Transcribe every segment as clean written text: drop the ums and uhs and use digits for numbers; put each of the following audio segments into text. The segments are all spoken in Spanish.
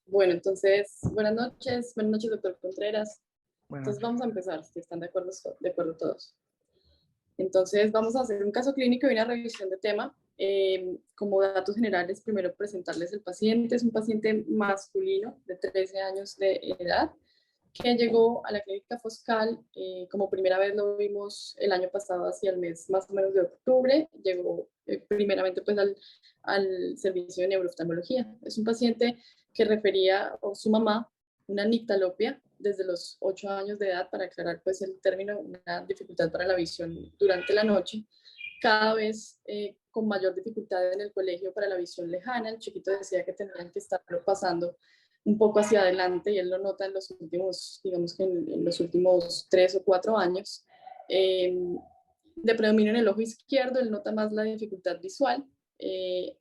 Bueno, entonces, buenas noches, doctor Contreras. Buenas Entonces noches. vamos a empezar, si están de acuerdo todos. Entonces vamos a hacer un caso clínico y una revisión de tema. Como datos generales, primero presentarles el paciente. Es un paciente masculino de 13 años de edad que llegó a la clínica Foscal. Como primera vez lo vimos el año pasado, hacia el mes más o menos de octubre. Llegó primeramente pues al servicio de neurooftalmología. Es un paciente que refería a su mamá una nictalopia desde los 8 años de edad, para aclarar pues el término, una dificultad para la visión durante la noche, cada vez con mayor dificultad en el colegio para la visión lejana. El chiquito decía que tenían que estarlo pasando un poco hacia adelante, y él lo nota en los últimos, digamos que en los últimos 3 o 4 años. De predominio en el ojo izquierdo, él nota más la dificultad visual.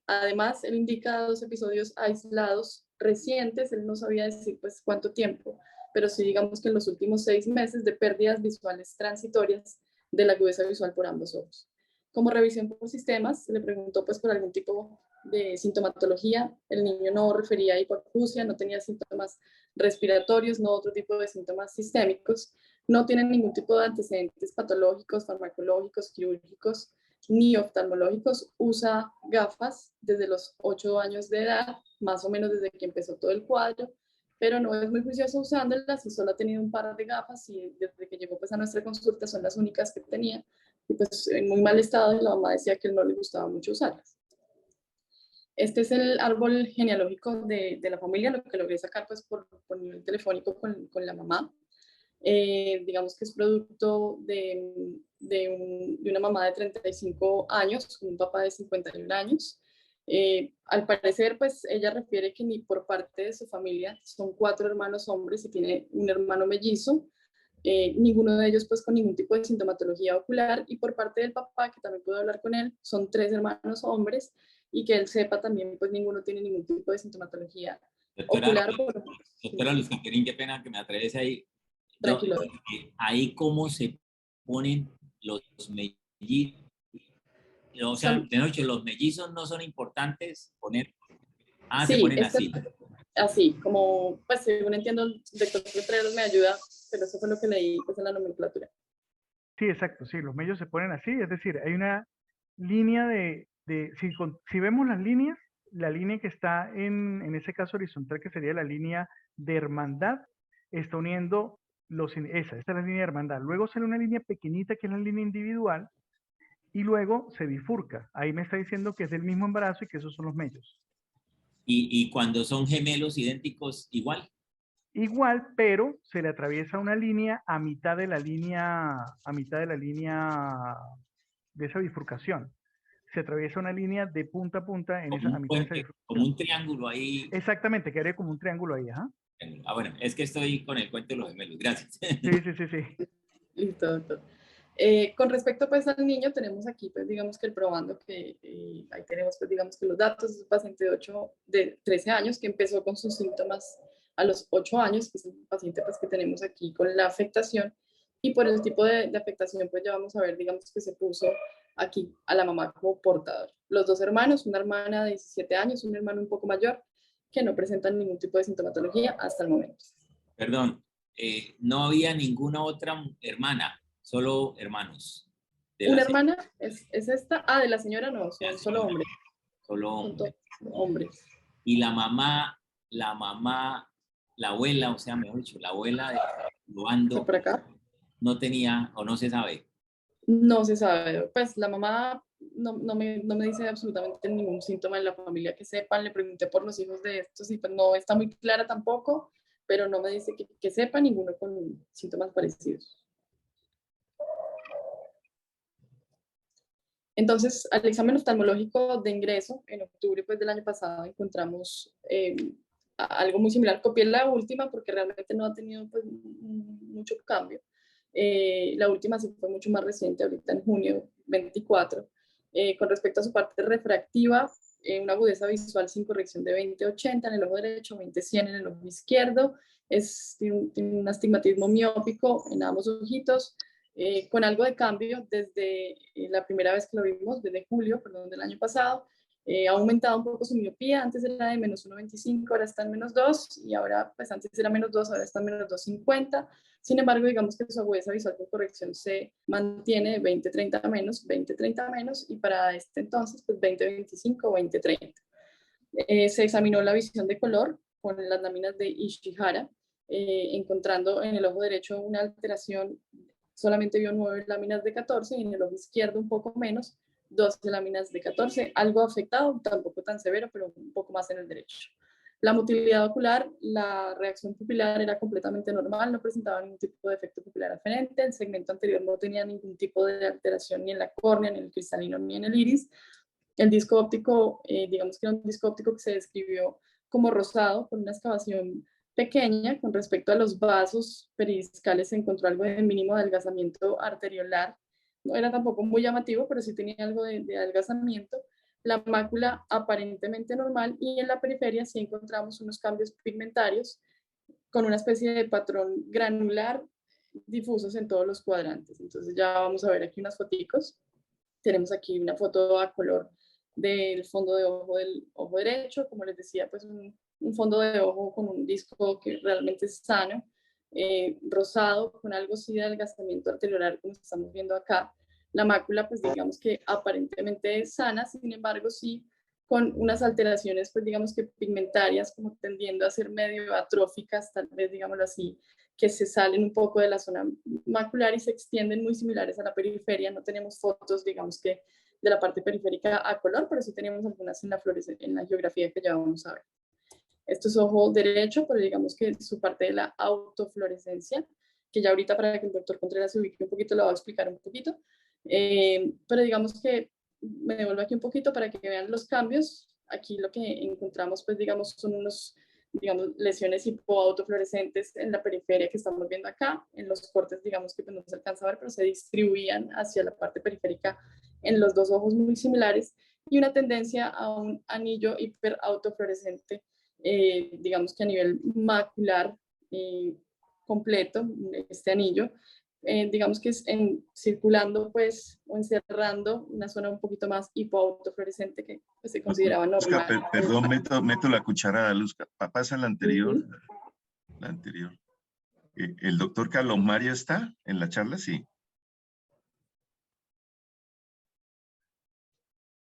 Además, él indica 2 episodios aislados recientes. Él no sabía decir pues cuánto tiempo, pero sí digamos que en los últimos 6 meses, de pérdidas visuales transitorias de la agudeza visual por ambos ojos. Como revisión por sistemas, se le preguntó pues por algún tipo de sintomatología. El niño no refería a hipoacusia, no tenía síntomas respiratorios, no otro tipo de síntomas sistémicos, no tiene ningún tipo de antecedentes patológicos, farmacológicos, quirúrgicos ni oftalmológicos. Usa gafas desde los 8 años de edad, más o menos desde que empezó todo el cuadro, pero no es muy juicioso usándolas, y solo ha tenido un par de gafas, y desde que llegó pues a nuestra consulta son las únicas que tenía, y pues en muy mal estado, y la mamá decía que él no le gustaba mucho usarlas. Este es el árbol genealógico de la familia, lo que logré sacar pues por nivel telefónico con la mamá. Digamos que es producto de una mamá de 35 años, con un papá de 51 años. Al parecer, pues ella refiere que ni por parte de su familia, son 4 hermanos hombres y tiene un hermano mellizo, ninguno de ellos pues con ningún tipo de sintomatología ocular, y por parte del papá, que también puedo hablar con él, son 3 hermanos hombres, y que él sepa también pues ninguno tiene ningún tipo de sintomatología Doctora, ocular. doctora Luz Caterín, qué pena que me atreves ahí. Tranquilo. Ahí cómo se ponen los mellizos, o sea, Son, de noche los mellizos no son importantes poner. Ah, se sí, ponen así. así, como, pues según entiendo, el doctor Contreras me ayuda, pero eso fue lo que leí pues en la nomenclatura. Sí, exacto, sí, los medios se ponen así, es decir, hay una línea si vemos las líneas, la línea que está en ese caso horizontal, que sería la línea de hermandad, está uniendo esa es la línea de hermandad. Luego sale una línea pequeñita que es la línea individual, y luego se bifurca. Ahí me está diciendo que es del mismo embarazo y que esos son los medios. Y cuando son gemelos idénticos, igual. Igual, pero se le atraviesa una línea a mitad de la línea, de esa bifurcación. Se atraviesa una línea de punta a punta Como a un mitad de esa puente, como bifurcación. un triángulo ahí. Exactamente, quedaría como un triángulo ahí, ¿ah? Bueno, es que estoy con el cuento de los gemelos. Gracias. Sí, sí, sí, sí. Listo, doctor. Con respecto pues al niño, tenemos aquí pues digamos que el probando, que ahí tenemos pues digamos que los datos. Es un paciente de 13 años que empezó con sus síntomas a los 8 años, que es el paciente pues que tenemos aquí con la afectación, y por el tipo de afectación pues ya vamos a ver, digamos que se puso aquí a la mamá como portador. Los 2 hermanos, una hermana de 17 años, un hermano un poco mayor, que no presentan ningún tipo de sintomatología hasta el momento. Perdón, no había ninguna otra hermana, solo hermanos. De la Una hermana es esta. Ah, de la señora no, son solo señora, hombres. solo Son hombres. todos hombres. Y la mamá, la abuela, o sea, mejor dicho, la abuela de ¿Está Loando por acá? no tenía o no se sabe. No se sabe. Pues la mamá no me dice absolutamente ningún síntoma en la familia que sepan. Le pregunté por los hijos de estos y pues no está muy clara tampoco, pero no me dice que sepa ninguno con síntomas parecidos. Entonces, al examen oftalmológico de ingreso, en octubre pues, del año pasado, encontramos algo muy similar. Copié la última porque realmente no ha tenido pues, mucho cambio. La última sí fue mucho más reciente, ahorita en junio 24. Con respecto a su parte refractiva, una agudeza visual sin corrección de 20/80 en el ojo derecho, 20/100 en el ojo izquierdo. Tiene un astigmatismo miópico en ambos ojitos. Con algo de cambio desde la primera vez que lo vimos, desde julio, perdón, del año pasado, Ha aumentado un poco su miopía, antes era de -1,25, ahora está en -2, y ahora, pues antes era -2, ahora está en -2,50. Sin embargo, digamos que su agudeza visual con corrección se mantiene de 20-30 menos, 20-30 menos, y para este entonces, pues 20-25 o 20-30. Se examinó la visión de color con las láminas de Ishihara, encontrando en el ojo derecho una alteración, solamente vio 9 láminas de 14, y en el ojo izquierdo un poco menos, 12 láminas de 14, algo afectado, tampoco tan severo, pero un poco más en el derecho. La motilidad ocular, la reacción pupilar era completamente normal, no presentaba ningún tipo de efecto pupilar aferente, el segmento anterior no tenía ningún tipo de alteración ni en la córnea, ni en el cristalino, ni en el iris. El disco óptico, digamos que era un disco óptico que se describió como rosado, con una excavación pequeña. Con respecto a los vasos peridiscales, se encontró algo de mínimo adelgazamiento arteriolar. No era tampoco muy llamativo, pero sí tenía algo de adelgazamiento. La mácula aparentemente normal, y en la periferia sí encontramos unos cambios pigmentarios con una especie de patrón granular difusos en todos los cuadrantes. Entonces ya vamos a ver aquí unas foticos. Tenemos aquí una foto a color del fondo de ojo del ojo derecho, como les decía, pues un fondo de ojo con un disco que realmente es sano, rosado, con algo sí de adelgazamiento arteriolar, como estamos viendo acá. La mácula, pues digamos que aparentemente es sana, sin embargo sí con unas alteraciones, pues digamos que pigmentarias, como tendiendo a ser medio atróficas, tal vez, digámoslo así, que se salen un poco de la zona macular y se extienden muy similares a la periferia. No tenemos fotos, digamos que, de la parte periférica a color, pero sí tenemos algunas en la geografía que ya vamos a ver. Esto es ojo derecho, pero digamos que su parte de la autofluorescencia, que ya ahorita, para que el doctor Contreras se ubique un poquito, lo va a explicar un poquito. Pero digamos que me devuelvo aquí un poquito para que vean los cambios. Aquí lo que encontramos, pues digamos, son unos, digamos, lesiones hipoautofluorescentes en la periferia que estamos viendo acá. En los cortes, digamos que pues no se alcanza a ver, pero se distribuían hacia la parte periférica en los dos ojos muy similares, y una tendencia a un anillo hiperautofluorescente, digamos que a nivel macular completo, este anillo, digamos que es circulando pues o encerrando una zona un poquito más hipoautofluorescente que pues, se consideraba Luzca, normal. perdón, meto la cucharada, Luzca. Pasa la anterior. Uh-huh. La anterior. ¿El doctor Carlos Mario está en la charla? Sí.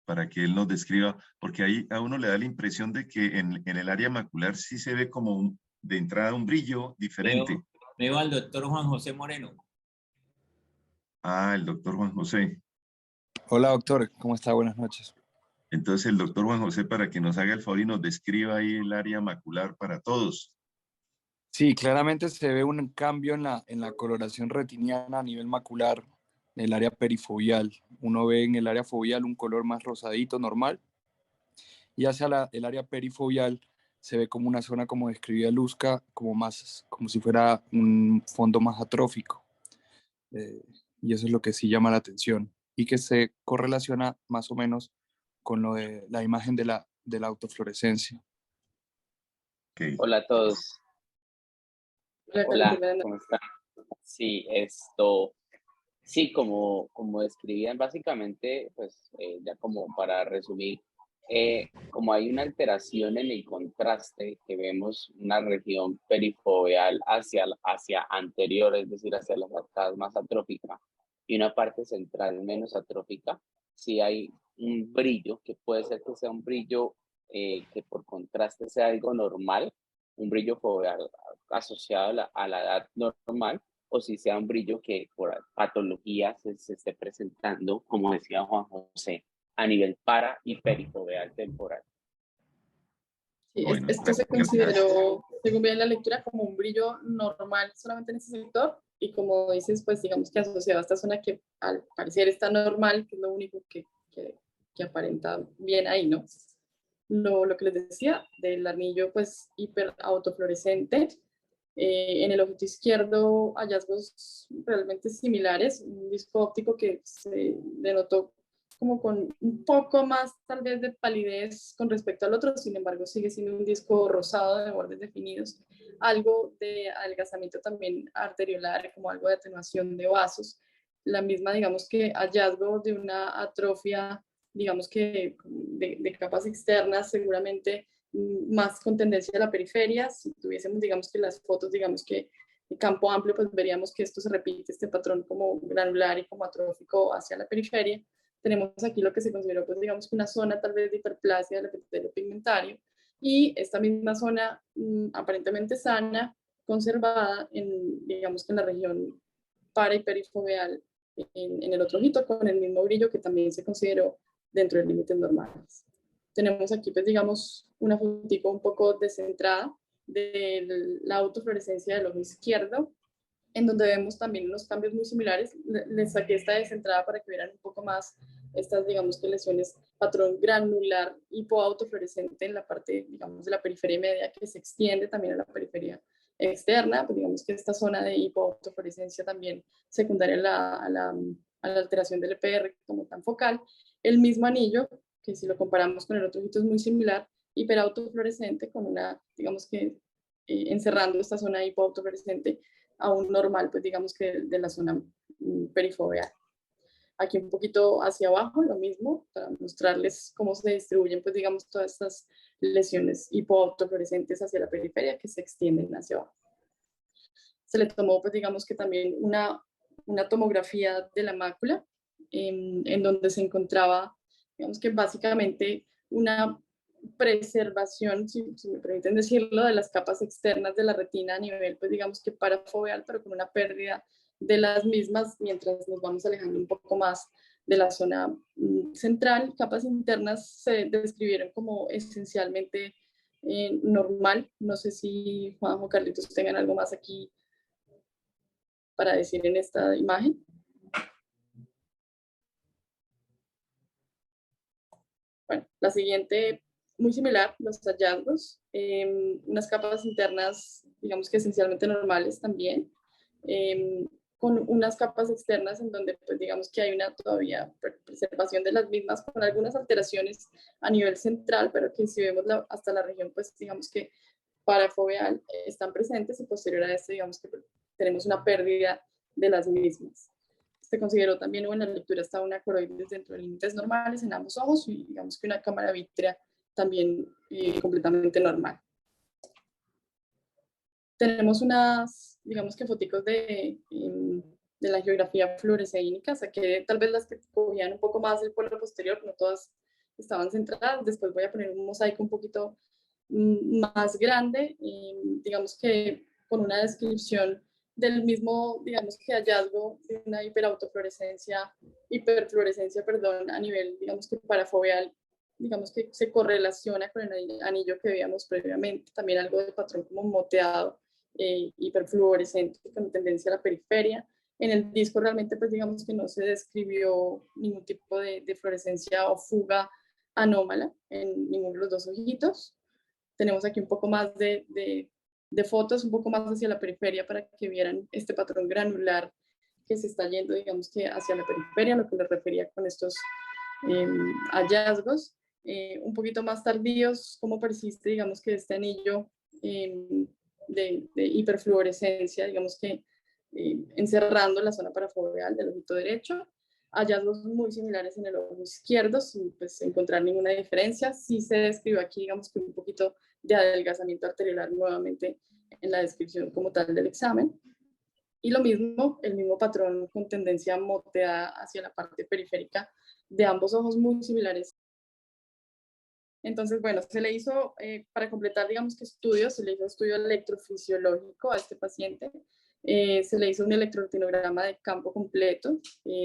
Para que él nos describa, porque ahí a uno le da la impresión de que en el área macular sí se ve como de entrada un brillo diferente. Veo al doctor Juan José Moreno. Ah, el doctor Juan José. Hola doctor, ¿cómo está? Buenas noches. Entonces el doctor Juan José, para que nos haga el favor y nos describa ahí el área macular para todos. Sí, claramente se ve un cambio en la coloración retiniana a nivel macular, en el área perifoveal. Uno ve en el área foveal un color más rosadito, normal, y hacia el área perifoveal se ve como una zona, como describía Luzca, como si fuera un fondo más atrófico. Y eso es lo que sí llama la atención y que se correlaciona más o menos con lo de la imagen de la autofluorescencia. Okay. Hola a todos. Hola, ¿cómo están? Sí, sí, como describían básicamente, pues ya como para resumir, como hay una alteración en el contraste, que vemos una región perifoveal hacia anterior, es decir, hacia las arcadas más atrófica, y una parte central menos atrófica, sí hay un brillo, que puede ser que sea un brillo que por contraste sea algo normal, un brillo foveal asociado a la edad normal, o si sea un brillo que por patología se esté presentando, como decía Juan José, a nivel para y perifoveal temporal. Sí, Bueno, esto se consideró, según bien la lectura, como un brillo normal solamente en ese sector, y como dices, pues digamos que asociado a esta zona que al parecer está normal, que es lo único que aparenta bien ahí, ¿no? Lo que les decía del anillo pues hiperautofluorescente, en el ojito izquierdo hallazgos realmente similares, un disco óptico que se denotó como con un poco más tal vez de palidez con respecto al otro, sin embargo sigue siendo un disco rosado de bordes definidos, algo de adelgazamiento también arteriolar, como algo de atenuación de vasos, la misma digamos que hallazgo de una atrofia digamos que de capas externas, seguramente más con tendencia a la periferia. Si tuviésemos, digamos que las fotos, digamos que de campo amplio, pues veríamos que esto se repite, este patrón como granular y como atrófico hacia la periferia. Tenemos aquí lo que se consideró, pues digamos que una zona tal vez de hiperplasia del epitelio pigmentario, y esta misma zona aparentemente sana, conservada en, digamos que en la región para y perifoveal en el otro ojito, con el mismo brillo que también se consideró dentro de límites normales. Tenemos aquí, pues digamos, una fotico un poco descentrada de la autofluorescencia del ojo izquierdo, en donde vemos también unos cambios muy similares. Les saqué esta descentrada para que vieran un poco más estas, digamos que lesiones patrón granular hipoautofluorescente en la parte, digamos, de la periferia media, que se extiende también a la periferia externa. Pues digamos que esta zona de hipoautofluorescencia también secundaria a la alteración del EPR como tan focal. El mismo anillo, que si lo comparamos con el otro ojito es muy similar, hiperautofluorescente, con una, digamos que encerrando esta zona hipoautofluorescente a un normal, pues digamos que de la zona perifoveal. Aquí un poquito hacia abajo, lo mismo, para mostrarles cómo se distribuyen, pues digamos, todas estas lesiones hipoautofluorescentes hacia la periferia que se extienden hacia abajo. Se le tomó, pues digamos que también una tomografía de la mácula, en donde se encontraba, digamos que básicamente una preservación, si me permiten decirlo, de las capas externas de la retina a nivel, pues digamos que parafoveal, pero con una pérdida de las mismas mientras nos vamos alejando un poco más de la zona central. Capas internas se describieron como esencialmente normal. No sé si Juanjo, Carlitos tengan algo más aquí para decir en esta imagen. Bueno, la siguiente, muy similar, los hallazgos, unas capas internas, digamos que esencialmente normales también, con unas capas externas en donde, pues digamos que hay una todavía preservación de las mismas, con algunas alteraciones a nivel central, pero que si vemos hasta la región, pues digamos que parafoveal están presentes, y posterior a esto, digamos que tenemos una pérdida de las mismas. Se consideró también, en la lectura estaba una coroides dentro de límites normales en ambos ojos, y digamos que una cámara vítrea también completamente normal. Tenemos unas, digamos que foticos de la geografía fluorescénica, saqué tal vez las que cogían un poco más el polo posterior, no todas estaban centradas. Después voy a poner un mosaico un poquito más grande, digamos que con una descripción del mismo, digamos que hallazgo de una hiperfluorescencia, perdón, a nivel, digamos que parafoveal, digamos que se correlaciona con el anillo que veíamos previamente, también algo de patrón como moteado, hiperfluorescente con tendencia a la periferia. En el disco realmente, pues digamos que no se describió ningún tipo de fluorescencia o fuga anómala en ninguno de los dos ojitos. Tenemos aquí un poco más de fotos, un poco más hacia la periferia para que vieran este patrón granular que se está yendo, digamos que hacia la periferia, lo que les refería con estos hallazgos. Un poquito más tardíos, cómo persiste, digamos que este anillo de hiperfluorescencia, digamos que encerrando la zona parafoveal del ojito derecho. Hallazgos muy similares en el ojo izquierdo, sin pues, encontrar ninguna diferencia. Sí se describe aquí, digamos que un poquito de adelgazamiento arteriolar nuevamente en la descripción como tal del examen. Y lo mismo, el mismo patrón con tendencia moteada hacia la parte periférica de ambos ojos, muy similares. Entonces, bueno, se le hizo, para completar, digamos que estudios, se le hizo estudio electrofisiológico a este paciente. Se le hizo un electroretinograma de campo completo.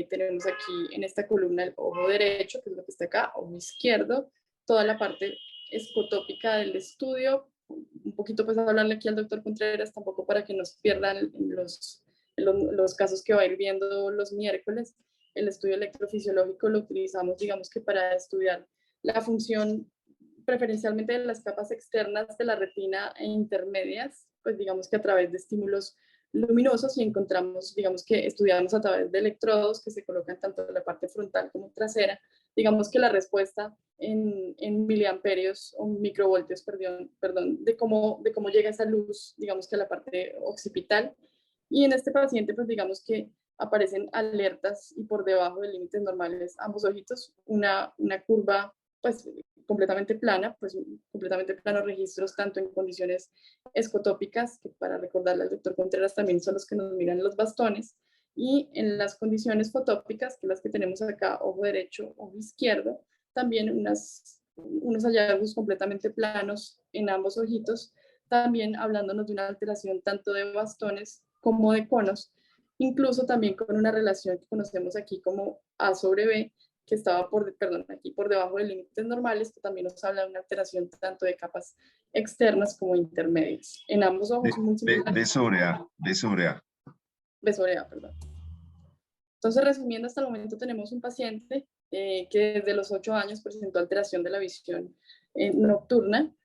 Tenemos aquí en esta columna el ojo derecho, que es lo que está acá, ojo izquierdo, toda la parte escotópica del estudio. Un poquito pues a hablarle aquí al doctor Contreras, tampoco para que nos pierdan los casos que va a ir viendo los miércoles. El estudio electrofisiológico lo utilizamos, digamos que para estudiar la función preferencialmente de las capas externas de la retina e intermedias, pues digamos que a través de estímulos luminosos, y encontramos, digamos que estudiamos a través de electrodos que se colocan tanto en la parte frontal como trasera, digamos que la respuesta en miliamperios o microvoltios, perdón, de cómo llega esa luz, digamos que a la parte occipital. Y en este paciente, pues digamos que aparecen alertas y por debajo de límites normales ambos ojitos, una curva pues completamente plana, pues completamente planos registros tanto en condiciones escotópicas, que para recordarle al doctor Contreras también son los que nos miran los bastones, y en las condiciones fotópicas, que las que tenemos acá, ojo derecho, ojo izquierdo, también unos hallazgos completamente planos en ambos ojitos, también hablándonos de una alteración tanto de bastones como de conos, incluso también con una relación que conocemos aquí como A sobre B, que estaba aquí por debajo de límites normales, que también nos habla de una alteración tanto de capas externas como intermedias. En ambos ojos muy similares. B sobre A, B sobre A. B sobre A, perdón. Entonces, resumiendo, hasta el momento tenemos un paciente que desde los 8 años presentó alteración de la visión nocturna,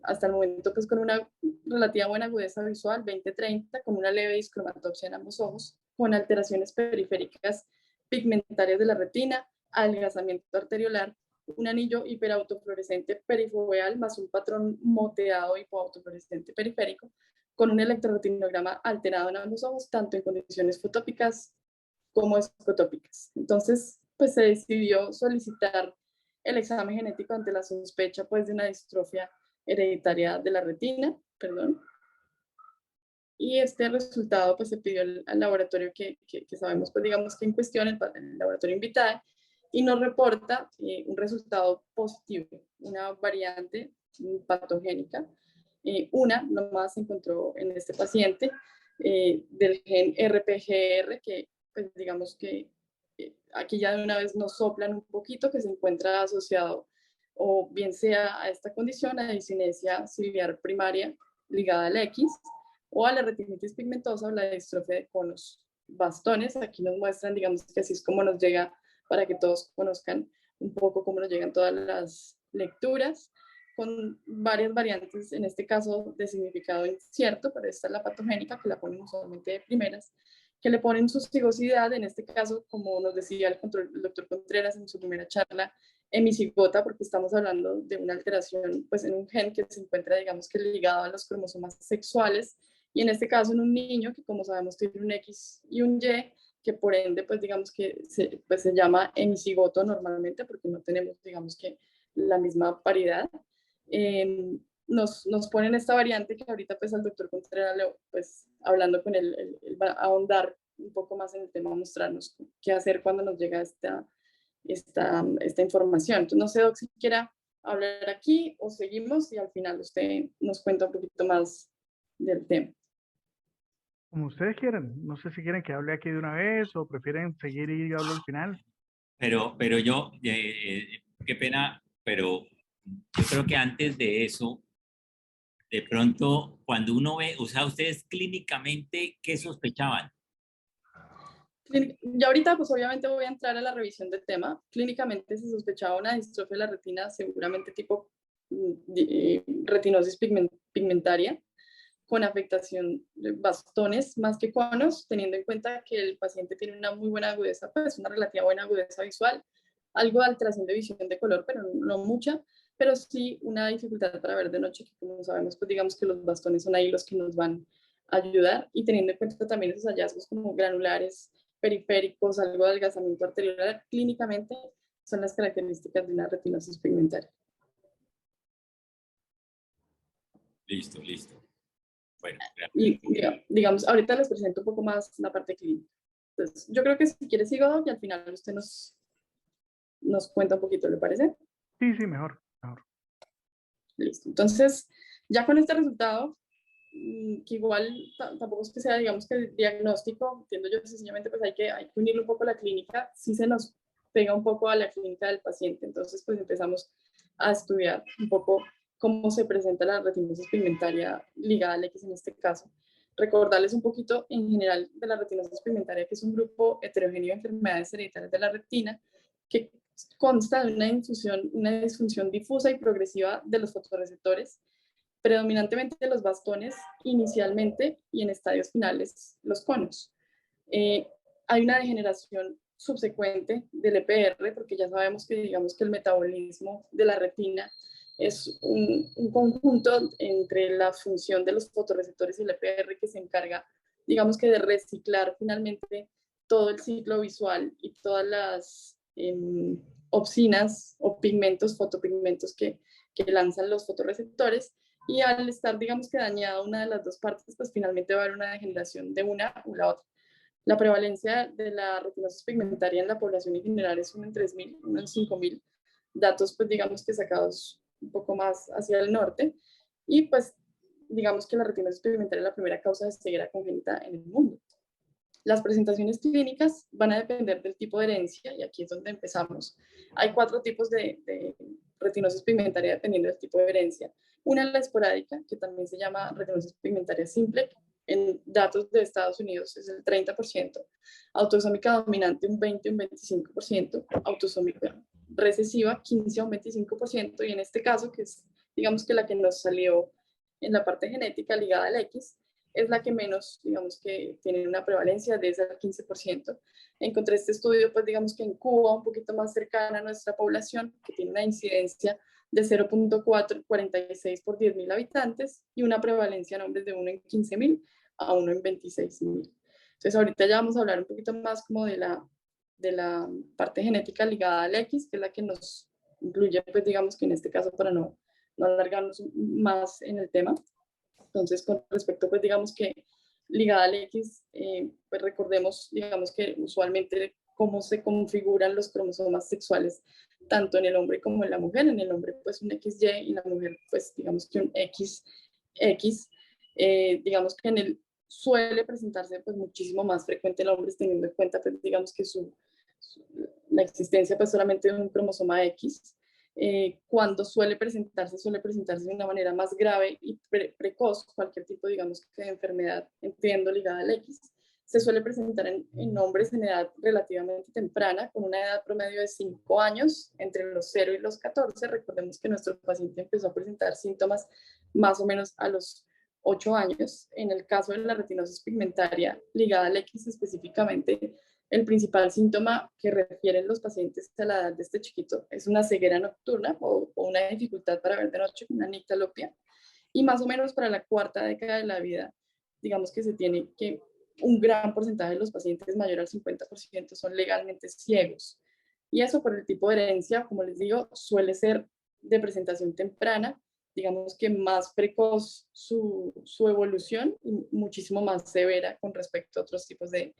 hasta el momento pues con una relativa buena agudeza visual, 20-30, con una leve discromatopsia en ambos ojos, con alteraciones periféricas pigmentarias de la retina, adelgazamiento arteriolar, un anillo hiperautofluorescente perifoveal más un patrón moteado hipoautofluorescente periférico, con un electroretinograma alterado en ambos ojos, tanto en condiciones fotópicas como escotópicas. Entonces, pues se decidió solicitar el examen genético ante la sospecha pues de una distrofia hereditaria de la retina, y este resultado pues se pidió al laboratorio que sabemos, pues digamos que en cuestión, el laboratorio invitado, y nos reporta un resultado positivo, una variante patogénica. Una nomás se encontró en este paciente del gen RPGR, que pues digamos que aquí ya de una vez nos soplan un poquito, que se encuentra asociado o bien sea a esta condición, a discinesia ciliar primaria ligada al X, o a la retinitis pigmentosa o la distrofia de conos bastones. Aquí nos muestran, digamos que así es como nos llega, para que todos conozcan un poco cómo nos llegan todas las lecturas, con varias variantes, en este caso de significado incierto, pero esta es la patogénica, que la ponen usualmente de primeras, que le ponen su cigosidad, en este caso, como nos decía el doctor Contreras en su primera charla, hemicigota, porque estamos hablando de una alteración pues, en un gen que se encuentra, digamos que ligado a los cromosomas sexuales, y en este caso en un niño que, como sabemos, tiene un X y un Y, que por ende, pues digamos que se llama hemicigoto normalmente, porque no tenemos, digamos que, la misma paridad. Nos ponen esta variante que ahorita pues al doctor Contreras, pues hablando con él va a ahondar un poco más en el tema, mostrarnos qué hacer cuando nos llega esta información. Entonces no sé, Doc, si quiera hablar aquí o seguimos y al final usted nos cuenta un poquito más del tema. Como ustedes quieran. No sé si quieren que hable aquí de una vez o prefieren seguir y hablo al final. Pero yo, qué pena, pero yo creo que antes de eso, de pronto, cuando uno ve, o sea, ustedes clínicamente, ¿qué sospechaban? Ya ahorita, pues obviamente voy a entrar a la revisión del tema. Clínicamente se sospechaba una distrofia de la retina, seguramente tipo retinosis pigmentaria, con afectación de bastones más que conos, teniendo en cuenta que el paciente tiene una muy buena agudeza, pues una relativa buena agudeza visual, algo de alteración de visión de color, pero no mucha, pero sí una dificultad para ver de noche, que como sabemos, pues digamos que los bastones son ahí los que nos van a ayudar, y teniendo en cuenta también esos hallazgos como granulares, periféricos, algo de adelgazamiento arterial, clínicamente son las características de una retinosis pigmentaria. Listo, listo. Bueno, y digamos, ahorita les presento un poco más la parte clínica. Entonces, yo creo que si quiere sigo, Doc, y al final usted nos cuenta un poquito, ¿le parece? Sí, sí, mejor. Listo. Entonces, ya con este resultado, que igual tampoco es que sea, digamos que el diagnóstico, entiendo yo, sencillamente pues hay que unirle un poco a la clínica, sí se nos pega un poco a la clínica del paciente, entonces pues empezamos a estudiar un poco cómo se presenta la retinosis pigmentaria ligada al X en este caso. Recordarles un poquito en general de la retinosis pigmentaria, que es un grupo heterogéneo de enfermedades hereditarias de la retina, que consta de una disfunción difusa y progresiva de los fotorreceptores, predominantemente de los bastones inicialmente y en estadios finales los conos. Hay una degeneración subsecuente del EPR, porque ya sabemos que digamos que el metabolismo de la retina es un conjunto entre la función de los fotorreceptores y el EPR que se encarga, digamos que de reciclar finalmente todo el ciclo visual y todas las opsinas o pigmentos, fotopigmentos que lanzan los fotorreceptores, y al estar, digamos que dañada una de las dos partes, pues finalmente va a haber una degeneración de una o la otra. La prevalencia de la retinosis pigmentaria en la población en general es 1 en 3.000, 1 en 5.000, datos pues digamos que sacados un poco más hacia el norte, y pues digamos que la retinosis pigmentaria es la primera causa de ceguera congénita en el mundo. Las presentaciones clínicas van a depender del tipo de herencia, y aquí es donde empezamos. Hay 4 tipos de retinosis pigmentaria dependiendo del tipo de herencia. Una es la esporádica, que también se llama retinosis pigmentaria simple. En datos de Estados Unidos es el 30%. Autosómica dominante un 20, un 25%. Autosómica recesiva 15 a un 25%. Y en este caso, que es digamos que la que nos salió en la parte genética ligada al X, es la que menos, digamos que tiene una prevalencia de ese 15%. Encontré este estudio, pues digamos que en Cuba, un poquito más cercana a nuestra población, que tiene una incidencia de 0.446 por 10.000 habitantes y una prevalencia en hombres de 1 en 15.000 a 1 en 26.000. Entonces ahorita ya vamos a hablar un poquito más como de la parte genética ligada al X, que es la que nos incluye, pues digamos que en este caso, para no alargarnos más en el tema. Entonces, con respecto, pues digamos que ligada al X, pues recordemos, digamos que usualmente cómo se configuran los cromosomas sexuales, tanto en el hombre como en la mujer. En el hombre, pues un XY, y en la mujer, pues digamos que un XX. Digamos que en el suele presentarse pues muchísimo más frecuente el hombre, teniendo en cuenta, pues digamos que la existencia pues solamente de un cromosoma X. Cuando suele presentarse de una manera más grave y precoz, cualquier tipo, digamos, de enfermedad, entiendo, ligada al X, se suele presentar en hombres en edad relativamente temprana, con una edad promedio de 5 años, entre los 0 y los 14. Recordemos que nuestro paciente empezó a presentar síntomas más o menos a los 8 años. En el caso de la retinosis pigmentaria ligada al X específicamente, el principal síntoma que refieren los pacientes a la edad de este chiquito es una ceguera nocturna o una dificultad para ver de noche, una nictalopia. Y más o menos para la 4ª década de la vida, digamos que se tiene que un gran porcentaje de los pacientes, mayor al 50%, son legalmente ciegos. Y eso por el tipo de herencia, como les digo, suele ser de presentación temprana, digamos que más precoz su evolución y muchísimo más severa con respecto a otros tipos de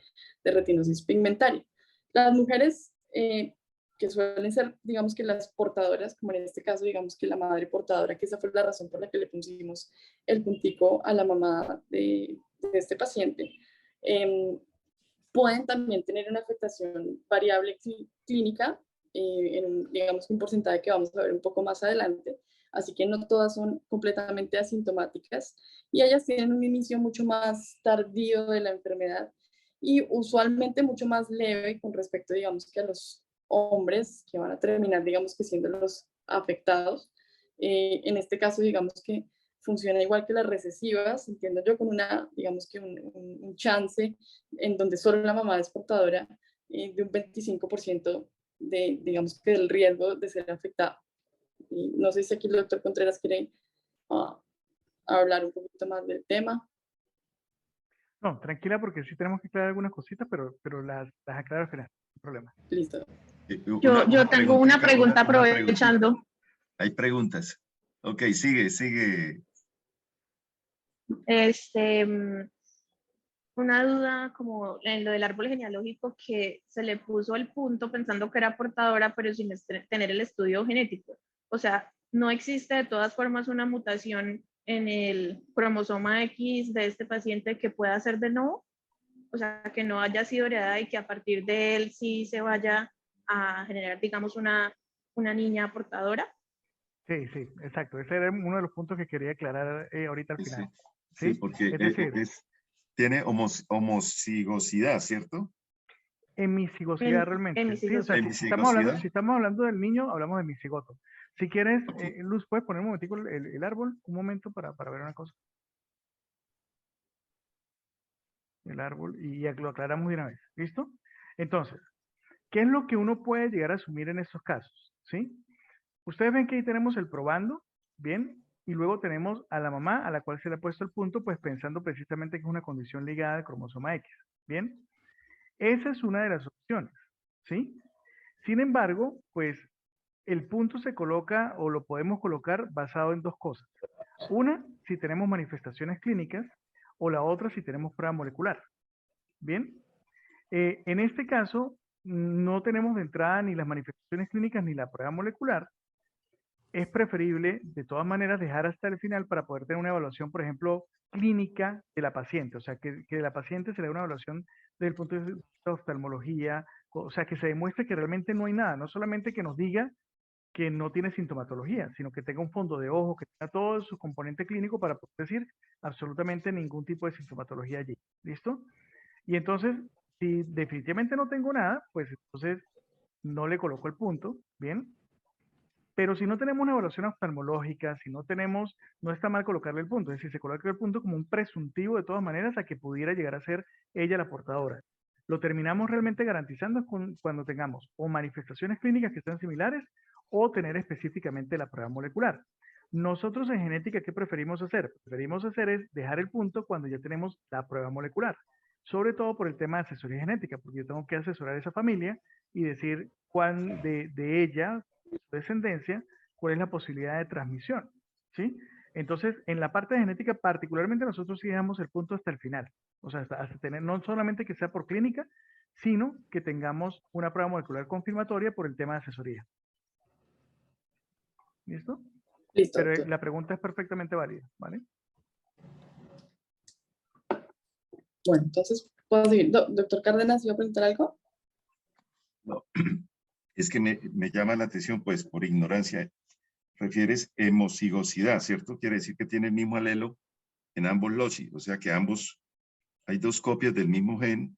retinosis pigmentaria. Las mujeres que suelen ser, digamos que las portadoras, como en este caso, digamos que la madre portadora, que esa fue la razón por la que le pusimos el puntico a la mamá de este paciente, pueden también tener una afectación variable clínica, digamos un porcentaje que vamos a ver un poco más adelante, así que no todas son completamente asintomáticas, y ellas tienen un inicio mucho más tardío de la enfermedad y usualmente mucho más leve con respecto, digamos, que a los hombres que van a terminar, digamos, que siendo los afectados. En este caso, digamos que funciona igual que las recesivas, entiendo yo, con una, digamos que un chance en donde solo la mamá es portadora de un 25% de, digamos que del riesgo de ser afectada. Y no sé si aquí el doctor Contreras quiere hablar un poquito más del tema. No, tranquila, porque sí tenemos que aclarar algunas cositas, pero las aclaro al final, no hay problema. Listo. Yo tengo una pregunta aprovechando. Hay preguntas. Ok, sigue. Una duda como en lo del árbol genealógico, que se le puso el punto pensando que era portadora, pero sin tener el estudio genético. O sea, no existe de todas formas una mutación en el cromosoma X de este paciente que pueda ser de nuevo. O sea, que no haya sido heredada y que a partir de él sí se vaya a generar, digamos, una niña portadora. Sí, exacto. Ese era uno de los puntos que quería aclarar ahorita al final. Sí, porque es decir, tiene homocigosidad, ¿cierto? Hemicigosidad realmente. Hemicigosidad. Sí, o sea, si estamos hablando del niño, hablamos de hemicigoto. Si quieres, Luz, ¿puedes poner un momentico el árbol? Un momento para ver una cosa. El árbol, y ya lo aclaramos de una vez. ¿Listo? Entonces, ¿qué es lo que uno puede llegar a asumir en estos casos? ¿Sí? Ustedes ven que ahí tenemos el probando, ¿bien? Y luego tenemos a la mamá a la cual se le ha puesto el punto, pues pensando precisamente que es una condición ligada al cromosoma X, ¿bien? Esa es una de las opciones, ¿sí? Sin embargo, pues el punto se coloca o lo podemos colocar basado en dos cosas. Una, si tenemos manifestaciones clínicas, o la otra si tenemos prueba molecular. Bien, en este caso no tenemos de entrada ni las manifestaciones clínicas ni la prueba molecular. Es preferible de todas maneras dejar hasta el final para poder tener una evaluación, por ejemplo, clínica de la paciente, o sea, que la paciente se le dé una evaluación desde el punto de vista de oftalmología, o sea, que se demuestre que realmente no hay nada, no solamente que nos diga que no tiene sintomatología, sino que tenga un fondo de ojo, que tenga todo su componente clínico para poder decir absolutamente ningún tipo de sintomatología allí. ¿Listo? Y entonces, si definitivamente no tengo nada, pues entonces no le coloco el punto, ¿bien? Pero si no tenemos una evaluación oftalmológica, si no tenemos, no está mal colocarle el punto, es decir, se coloca el punto como un presuntivo de todas maneras a que pudiera llegar a ser ella la portadora. Lo terminamos realmente garantizando cuando tengamos o manifestaciones clínicas que sean similares o tener específicamente la prueba molecular. Nosotros en genética, ¿qué preferimos hacer? Preferimos hacer es dejar el punto cuando ya tenemos la prueba molecular, sobre todo por el tema de asesoría genética, porque yo tengo que asesorar a esa familia y decir cuán de ella, su descendencia, cuál es la posibilidad de transmisión, ¿sí? Entonces, en la parte de genética, particularmente nosotros sí dejamos el punto hasta el final. O sea, hasta tener, no solamente que sea por clínica, sino que tengamos una prueba molecular confirmatoria por el tema de asesoría. ¿Listo? Listo, Pero doctor. la pregunta es perfectamente válida, ¿vale? Bueno, entonces, ¿puedo seguir? Doctor Cárdenas, ¿iba a preguntar algo? No, es que me llama la atención, pues, por ignorancia. Refieres hemocigosidad, ¿cierto? Quiere decir que tiene el mismo alelo en ambos loci, o sea que ambos, hay dos copias del mismo gen,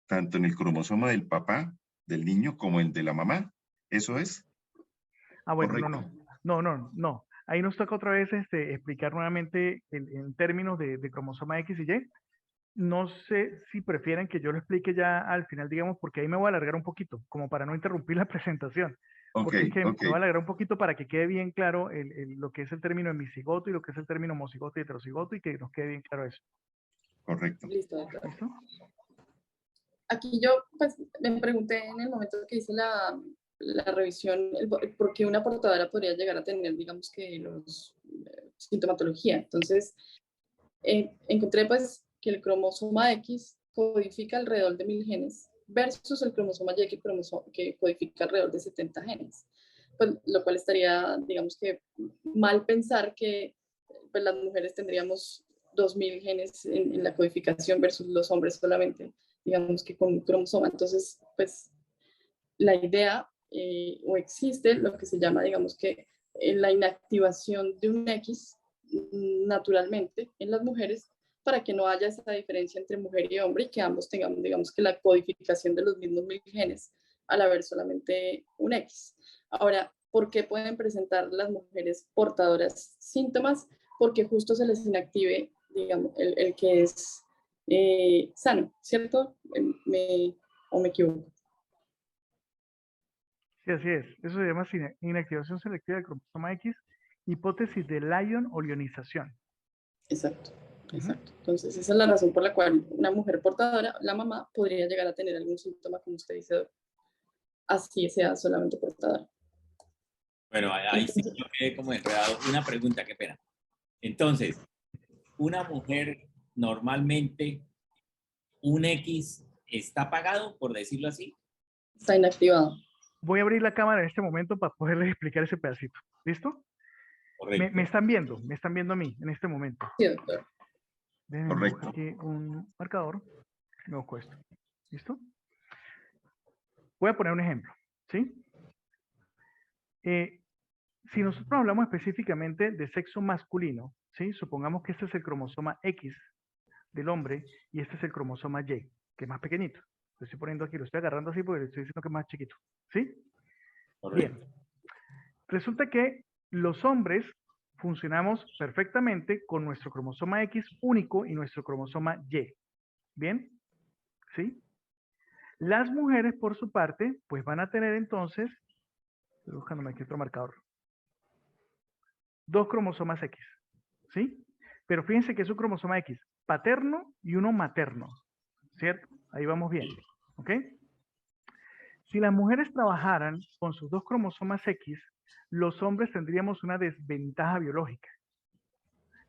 tanto en el cromosoma del papá, del niño, como el de la mamá. ¿Eso es? Ah, bueno, Correcto. no. Ahí nos toca otra vez explicar nuevamente en términos de cromosoma X y Y. No sé si prefieren que yo lo explique ya al final, digamos, porque ahí me voy a alargar un poquito, como para no interrumpir la presentación. Ok, Porque es que me ok, voy a alargar un poquito para que quede bien claro lo que es el término hemicigoto y lo que es el término homocigoto y heterocigoto y que nos quede bien claro eso. correcto. Listo, doctor. ¿Listo? Aquí yo pues, me pregunté en el momento que hice la revisión por qué una portadora podría llegar a tener, digamos que, los sintomatología. Entonces, encontré pues que el cromosoma X codifica alrededor de 1000 genes versus el cromosoma Y que codifica alrededor de 70 genes. Pues, lo cual estaría, digamos que, mal pensar que pues, las mujeres tendríamos 2000 genes en la codificación versus los hombres solamente, digamos que con un cromosoma. Entonces, pues la idea o existe lo que se llama, digamos que, la inactivación de un X naturalmente en las mujeres para que no haya esa diferencia entre mujer y hombre y que ambos tengamos, digamos que, la codificación de los mismos 1000 genes al haber solamente un X. Ahora, ¿por qué pueden presentar las mujeres portadoras síntomas? Porque justo se les inactive, digamos, el que es sano, ¿cierto? ¿O me equivoco? Sí, así es. Eso se llama inactivación selectiva del cromosoma X, hipótesis de Lyon o lionización. Exacto, Ujú. exacto. Entonces, esa es la razón por la cual una mujer portadora, la mamá, podría llegar a tener algún síntoma, como usted dice, así sea solamente portadora. Bueno, ahí sí yo quedé como enredado. Una pregunta, qué pena. Entonces, una mujer normalmente, un X está apagado, por decirlo así. Está inactivado. Voy a abrir la cámara en este momento para poderles explicar ese pedacito. ¿Listo? Correcto. Me están viendo a mí en este momento. Sí, doctor. Déjenme Correcto. buscar aquí un marcador. Me busco esto. ¿Listo? Voy a poner un ejemplo. ¿Sí? Si nosotros hablamos específicamente de sexo masculino, ¿sí? Supongamos que este es el cromosoma X del hombre y este es el cromosoma Y, que es más pequeñito. Lo estoy poniendo aquí, lo estoy agarrando así porque le estoy diciendo que es más chiquito. ¿Sí? Correcto. Bien. Resulta que los hombres funcionamos perfectamente con nuestro cromosoma X único y nuestro cromosoma Y. ¿Bien? ¿Sí? Las mujeres, por su parte, pues van a tener entonces, estoy buscándome aquí otro marcador, 2 cromosomas X. ¿Sí? Pero fíjense que es un cromosoma X paterno y uno materno. ¿Cierto? Ahí vamos bien. ¿Ok? Si las mujeres trabajaran con sus 2 cromosomas X, los hombres tendríamos una desventaja biológica.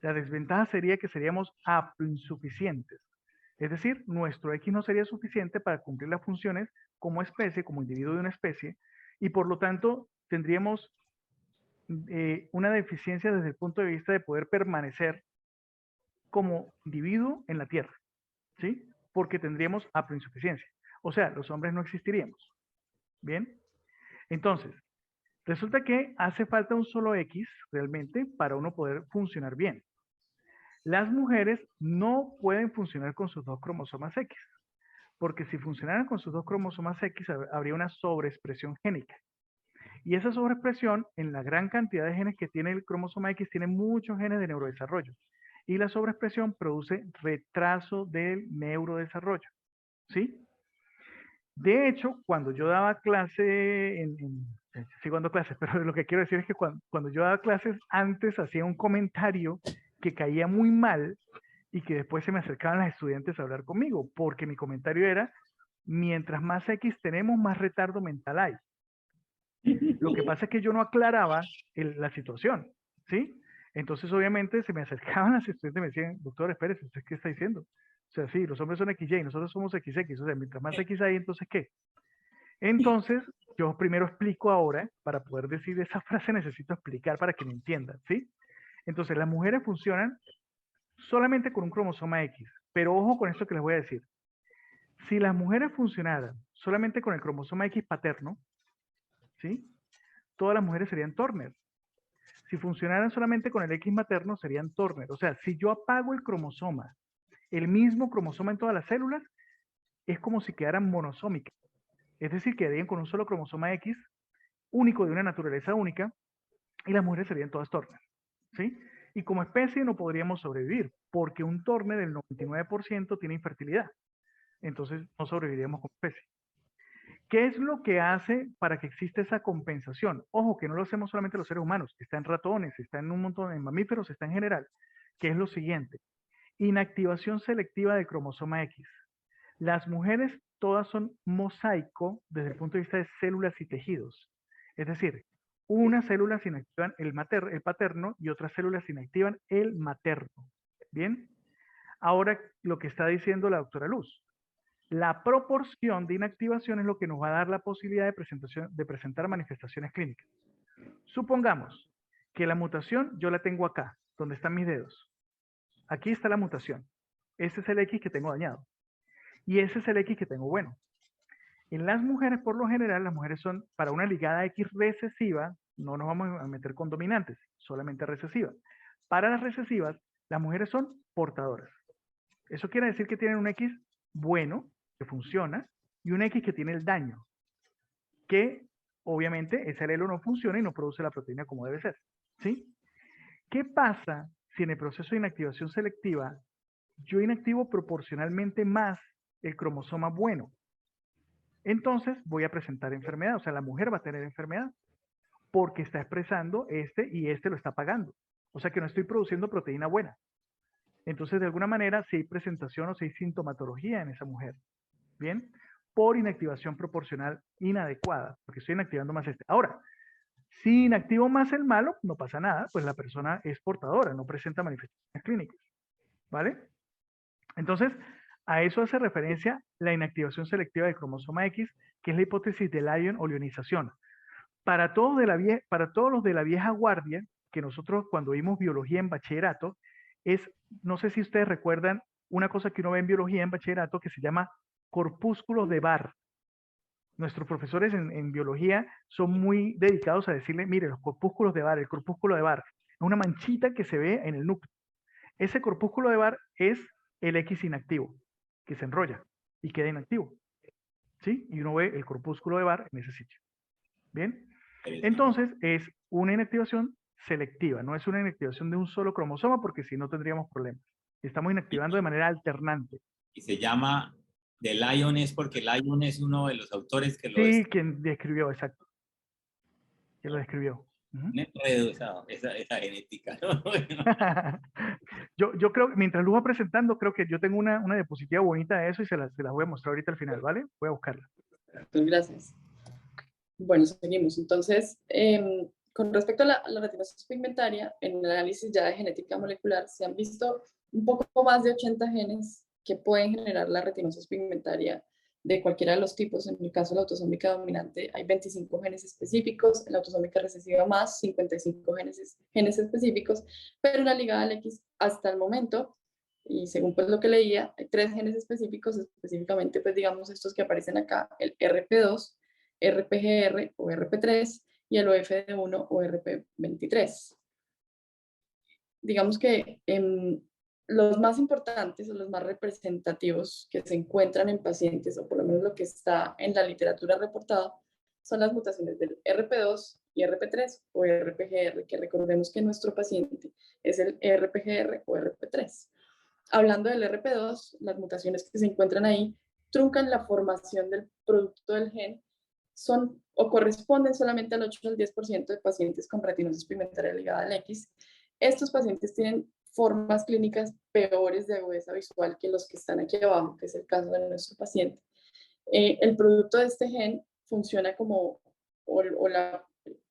La desventaja sería que seríamos haploinsuficientes. Es decir, nuestro X no sería suficiente para cumplir las funciones como especie, como individuo de una especie, y por lo tanto tendríamos una deficiencia desde el punto de vista de poder permanecer como individuo en la Tierra, ¿sí? Porque tendríamos haploinsuficiencia. O sea, los hombres no existiríamos. ¿Bien? Entonces, resulta que hace falta un solo X realmente para uno poder funcionar bien. Las mujeres no pueden funcionar con sus 2 cromosomas X, porque si funcionaran con sus 2 cromosomas X habría una sobreexpresión génica. Y esa sobreexpresión, en la gran cantidad de genes que tiene el cromosoma X, tiene muchos genes de neurodesarrollo. Y la sobreexpresión produce retraso del neurodesarrollo. ¿Sí? De hecho, cuando yo daba clase, sigo dando clases, pero lo que quiero decir es que cuando yo daba clases, antes hacía un comentario que caía muy mal y que después se me acercaban las estudiantes a hablar conmigo, porque mi comentario era, mientras más X tenemos, más retardo mental hay. Lo que pasa es que yo no aclaraba la situación, ¿sí? Entonces, obviamente, se me acercaban las estudiantes y me decían, doctor, espérese, ¿usted qué está diciendo? O sea, sí, los hombres son XY y nosotros somos XX, o sea, mientras más X hay, entonces, ¿qué? Entonces, yo primero explico ahora, para poder decir esa frase necesito explicar para que me entiendan, ¿sí? Entonces, las mujeres funcionan solamente con un cromosoma X, pero ojo con esto que les voy a decir. Si las mujeres funcionaran solamente con el cromosoma X paterno, ¿sí? Todas las mujeres serían Turner. Si funcionaran solamente con el X materno, serían Turner. O sea, si yo apago el cromosoma, el mismo cromosoma en todas las células, es como si quedaran monosómicas. Es decir, quedarían con un solo cromosoma X, único de una naturaleza única, y las mujeres serían todas Turner, ¿sí? Y como especie no podríamos sobrevivir, porque un Turner del 99% tiene infertilidad. Entonces no sobreviviríamos como especie. ¿Qué es lo que hace para que exista esa compensación? Ojo, que no lo hacemos solamente los seres humanos, está en ratones, está en un montón de mamíferos, está en general, que es lo siguiente. Inactivación selectiva del cromosoma X. Las mujeres todas son mosaico desde el punto de vista de células y tejidos. Es decir, unas células inactivan el paterno y otras células inactivan el materno. ¿Bien? Ahora lo que está diciendo la doctora Luz. La proporción de inactivación es lo que nos va a dar la posibilidad de presentar manifestaciones clínicas. Supongamos que la mutación yo la tengo acá, donde están mis dedos. Aquí está la mutación. Ese es el X que tengo dañado. Y ese es el X que tengo bueno. En las mujeres, por lo general, las mujeres son, para una ligada X recesiva, no nos vamos a meter con dominantes, solamente recesivas. Para las recesivas, las mujeres son portadoras. Eso quiere decir que tienen un X bueno, que funciona, y un X que tiene el daño, que obviamente ese alelo no funciona y no produce la proteína como debe ser. ¿Sí? ¿Qué pasa si en el proceso de inactivación selectiva yo inactivo proporcionalmente más el cromosoma bueno? Entonces voy a presentar enfermedad, o sea, la mujer va a tener enfermedad porque está expresando este y este lo está pagando. O sea que no estoy produciendo proteína buena. Entonces, de alguna manera, si hay presentación o si hay sintomatología en esa mujer. ¿Bien? Por inactivación proporcional inadecuada, porque estoy inactivando más este. Ahora, si inactivo más el malo, no pasa nada, pues la persona es portadora, no presenta manifestaciones clínicas. ¿Vale? Entonces, a eso hace referencia la inactivación selectiva del cromosoma X, que es la hipótesis de Lyon o lionización. Para todos los de la vieja guardia, que nosotros cuando vimos biología en bachillerato, no sé si ustedes recuerdan una cosa que uno ve en biología en bachillerato que se llama corpúsculos de Barr. Nuestros profesores en biología son muy dedicados a decirle, mire, los corpúsculos de Barr, el corpúsculo de Barr, es una manchita que se ve en el núcleo. Ese corpúsculo de Barr es el X inactivo, que se enrolla y queda inactivo. ¿Sí? Y uno ve el corpúsculo de Barr en ese sitio. ¿Bien? Entonces, es una inactivación selectiva, no es una inactivación de un solo cromosoma, porque si no tendríamos problemas. Estamos inactivando de manera alternante. Y se llama de Lyon es porque Lyon es uno de los autores que lo... Sí, quien describió, exacto. Que lo describió. No puedo esa genética, ¿no? Yo creo, mientras Luz va presentando, creo que yo tengo una diapositiva bonita de eso y se las voy a mostrar ahorita al final, ¿vale? Voy a buscarla. Gracias. Bueno, seguimos. Entonces, con respecto a la retinosis pigmentaria, en el análisis ya de genética molecular se han visto un poco más de 80 genes que pueden generar la retinosis pigmentaria de cualquiera de los tipos. En el caso de la autosómica dominante hay 25 genes específicos, en la autosómica recesiva más 55 genes específicos, pero en la ligada al X hasta el momento, y según pues lo que leía, hay 3 genes específicos, específicamente pues digamos estos que aparecen acá, el RP2, RPGR o RP3 y el OFD1 o RP23. Digamos que los más importantes o los más representativos que se encuentran en pacientes, o por lo menos lo que está en la literatura reportada, son las mutaciones del RP2 y RP3 o RPGR, que recordemos que nuestro paciente es el RPGR o RP3. Hablando del RP2, las mutaciones que se encuentran ahí truncan la formación del producto del gen, son o corresponden solamente al 8 al 10% de pacientes con retinosis pigmentaria ligada al X. Estos pacientes tienen formas clínicas peores de agudeza visual que los que están aquí abajo, que es el caso de nuestro paciente. El producto de este gen funciona como,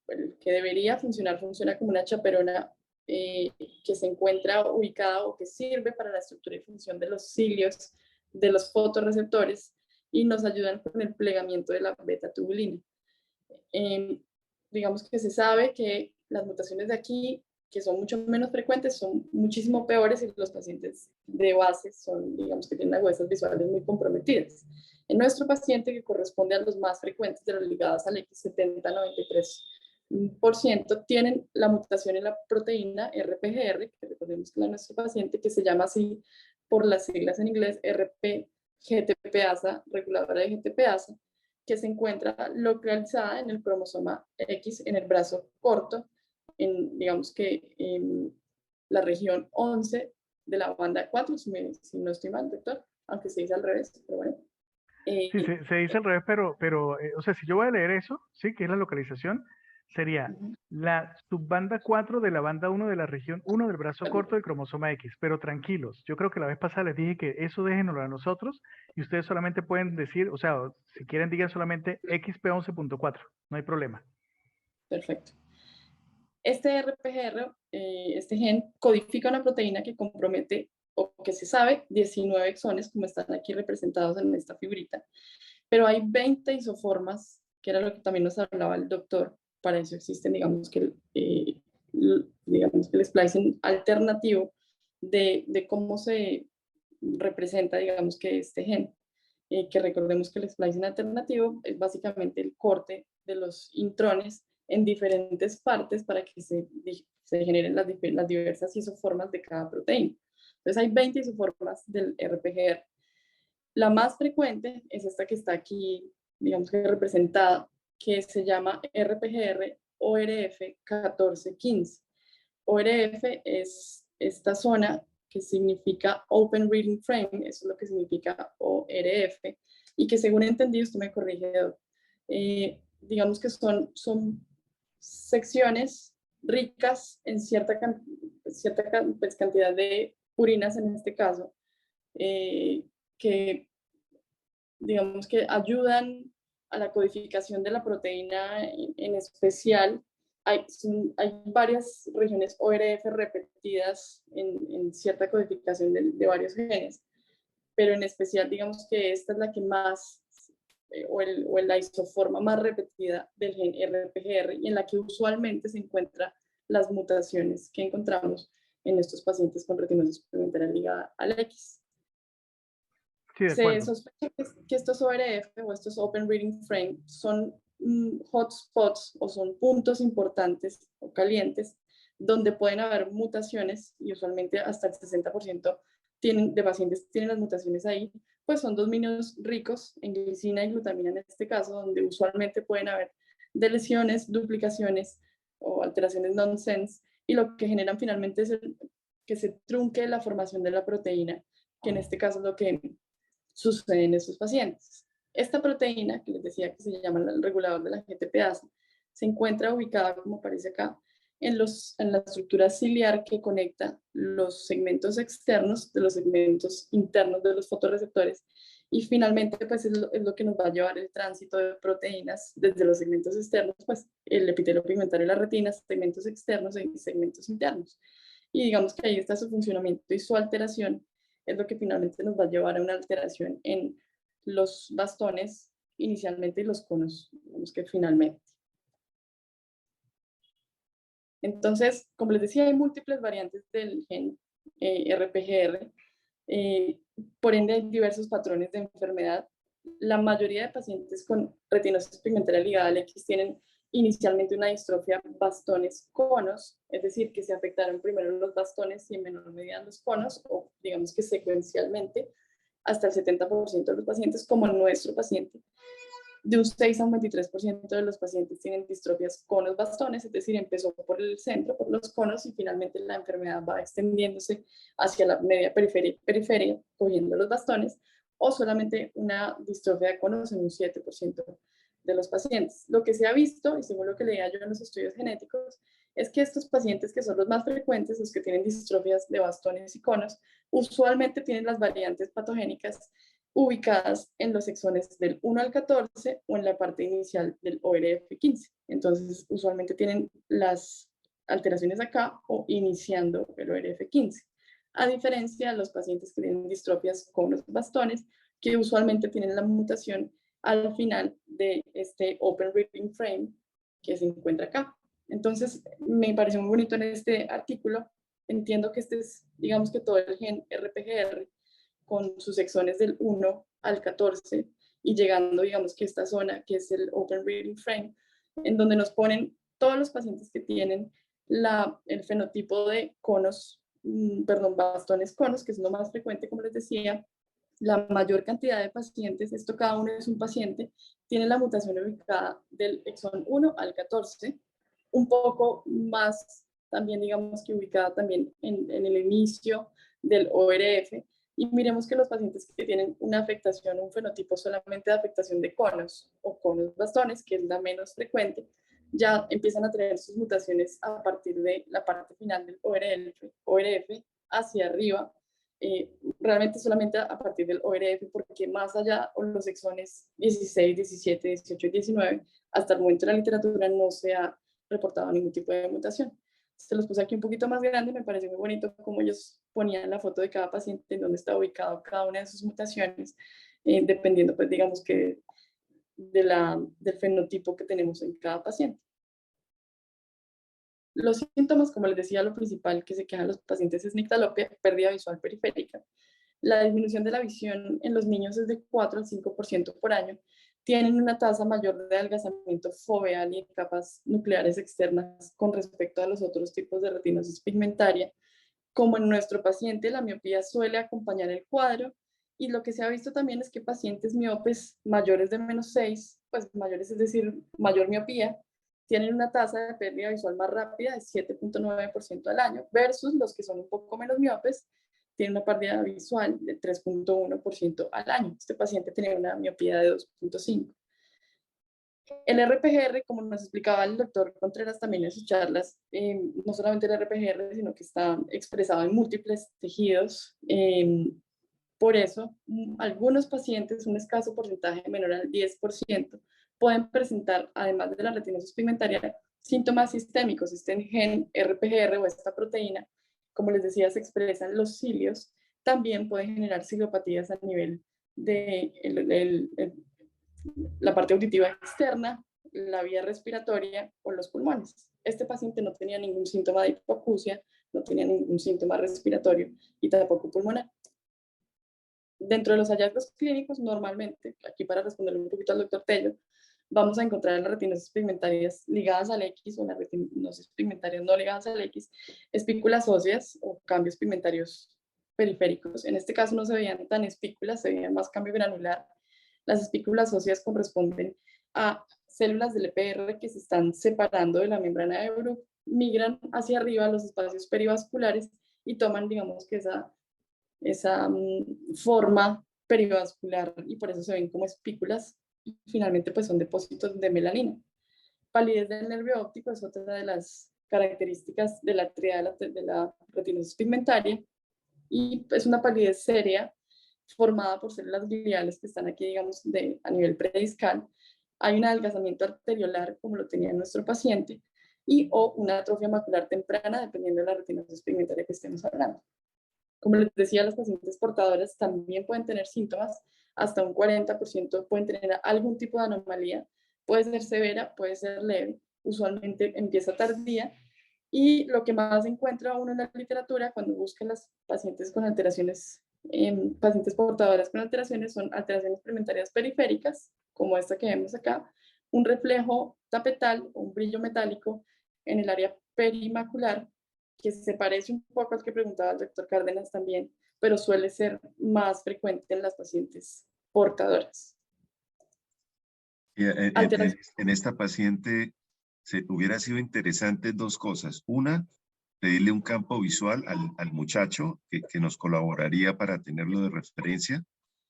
el que debería funcionar, funciona como una chaperona que se encuentra ubicada o que sirve para la estructura y función de los cilios de los fotorreceptores y nos ayudan con el plegamiento de la beta-tubulina. Digamos que se sabe que las mutaciones de aquí, que son mucho menos frecuentes, son muchísimo peores y los pacientes de base son, digamos que tienen agudezas visuales muy comprometidas. En nuestro paciente, que corresponde a los más frecuentes de los ligados al X70-93%, tienen la mutación en la proteína RPGR, que recordemos que es la de nuestro paciente, que se llama así por las siglas en inglés RP-GTPasa, reguladora de GTPasa, que se encuentra localizada en el cromosoma X en el brazo corto, digamos que en la región 11 de la banda 4, si no estoy mal, doctor, aunque se dice al revés, pero bueno. Sí, se dice al revés, pero o sea, si yo voy a leer eso, sí, que es la localización, sería la subbanda 4 de la banda 1 de la región 1 del brazo corto del cromosoma X. Pero tranquilos, yo creo que la vez pasada les dije que eso déjenoslo a nosotros y ustedes solamente pueden decir, o sea, si quieren digan solamente XP11.4, no hay problema. Perfecto. Este RPGR, este gen, codifica una proteína que compromete, o que se sabe, 19 exones, como están aquí representados en esta figurita, pero hay 20 isoformas, que era lo que también nos hablaba el doctor. Para eso existen, digamos que el splicing alternativo de cómo se representa, digamos que este gen, que recordemos que el splicing alternativo es básicamente el corte de los intrones en diferentes partes para que se generen las diversas isoformas de cada proteína. Entonces hay 20 isoformas del RPGR. La más frecuente es esta que está aquí, digamos que representada, que se llama RPGR ORF 1415. ORF es esta zona que significa Open Reading Frame, eso es lo que significa ORF, y que según entendí, usted me corrige, digamos que son secciones ricas en cierta cantidad de purinas en este caso, que digamos que ayudan a la codificación de la proteína en especial. Hay varias regiones ORF repetidas en cierta codificación de varios genes, pero en especial digamos que esta es la que más, o la isoforma más repetida del gen RPGR y en la que usualmente se encuentran las mutaciones que encontramos en estos pacientes con retinosis pigmentaria ligada al X. Sí, Se sospecha que estos ORF o estos Open Reading Frame son hotspots o son puntos importantes o calientes donde pueden haber mutaciones y usualmente hasta el 60% de pacientes tienen las mutaciones ahí, pues son dominios ricos en glicina y glutamina en este caso, donde usualmente pueden haber deleciones, duplicaciones o alteraciones nonsense, y lo que generan finalmente es que se trunque la formación de la proteína, que en este caso es lo que sucede en estos pacientes. Esta proteína, que les decía que se llama el regulador de la GTPasa, se encuentra ubicada, como aparece acá, en la estructura ciliar que conecta los segmentos externos de los segmentos internos de los fotorreceptores, y finalmente pues es lo que nos va a llevar el tránsito de proteínas desde los segmentos externos, pues el epitelio pigmentario de la retina, segmentos externos y segmentos internos. Y digamos que ahí está su funcionamiento y su alteración es lo que finalmente nos va a llevar a una alteración en los bastones inicialmente y los conos, digamos que finalmente. Entonces, como les decía, hay múltiples variantes del gen RPGR, por ende hay diversos patrones de enfermedad. La mayoría de pacientes con retinosis pigmentaria ligada al X tienen inicialmente una distrofia bastones-conos, es decir, que se afectaron primero los bastones y en menor medida los conos, o digamos que secuencialmente, hasta el 70% de los pacientes, como nuestro paciente. De un 6 a un 23% de los pacientes tienen distrofias conos bastones, es decir, empezó por el centro, por los conos, y finalmente la enfermedad va extendiéndose hacia la media periferia, cogiendo los bastones, o solamente una distrofia de conos en un 7% de los pacientes. Lo que se ha visto, y según lo que leía yo en los estudios genéticos, es que estos pacientes que son los más frecuentes, los que tienen distrofias de bastones y conos, usualmente tienen las variantes patogénicas ubicadas en los exones del 1 al 14 o en la parte inicial del ORF15. Entonces, usualmente tienen las alteraciones acá o iniciando el ORF15. A diferencia de los pacientes que tienen distrofias con los bastones, que usualmente tienen la mutación al final de este Open Reading Frame que se encuentra acá. Entonces, me pareció muy bonito en este artículo. Entiendo que este es, digamos que todo el gen RPGR, con sus exones del 1 al 14 y llegando, digamos que esta zona que es el Open Reading Frame, en donde nos ponen todos los pacientes que tienen el fenotipo de conos, bastones conos, que es lo más frecuente, como les decía. La mayor cantidad de pacientes, esto cada uno es un paciente, tiene la mutación ubicada del exón 1 al 14, un poco más también, digamos que ubicada también en el inicio del ORF. Y miremos que los pacientes que tienen una afectación, un fenotipo solamente de afectación de conos o conos bastones, que es la menos frecuente, ya empiezan a tener sus mutaciones a partir de la parte final del ORF hacia arriba, realmente solamente a partir del ORF, porque más allá, o los exones 16, 17, 18 y 19, hasta el momento de la literatura no se ha reportado ningún tipo de mutación. Se los puse aquí un poquito más grande, me pareció muy bonito como ellos ponían la foto de cada paciente, en dónde está ubicado cada una de sus mutaciones, dependiendo, pues, digamos que del fenotipo que tenemos en cada paciente. Los síntomas, como les decía, lo principal que se quejan los pacientes es nictalopia, pérdida visual periférica. La disminución de la visión en los niños es de 4 al 5% por año. Tienen una tasa mayor de adelgazamiento foveal y en capas nucleares externas con respecto a los otros tipos de retinosis pigmentaria. Como en nuestro paciente, la miopía suele acompañar el cuadro, y lo que se ha visto también es que pacientes miopes mayores de -6, pues mayores, es decir, mayor miopía, tienen una tasa de pérdida visual más rápida de 7.9% al año, versus los que son un poco menos miopes, tienen una pérdida visual de 3.1% al año. Este paciente tenía una miopía de 2.5. El RPGR, como nos explicaba el doctor Contreras también en sus charlas, no solamente el RPGR, sino que está expresado en múltiples tejidos. Por eso, algunos pacientes, un escaso porcentaje menor al 10%, pueden presentar, además de la retinosis pigmentaria, síntomas sistémicos. Este gen RPGR o esta proteína, como les decía, se expresa en los cilios, también puede generar ciliopatías a nivel de la parte auditiva externa, la vía respiratoria o los pulmones. Este paciente no tenía ningún síntoma de hipoacusia, no tenía ningún síntoma respiratorio y tampoco pulmonar. Dentro de los hallazgos clínicos, normalmente, aquí para responderle un poquito al doctor Tello, vamos a encontrar las retinosis pigmentarias ligadas al X o las retinosis pigmentarias no ligadas al X, espículas óseas o cambios pigmentarios periféricos. En este caso no se veían tan espículas, se veía más cambio granular. Las espículas óseas corresponden a células del EPR que se están separando de la membrana de Bruch, migran hacia arriba a los espacios perivasculares y toman, digamos que esa forma perivascular, y por eso se ven como espículas, y finalmente pues son depósitos de melanina. Palidez del nervio óptico es otra de las características de la tríada de la retinosis pigmentaria, y es una palidez seria formada por células gliales que están aquí, digamos, a nivel prediscal. Hay un adelgazamiento arteriolar, como lo tenía nuestro paciente, y o una atrofia macular temprana, dependiendo de la retinosis pigmentaria que estemos hablando. Como les decía, las pacientes portadoras también pueden tener síntomas, hasta un 40% pueden tener algún tipo de anomalía, puede ser severa, puede ser leve, usualmente empieza tardía, y lo que más encuentra uno en la literatura cuando buscan las pacientes con alteraciones, pacientes portadoras con alteraciones, son alteraciones pigmentarias periféricas, como esta que vemos acá, un reflejo tapetal o un brillo metálico en el área perimacular, que se parece un poco al que preguntaba el doctor Cárdenas también, pero suele ser más frecuente en las pacientes portadoras. En esta paciente hubiera sido interesante dos cosas. Una, pedirle un campo visual al muchacho que nos colaboraría para tenerlo de referencia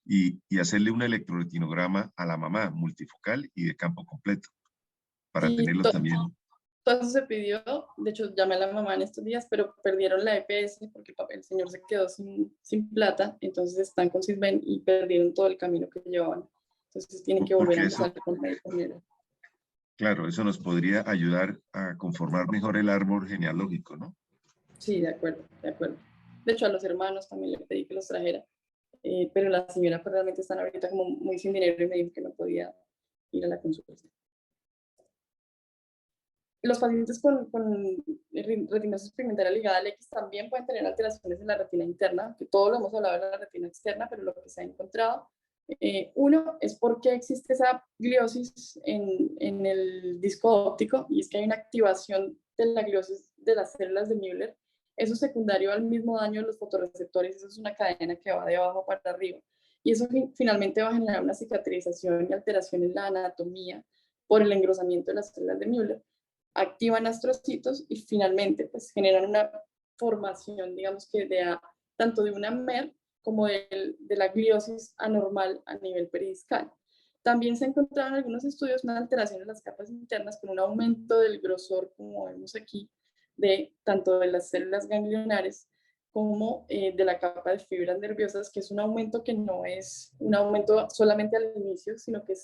y hacerle un electroretinograma a la mamá multifocal y de campo completo para Sí, tenerlo también. todo eso se pidió, de hecho llamé a la mamá en estos días, pero perdieron la EPS porque el señor se quedó sin plata, entonces están con Sisben y perdieron todo el camino que llevaban. Entonces tienen que volver a empezar con médico general. Claro, eso nos podría ayudar a conformar mejor el árbol genealógico, ¿no? Sí, de acuerdo, de acuerdo. De hecho, a los hermanos también le pedí que los trajera, pero la señora pues, realmente están ahorita como muy sin dinero y me dijo que no podía ir a la consulta. Los pacientes con retinosis pigmentaria ligada al X también pueden tener alteraciones en la retina interna, que todo lo hemos hablado de la retina externa, pero lo que se ha encontrado, uno es porque existe esa gliosis en el disco óptico, y es que hay una activación de la gliosis de las células de Müller. Eso es secundario al mismo daño de los fotorreceptores, eso es una cadena que va de abajo para arriba, y eso finalmente va a generar una cicatrización y alteración en la anatomía por el engrosamiento de las células de Müller, activan astrocitos y finalmente pues generan una formación, digamos que tanto de una MER como de la gliosis anormal a nivel peridiscal. También se encontraron en algunos estudios una alteración en las capas internas con un aumento del grosor, como vemos aquí, tanto de las células ganglionares como de la capa de fibras nerviosas, que es un aumento que no es un aumento solamente al inicio, sino que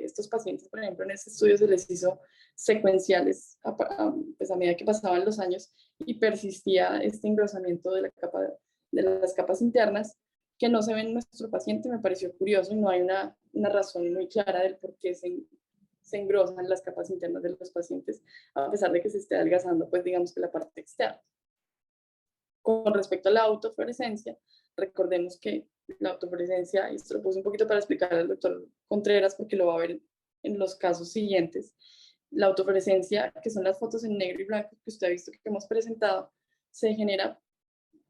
estos pacientes, por ejemplo, en este estudio se les hizo secuenciales pues a medida que pasaban los años y persistía este engrosamiento de las capas internas, que no se ve en nuestro paciente. Me pareció curioso y no hay una razón muy clara del por qué se engrosan las capas internas de los pacientes, a pesar de que se esté adelgazando, pues digamos que la parte externa. Con respecto a la autofluorescencia, recordemos que la autofluorescencia, y esto lo puse un poquito para explicar al doctor Contreras porque lo va a ver en los casos siguientes, la autofluorescencia, que son las fotos en negro y blanco que usted ha visto que hemos presentado, se genera,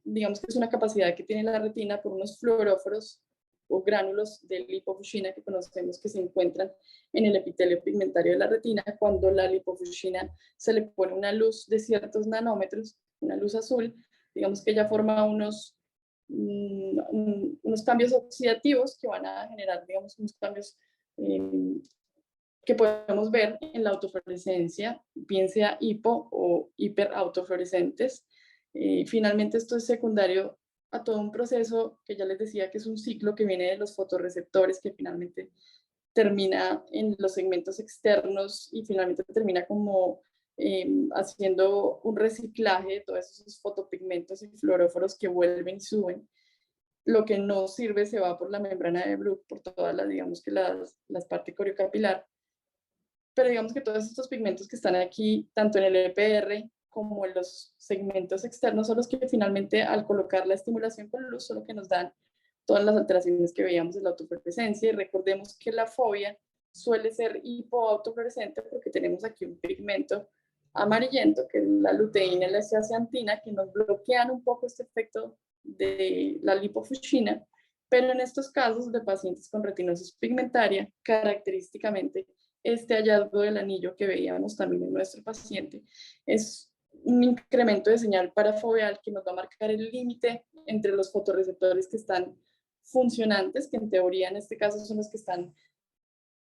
digamos que es una capacidad que tiene la retina por unos fluoróforos o gránulos de lipofuscina que conocemos que se encuentran en el epitelio pigmentario de la retina. Cuando la lipofuscina se le pone una luz de ciertos nanómetros, una luz azul, digamos que ella forma unos cambios oxidativos que van a generar, digamos, unos cambios que podemos ver en la autofluorescencia, bien sea hipo o hiperautofluorescentes. Finalmente, esto es secundario a todo un proceso que ya les decía que es un ciclo que viene de los fotorreceptores, que finalmente termina en los segmentos externos y finalmente termina como haciendo un reciclaje de todos esos fotopigmentos y fluoróforos que vuelven y suben. Lo que no sirve se va por la membrana de Bruch, por todas las, digamos que las partes coriocapilar. Pero digamos que todos estos pigmentos que están aquí, tanto en el EPR como en los segmentos externos, son los que finalmente al colocar la estimulación con luz son los que nos dan todas las alteraciones que veíamos en la autofluorescencia. Y recordemos que la fobia suele ser hipoautofluorescente porque tenemos aquí un pigmento amarillento, que es la luteína y la zeaxantina, que nos bloquean un poco este efecto de la lipofuscina. Pero en estos casos de pacientes con retinosis pigmentaria, característicamente este hallazgo del anillo que veíamos también en nuestro paciente es un incremento de señal parafoveal que nos va a marcar el límite entre los fotorreceptores que están funcionantes, que en teoría en este caso son los que están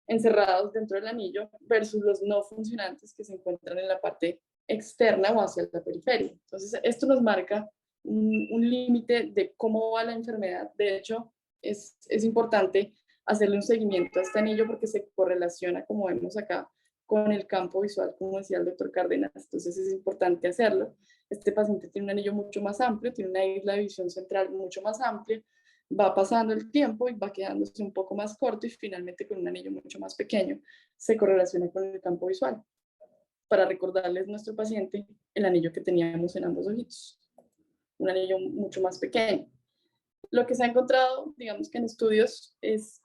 encerrados dentro del anillo versus los no funcionantes que se encuentran en la parte externa o hacia la periferia. Entonces, esto nos marca un límite de cómo va la enfermedad. De hecho, es importante hacerle un seguimiento a este anillo porque se correlaciona, como vemos acá, con el campo visual, como decía el doctor Cárdenas. Entonces es importante hacerlo. Este paciente tiene un anillo mucho más amplio, tiene una isla de visión central mucho más amplia, va pasando el tiempo y va quedándose un poco más corto y finalmente con un anillo mucho más pequeño se correlaciona con el campo visual. Para recordarles a nuestro paciente el anillo que teníamos en ambos ojitos, un anillo mucho más pequeño. Lo que se ha encontrado, digamos que en estudios, es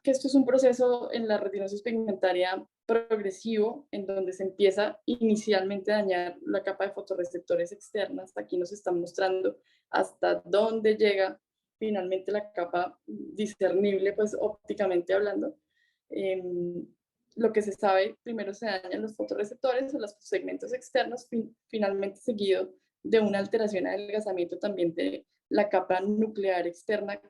que esto es un proceso en la retinosis pigmentaria progresivo, en donde se empieza inicialmente a dañar la capa de fotorreceptores externas. Aquí nos están mostrando hasta dónde llega finalmente la capa discernible, pues ópticamente hablando. Lo que se sabe, primero se dañan los fotorreceptores o los segmentos externos, finalmente seguido de una alteración de adelgazamiento también de la capa nuclear externa.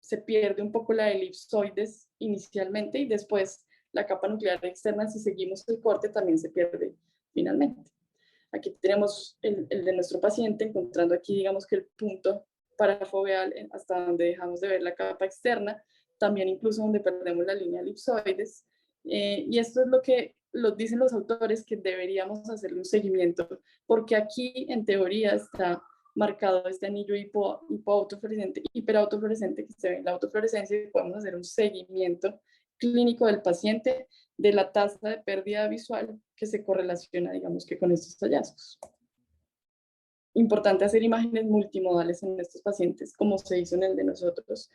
Se pierde un poco la elipsoides inicialmente y después la capa nuclear externa, si seguimos el corte, también se pierde finalmente. Aquí tenemos el de nuestro paciente, encontrando aquí, digamos que el punto parafoveal hasta donde dejamos de ver la capa externa, también incluso donde perdemos la línea elipsoides. Y esto es lo que dicen los autores, que deberíamos hacerle un seguimiento, porque aquí en teoría está marcado este anillo hiperautofluorescente que se ve en la autofluorescencia, y podemos hacer un seguimiento clínico del paciente de la tasa de pérdida visual que se correlaciona, digamos que con estos hallazgos. Importante hacer imágenes multimodales en estos pacientes, como se hizo en el de nosotros.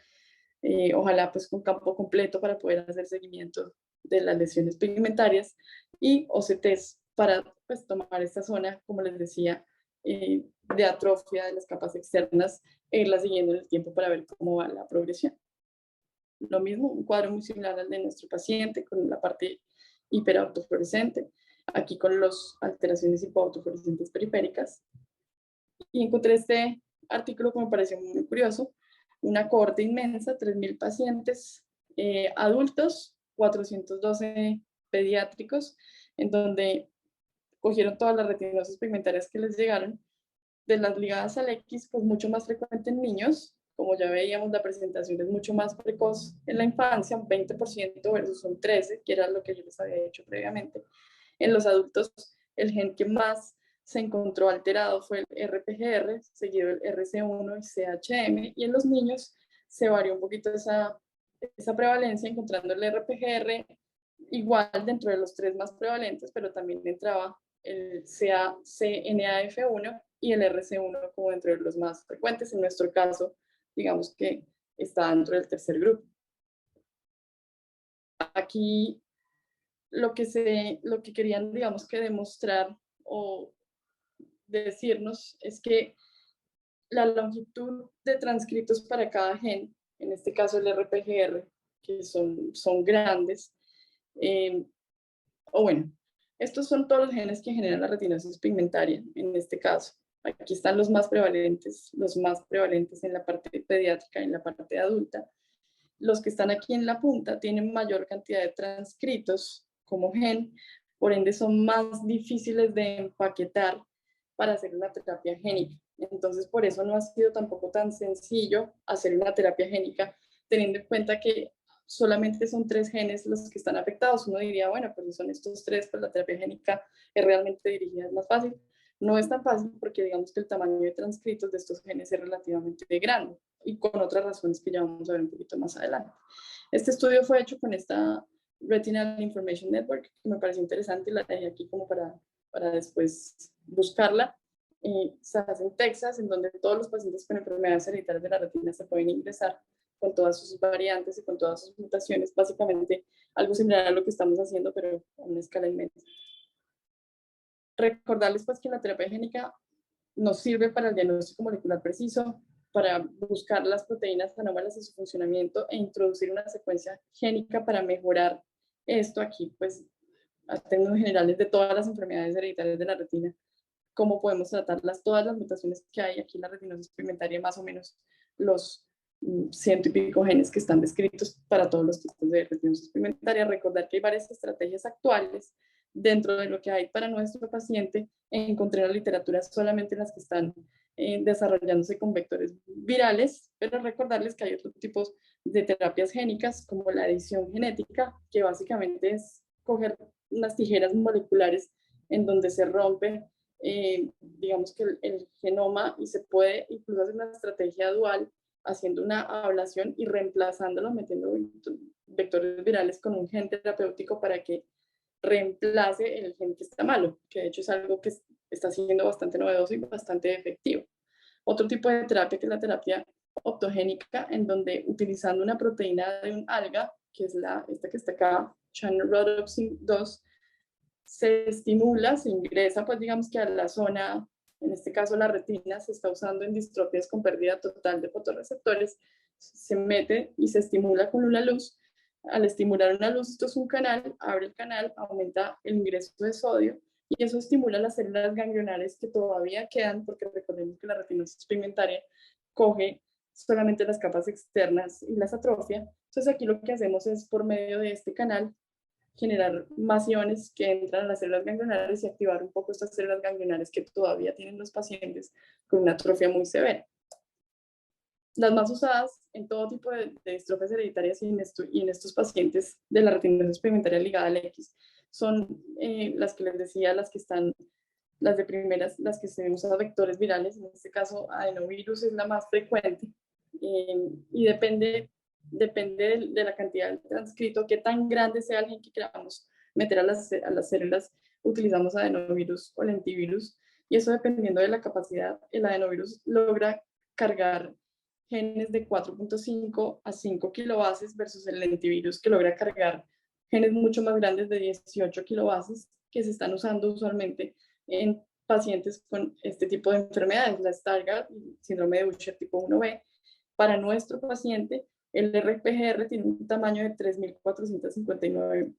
Ojalá pues con campo completo para poder hacer seguimiento de las lesiones pigmentarias y OCTs para pues tomar esta zona, como les decía, de atrofia de las capas externas e irla siguiendo en el tiempo para ver cómo va la progresión. Lo mismo, un cuadro muy similar al de nuestro paciente con la parte hiperautofluorescente, aquí con las alteraciones hipoautofluorescentes periféricas. Y encontré este artículo que me pareció muy curioso, una cohorte inmensa, 3.000 pacientes adultos, 412 pediátricos, en donde cogieron todas las retinosis pigmentarias que les llegaron, de las ligadas al X, pues mucho más frecuente en niños. Como ya veíamos, la presentación es mucho más precoz en la infancia, un 20% versus un 13%, que era lo que yo les había dicho previamente. En los adultos, el gen que más se encontró alterado fue el RPGR, seguido el RC1 y CHM, y en los niños se varió un poquito esa prevalencia, encontrando el RPGR igual dentro de los 3 más prevalentes, pero también entraba el CNAF1 y el RC1 como dentro de los más frecuentes. En nuestro caso, digamos que está dentro del tercer grupo. Aquí lo que querían, digamos que demostrar o decirnos es que la longitud de transcritos para cada gen, en este caso el RPGR, que son grandes, o bueno, estos son todos los genes que generan la retinosis pigmentaria, en este caso. Aquí están los más prevalentes en la parte pediátrica y en la parte adulta. Los que están aquí en la punta tienen mayor cantidad de transcritos como gen, por ende son más difíciles de empaquetar para hacer una terapia génica. Entonces, por eso no ha sido tampoco tan sencillo hacer una terapia génica, teniendo en cuenta que solamente son 3 genes los que están afectados. Uno diría, bueno, pues si son estos 3, pues la terapia génica es realmente dirigida, es más fácil. No es tan fácil porque digamos que el tamaño de transcritos de estos genes es relativamente grande y con otras razones que ya vamos a ver un poquito más adelante. Este estudio fue hecho con esta Retinal Information Network, que me pareció interesante y la dejé aquí como para después buscarla. Se hace en Texas, en donde todos los pacientes con enfermedades hereditarias de la retina se pueden ingresar con todas sus variantes y con todas sus mutaciones, básicamente algo similar a lo que estamos haciendo, pero a una escala inmensa. Recordarles pues que la terapia génica nos sirve para el diagnóstico molecular preciso, para buscar las proteínas anómalas y su funcionamiento e introducir una secuencia génica para mejorar esto aquí, pues a términos generales de todas las enfermedades hereditarias de la retina, cómo podemos tratarlas, todas las mutaciones que hay aquí en la retinosis pigmentaria, más o menos los ciento y pico genes que están descritos para todos los tipos de retinosis pigmentaria. Recordar que hay varias estrategias actuales dentro de lo que hay para nuestro paciente. Encontré en la literatura solamente las que están desarrollándose con vectores virales, pero recordarles que hay otros tipos de terapias génicas como la edición genética, que básicamente es coger unas tijeras moleculares en donde se rompe, digamos que el genoma, y se puede incluso hacer una estrategia dual haciendo una ablación y reemplazándolo, metiendo vectores virales con un gen terapéutico para que reemplace el gen que está malo, que de hecho es algo que está siendo bastante novedoso y bastante efectivo. Otro tipo de terapia que es la terapia optogénica, en donde utilizando una proteína de un alga, que es esta que está acá, Channel Rhodopsin 2, se estimula, se ingresa, pues digamos que a la zona, en este caso la retina, se está usando en distrofias con pérdida total de fotorreceptores, se mete y se estimula con una luz. Al estimular una luz, esto es un canal, abre el canal, aumenta el ingreso de sodio, y eso estimula las células ganglionares que todavía quedan, porque recordemos que la retinosis pigmentaria coge solamente las capas externas y las atrofia. Entonces aquí lo que hacemos es, por medio de este canal, generar más iones que entran a las células ganglionares y activar un poco estas células ganglionares que todavía tienen los pacientes con una atrofia muy severa. Las más usadas en todo tipo de distrofias hereditarias y en estos pacientes de la retinosis pigmentaria ligada al X son las que les decía, las que están, las de primeras, las que se usan vectores virales. En este caso, adenovirus es la más frecuente, y depende de la cantidad de transcrito, qué tan grande sea el gen que queramos meter a las células. Utilizamos adenovirus o lentivirus, y eso dependiendo de la capacidad. El adenovirus logra cargar genes de 4.5 a 5 kilobases versus el lentivirus, que logra cargar genes mucho más grandes de 18 kilobases, que se están usando usualmente en pacientes con este tipo de enfermedades, la Stargardt y síndrome de Usher tipo 1B. Para nuestro paciente, el RPGR tiene un tamaño de 3.459,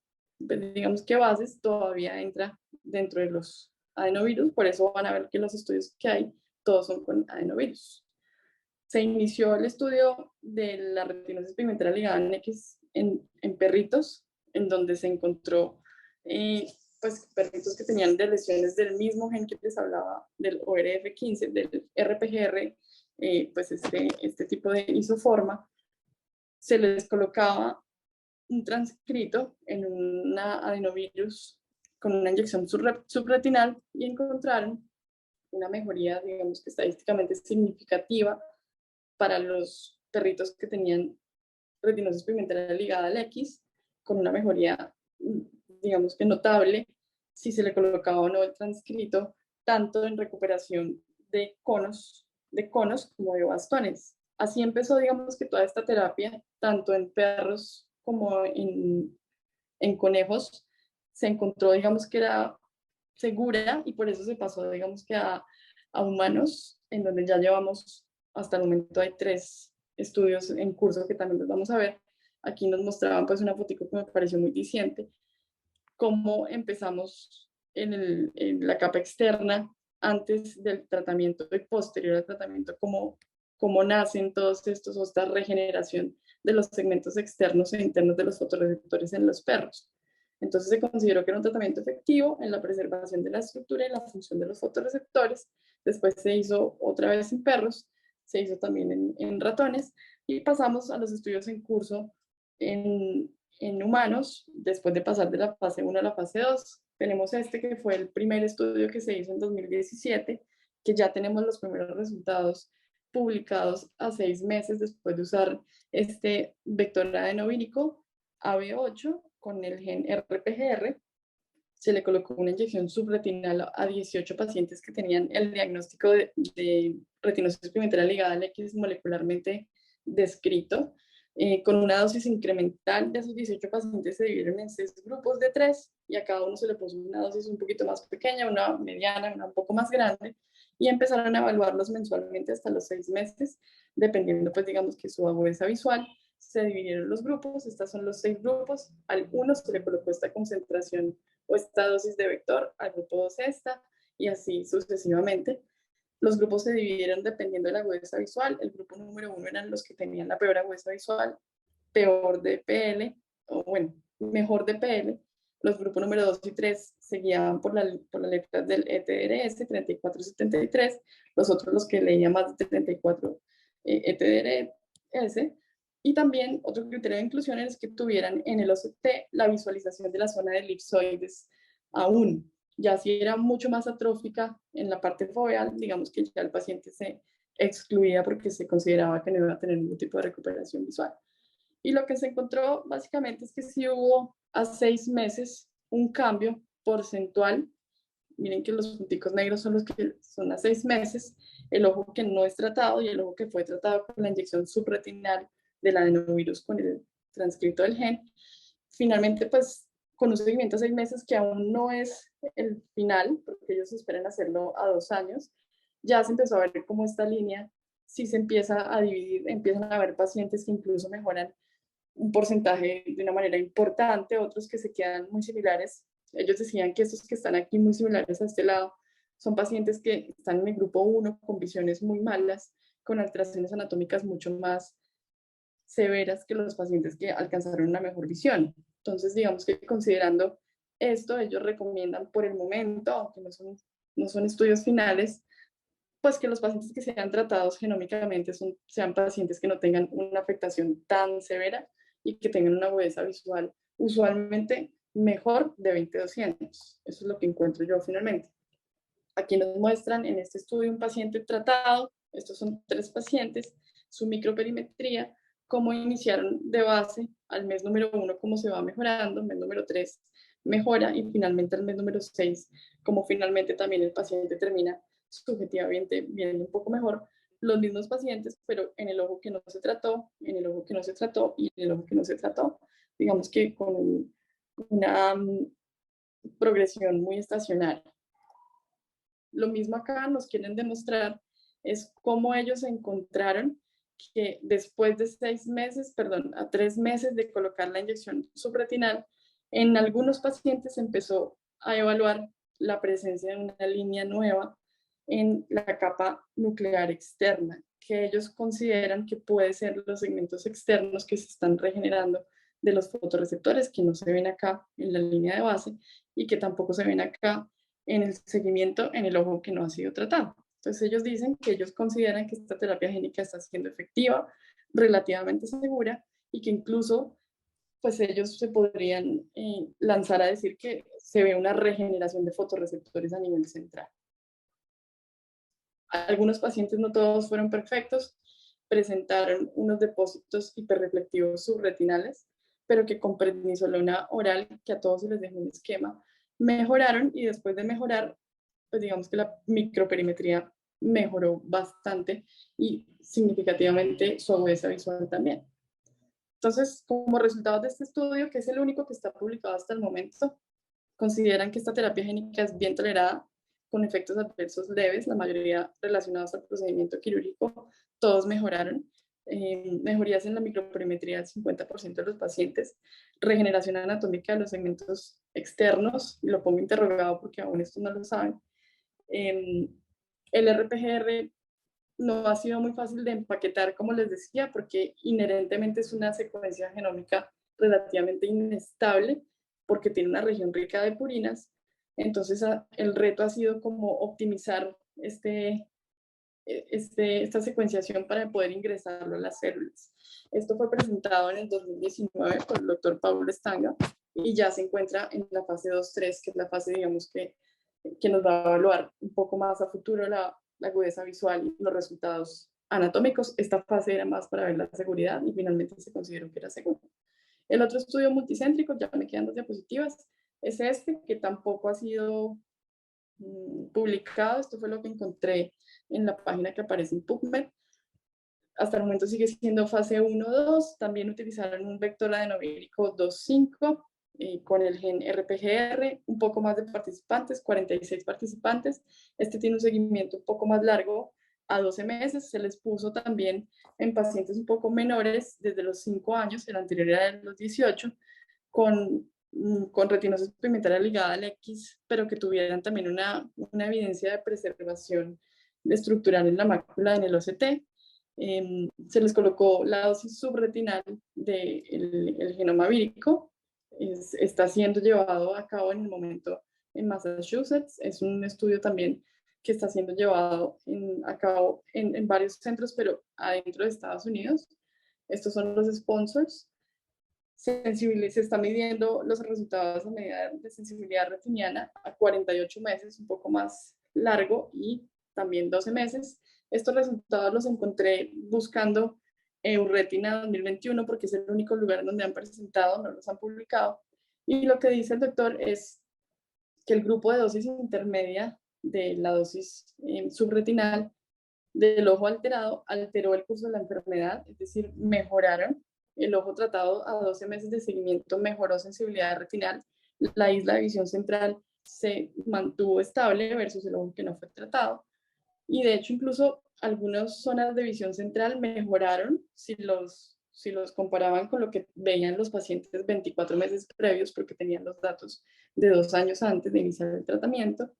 digamos que bases, todavía entra dentro de los adenovirus, por eso van a ver que los estudios que hay, todos son con adenovirus. Se inició el estudio de la retinosis pigmentaria ligada al X en perritos, en donde se encontró pues, perritos que tenían de lesiones del mismo gen que les hablaba, del ORF15, del RPGR, pues este tipo de isoforma. Se les colocaba un transcrito en una adenovirus con una inyección subretinal y encontraron una mejoría, digamos que estadísticamente significativa para los perritos que tenían retinosis pigmentaria ligada al X, con una mejoría, digamos que notable, si se le colocaba o no el transcrito, tanto en recuperación de conos como de bastones. Así empezó, digamos que toda esta terapia, tanto en perros como en conejos, se encontró, digamos que era segura, y por eso se pasó, digamos que a humanos, en donde ya llevamos, hasta el momento hay 3 estudios en curso que también los vamos a ver. Aquí nos mostraban pues una fotico que me pareció muy diciente, cómo empezamos en la capa externa antes del tratamiento y posterior al tratamiento, cómo nacen todos estos, o esta regeneración de los segmentos externos e internos de los fotorreceptores en los perros. Entonces se consideró que era un tratamiento efectivo en la preservación de la estructura y la función de los fotorreceptores. Después se hizo otra vez en perros, se hizo también en ratones, y pasamos a los estudios en curso en humanos, después de pasar de la fase 1 a la fase 2. Tenemos que fue el primer estudio que se hizo en 2017, que ya tenemos los primeros resultados publicados a 6 meses después de usar este vector adenovírico AB8 con el gen RPGR. Se le colocó una inyección subretinal a 18 pacientes que tenían el diagnóstico de retinosis pigmentaria ligada al X molecularmente descrito. Con una dosis incremental de esos 18 pacientes se dividieron en 6 grupos de 3, y a cada uno se le puso una dosis un poquito más pequeña, una mediana, una un poco más grande, y empezaron a evaluarlos mensualmente hasta los 6 meses, dependiendo pues digamos que su agudeza visual. Se dividieron los grupos, estos son los 6 grupos, al uno se le colocó esta concentración o esta dosis de vector, al grupo 2 esta, y así sucesivamente. Los grupos se dividieron dependiendo de la agudeza visual. El grupo número 1 eran los que tenían la peor agudeza visual, peor DPL, o bueno, mejor DPL. Los grupos número 2 y 3 se guiaban por las letras del ETDRS 3473, los otros los que leían más de 34 ETDRS. Y también otro criterio de inclusión es que tuvieran en el OCT la visualización de la zona de elipsoides aún. Ya si era mucho más atrófica en la parte foveal, digamos que ya el paciente se excluía porque se consideraba que no iba a tener ningún tipo de recuperación visual. Y lo que se encontró básicamente es que sí hubo a 6 meses un cambio porcentual. Miren que los punticos negros son los que son a 6 meses, el ojo que no es tratado y el ojo que fue tratado con la inyección subretinal del adenovirus con el transcripto del gen. Finalmente, pues con un seguimiento a 6 meses que aún no es el final, porque ellos esperan hacerlo a 2 años, ya se empezó a ver cómo esta línea sí se empieza a dividir, empiezan a haber pacientes que incluso mejoran un porcentaje de una manera importante, otros que se quedan muy similares. Ellos decían que estos que están aquí muy similares a este lado son pacientes que están en el grupo 1 con visiones muy malas, con alteraciones anatómicas mucho más severas que los pacientes que alcanzaron una mejor visión. Entonces, digamos que considerando esto, ellos recomiendan por el momento, aunque no son estudios finales, pues que los pacientes que sean tratados genómicamente sean pacientes que no tengan una afectación tan severa y que tengan una agudeza visual usualmente mejor de 2200. Eso es lo que encuentro yo finalmente. Aquí nos muestran en este estudio un paciente tratado, estos son 3 pacientes, su microperimetría, cómo iniciaron de base al mes número 1, cómo se va mejorando, mes número 3 mejora y finalmente al mes número 6, cómo finalmente también el paciente termina subjetivamente viendo un poco mejor. Los mismos pacientes, pero en el ojo que no se trató, en el ojo que no se trató y en el ojo que no se trató, digamos que con una progresión muy estacionaria. Lo mismo acá nos quieren demostrar es cómo ellos encontraron que después de 6 meses, perdón, a 3 meses de colocar la inyección subretinal, en algunos pacientes empezó a evaluar la presencia de una línea nueva en la capa nuclear externa, que ellos consideran que puede ser los segmentos externos que se están regenerando de los fotorreceptores, que no se ven acá en la línea de base y que tampoco se ven acá en el seguimiento en el ojo que no ha sido tratado. Entonces ellos dicen que ellos consideran que esta terapia génica está siendo efectiva, relativamente segura y que incluso pues ellos se podrían lanzar a decir que se ve una regeneración de fotorreceptores a nivel central. Algunos pacientes, no todos fueron perfectos, presentaron unos depósitos hiperreflectivos subretinales, pero que con prednisolona oral, que a todos se les dejó un esquema, mejoraron y después de mejorar, pues digamos que la microperimetría mejoró bastante y significativamente su agudeza visual también. Entonces, como resultado de este estudio, que es el único que está publicado hasta el momento, consideran que esta terapia génica es bien tolerada, con efectos adversos leves, la mayoría relacionados al procedimiento quirúrgico, todos mejoraron. Mejorías en la microperimetría del 50% de los pacientes, regeneración anatómica de los segmentos externos, y lo pongo interrogado porque aún esto no lo saben. El RPGR no ha sido muy fácil de empaquetar, como les decía, porque inherentemente es una secuencia genómica relativamente inestable, porque tiene una región rica de purinas. Entonces, el reto ha sido como optimizar esta secuenciación para poder ingresarlo a las células. Esto fue presentado en el 2019 por el doctor Paulo Stanga y ya se encuentra en la fase 2-3, que es la fase, digamos, que nos va a evaluar un poco más a futuro la agudeza visual y los resultados anatómicos. Esta fase era más para ver la seguridad y finalmente se consideró que era seguro. El otro estudio multicéntrico, ya me quedan 2 diapositivas, es este, que tampoco ha sido publicado. Esto fue lo que encontré en la página que aparece en PubMed. Hasta el momento sigue siendo fase 1-2. También utilizaron un vector adenovírrico 2.5 con el gen RPGR, un poco más de participantes, 46 participantes. Este tiene un seguimiento un poco más largo, a 12 meses. Se les puso también en pacientes un poco menores, desde los 5 años, el anterior era de los 18, con retinosis pigmentaria ligada al X, pero que tuvieran también una evidencia de preservación estructural en la mácula en el OCT. Se les colocó la dosis subretinal del genoma vírico. Está siendo llevado a cabo en el momento en Massachusetts. Es un estudio también que está siendo llevado a cabo en varios centros, pero adentro de Estados Unidos. Estos son los sponsors. Se está midiendo los resultados a medida de sensibilidad retiniana a 48 meses, un poco más largo, y también 12 meses. Estos resultados los encontré buscando Euretina 2021 porque es el único lugar en donde han presentado, no los han publicado. Y lo que dice el doctor es que el grupo de dosis intermedia de la dosis subretinal del ojo alterado alteró el curso de la enfermedad, es decir, mejoraron. El ojo tratado a 12 meses de seguimiento mejoró sensibilidad retinal. La isla de visión central se mantuvo estable versus el ojo que no fue tratado. Y de hecho, incluso algunas zonas de visión central mejoraron si los comparaban con lo que veían los pacientes 24 meses previos, porque tenían los datos de 2 años antes de iniciar el tratamiento.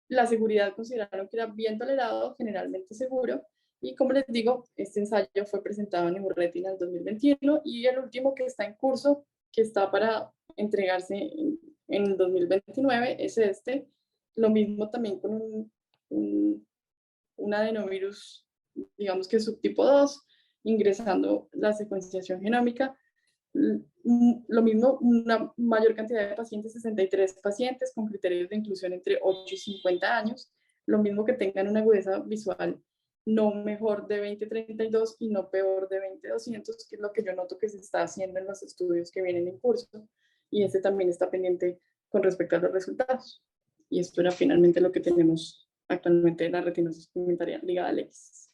La seguridad consideraron que era bien tolerado, generalmente seguro, y como les digo, este ensayo fue presentado en Euretina en 2021 y el último que está en curso, que está para entregarse en el 2029, es este. Lo mismo también con un adenovirus, digamos que subtipo 2, ingresando la secuenciación genómica. Lo mismo, una mayor cantidad de pacientes, 63 pacientes con criterios de inclusión entre 8 y 50 años. Lo mismo que tengan una agudeza visual no mejor de 20/32 y no peor de 20/200, que es lo que yo noto que se está haciendo en los estudios que vienen en curso. Y este también está pendiente con respecto a los resultados. Y esto era finalmente lo que tenemos actualmente en la retinosis pigmentaria ligada al X.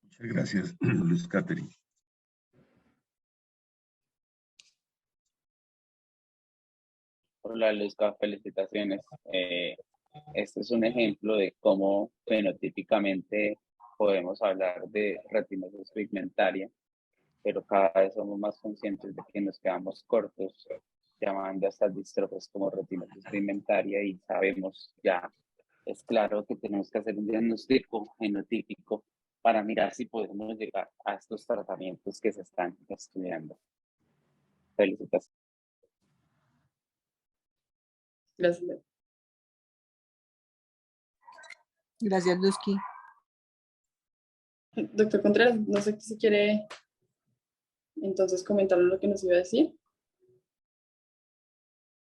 Muchas gracias, Luz Catherine. Hola, Luzca, felicitaciones. Este es un ejemplo de cómo fenotípicamente podemos hablar de retinosis pigmentaria, pero cada vez somos más conscientes de que nos quedamos cortos llamando a estas distrofias como retinosis pigmentaria y sabemos ya, es claro que tenemos que hacer un diagnóstico genotípico para mirar si podemos llegar a estos tratamientos que se están estudiando. Felicitaciones. Gracias. Gracias, Luzki. Doctor Contreras, no sé si quiere entonces comentar lo que nos iba a decir.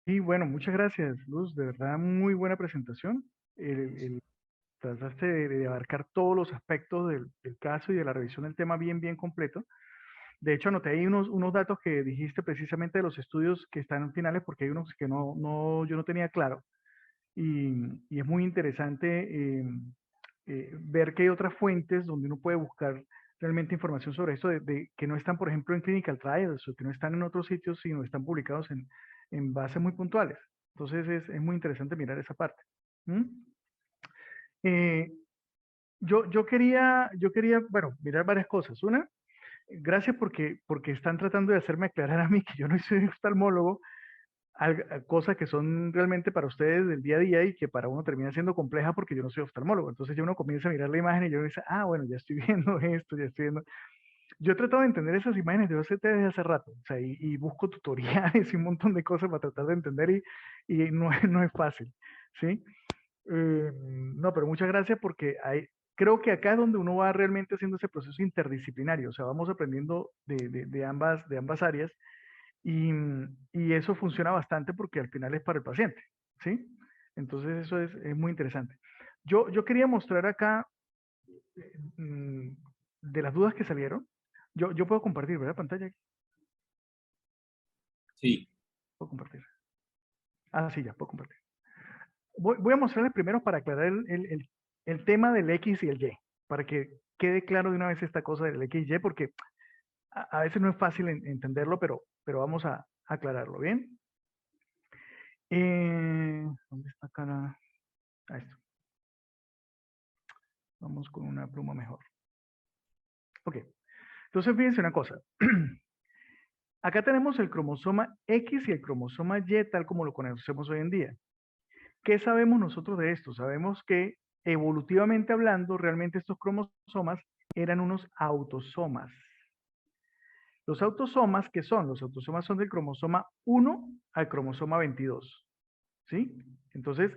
Y bueno, muchas gracias, Luz. De verdad, muy buena presentación. Trataste de abarcar todos los aspectos del caso y de la revisión del tema bien completo. De hecho, anoté ahí unos datos que dijiste precisamente de los estudios que están finales, porque hay unos que yo no tenía claro. Y es muy interesante ver que hay otras fuentes donde uno puede buscar realmente información sobre esto, de que no están, por ejemplo, en Clinical Trials o que no están en otros sitios, sino están publicados en bases muy puntuales. Entonces es muy interesante mirar esa parte. Yo quería, bueno, mirar varias cosas. Una, gracias porque están tratando de hacerme aclarar a mí que yo no soy oftalmólogo, cosas que son realmente para ustedes del día a día y que para uno termina siendo compleja porque yo no soy oftalmólogo. Entonces ya uno comienza a mirar la imagen y yo dice, ah, bueno, ya estoy viendo esto, ya estoy viendo. Yo he tratado de entender esas imágenes de OCT desde hace rato, o sea, y busco tutoriales y un montón de cosas para tratar de entender y no, no es fácil, ¿sí? No, pero muchas gracias porque creo que acá es donde uno va realmente haciendo ese proceso interdisciplinario, o sea, vamos aprendiendo de ambas áreas y eso funciona bastante porque al final es para el paciente, ¿sí? Entonces eso es muy interesante. Yo quería mostrar acá de las dudas que salieron. Yo puedo compartir, ¿verdad? Pantalla. Sí. Puedo compartir. Ah, sí, ya, puedo compartir. Voy a mostrarles primero para aclarar el tema del X y el Y, para que quede claro de una vez esta cosa del X y Y, porque a veces no es fácil entenderlo, pero vamos a aclararlo, ¿bien? ¿Dónde está acá Ahí está. Vamos con una pluma mejor. Ok. Entonces, fíjense una cosa. Acá tenemos el cromosoma X y el cromosoma Y tal como lo conocemos hoy en día. ¿Qué sabemos nosotros de esto? Sabemos que evolutivamente hablando, realmente estos cromosomas eran unos autosomas. Los autosomas, ¿qué son? Los autosomas son del cromosoma 1 al cromosoma 22. ¿Sí? Entonces,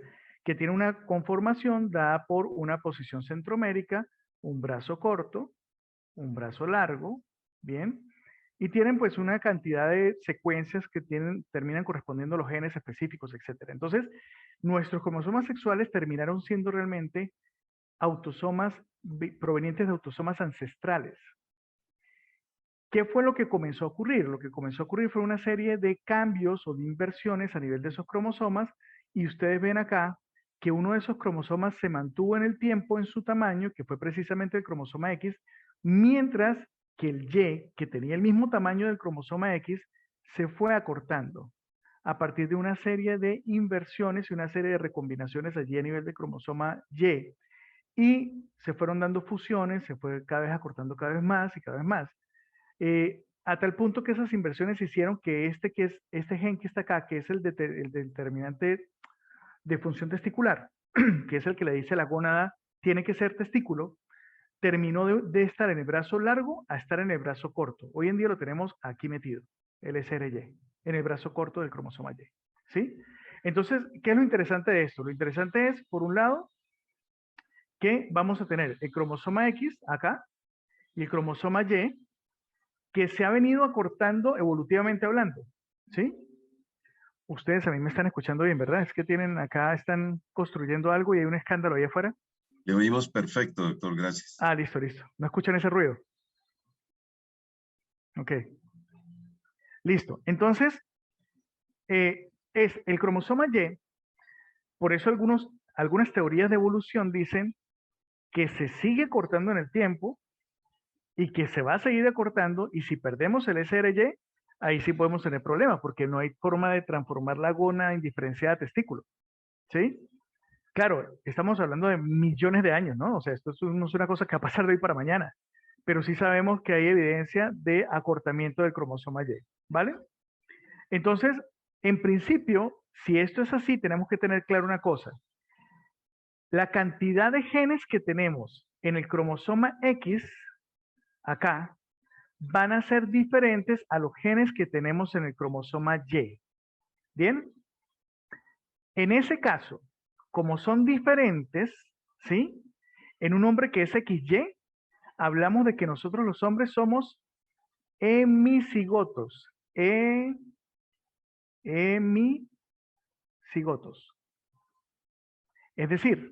que tiene una conformación dada por una posición centromérica, un brazo corto, un brazo largo, ¿bien? Y tienen pues una cantidad de secuencias que terminan correspondiendo a los genes específicos, etc. Entonces, nuestros cromosomas sexuales terminaron siendo realmente autosomas provenientes de autosomas ancestrales. ¿Qué fue lo que comenzó a ocurrir? Lo que comenzó a ocurrir fue una serie de cambios o de inversiones a nivel de esos cromosomas y ustedes ven acá que uno de esos cromosomas se mantuvo en el tiempo en su tamaño, que fue precisamente el cromosoma X, mientras que el Y, que tenía el mismo tamaño del cromosoma X, se fue acortando a partir de una serie de inversiones y una serie de recombinaciones allí a nivel del cromosoma Y. Y se fueron dando fusiones, se fue cada vez acortando cada vez más y cada vez más. A tal punto que esas inversiones hicieron que este gen que está acá, que es el determinante de función testicular, que es el que le dice a la gónada, tiene que ser testículo, terminó de estar en el brazo largo a estar en el brazo corto. Hoy en día lo tenemos aquí metido, el SRY, en el brazo corto del cromosoma Y. ¿Sí? Entonces, ¿qué es lo interesante de esto? Lo interesante es, por un lado, que vamos a tener el cromosoma X acá y el cromosoma Y, que se ha venido acortando evolutivamente hablando, ¿sí? Ustedes a mí me están escuchando bien, ¿verdad? Es que están construyendo algo y hay un escándalo ahí afuera. Le oímos perfecto, doctor, gracias. Ah, listo, listo. ¿No escuchan ese ruido? Ok. Listo. Entonces, es el cromosoma Y, por eso algunas teorías de evolución dicen que se sigue cortando en el tiempo y que se va a seguir acortando, y si perdemos el SRY, ahí sí podemos tener problemas, porque no hay forma de transformar la gónada indiferenciada a testículo, ¿sí? Claro, estamos hablando de millones de años, ¿no? O sea, esto no es una cosa que va a pasar de hoy para mañana, pero sí sabemos que hay evidencia de acortamiento del cromosoma Y, ¿vale? Entonces, en principio, si esto es así, tenemos que tener claro una cosa. La cantidad de genes que tenemos en el cromosoma X, acá, van a ser diferentes a los genes que tenemos en el cromosoma Y. ¿Bien? En ese caso, como son diferentes, ¿sí? En un hombre que es XY, hablamos de que nosotros los hombres somos hemicigotos. Hemicigotos. Es decir,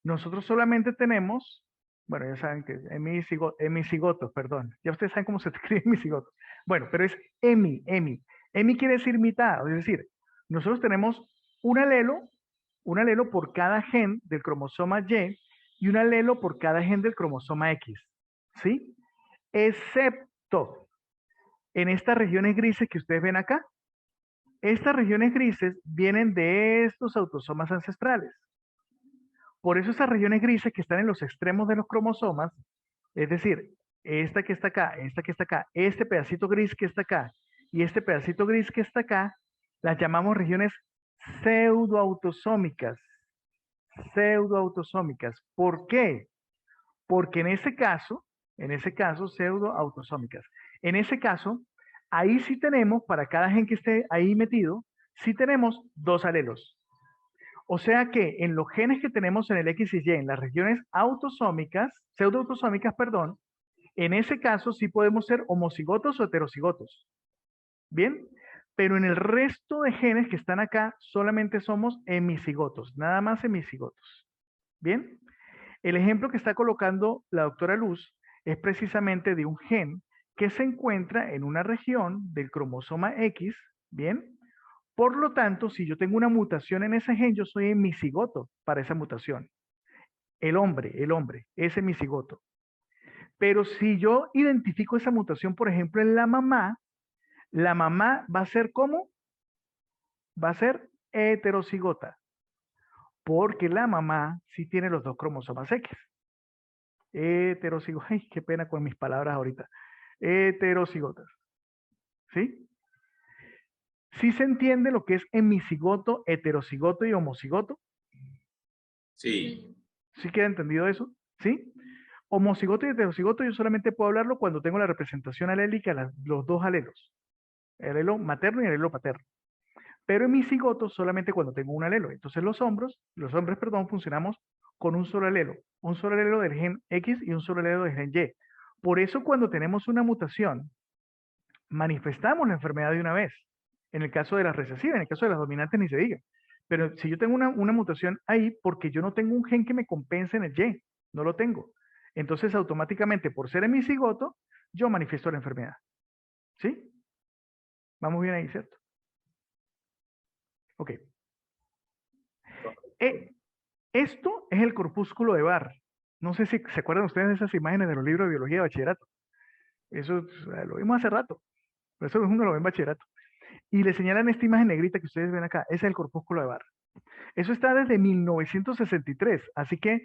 nosotros solamente tenemos, bueno, ya saben que hemicigotos, perdón. Ya ustedes saben cómo se escribe hemicigotos. Bueno, pero es hemi. Hemi quiere decir mitad, es decir, nosotros tenemos un alelo por cada gen del cromosoma y un alelo por cada gen del cromosoma X, ¿sí? Excepto en estas regiones grises que ustedes ven acá. Estas regiones grises vienen de estos autosomas ancestrales. Por eso esas regiones grises que están en los extremos de los cromosomas, es decir, esta que está acá, esta que está acá, este pedacito gris que está acá y este pedacito gris que está acá, las llamamos regiones pseudoautosómicas. Pseudoautosómicas. ¿Por qué? Porque en ese caso, pseudoautosómicas. En ese caso, ahí sí tenemos, para cada gen que esté ahí metido, sí tenemos dos alelos. O sea que en los genes que tenemos en el X y Y, en las regiones autosómicas, pseudoautosómicas, perdón, en ese caso sí podemos ser homocigotos o heterocigotos. ¿Bien? Pero en el resto de genes que están acá, solamente somos hemicigotos, nada más hemicigotos. ¿Bien? El ejemplo que está colocando la doctora Luz es precisamente de un gen que se encuentra en una región del cromosoma X, ¿bien? Por lo tanto, si yo tengo una mutación en ese gen, yo soy hemicigoto para esa mutación. El hombre, es hemicigoto. Pero si yo identifico esa mutación, por ejemplo, en la mamá va a ser ¿cómo? Va a ser heterocigota. Porque la mamá sí tiene los dos cromosomas X. Heterocigota. Ay, qué pena con mis palabras ahorita. Heterocigotas. ¿Sí? ¿Sí se entiende lo que es hemicigoto, heterocigoto y homocigoto? Sí. ¿Sí queda entendido eso? ¿Sí? Homocigoto y heterocigoto yo solamente puedo hablarlo cuando tengo la representación alélica de los dos alelos, el alelo materno y el alelo paterno. Pero hemicigoto solamente cuando tengo un alelo. Entonces los hombres, perdón, funcionamos con un solo alelo del gen X y un solo alelo del gen Y. Por eso cuando tenemos una mutación, manifestamos la enfermedad de una vez. En el caso de las recesivas, en el caso de las dominantes ni se diga. Pero si yo tengo una mutación ahí, porque yo no tengo un gen que me compense en el Y, no lo tengo. Entonces automáticamente, por ser hemicigoto, yo manifiesto la enfermedad. ¿Sí? Vamos bien ahí, ¿cierto? Ok. Esto es el corpúsculo de Barr. No sé si se acuerdan ustedes de esas imágenes de los libros de biología de bachillerato. Eso lo vimos hace rato. Por eso uno lo ve en bachillerato. Y le señalan esta imagen negrita que ustedes ven acá. Ese es el corpúsculo de Barr. Eso está desde 1963. Así que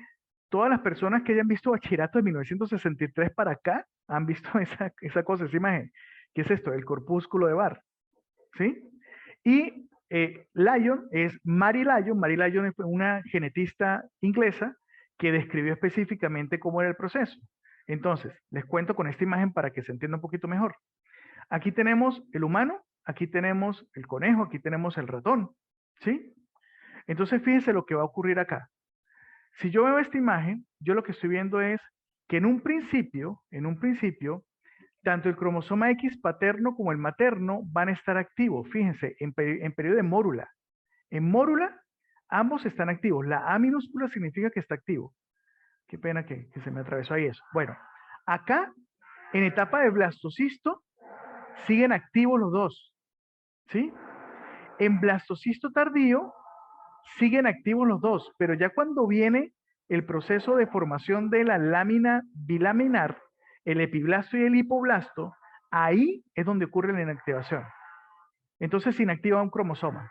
todas las personas que hayan visto bachillerato de 1963 para acá han visto esa cosa, esa imagen. ¿Qué es esto? El corpúsculo de Barr. ¿Sí? Y Lyon es Mary Lyon. Mary Lyon es una genetista inglesa que describió específicamente cómo era el proceso. Entonces, les cuento con esta imagen para que se entienda un poquito mejor. Aquí tenemos el humano, aquí tenemos el conejo, aquí tenemos el ratón, ¿sí? Entonces, fíjense lo que va a ocurrir acá. Si yo veo esta imagen, yo lo que estoy viendo es que en un principio, tanto el cromosoma X paterno como el materno van a estar activos. Fíjense, en periodo de mórula. En mórula, ambos están activos. La A minúscula significa que está activo. Qué pena que se me atravesó ahí eso. Bueno, acá, en etapa de blastocisto, siguen activos los dos. ¿Sí? En blastocisto tardío, siguen activos los dos. Pero ya cuando viene el proceso de formación de la lámina bilaminar, el epiblasto y el hipoblasto, ahí es donde ocurre la inactivación. Entonces se inactiva un cromosoma.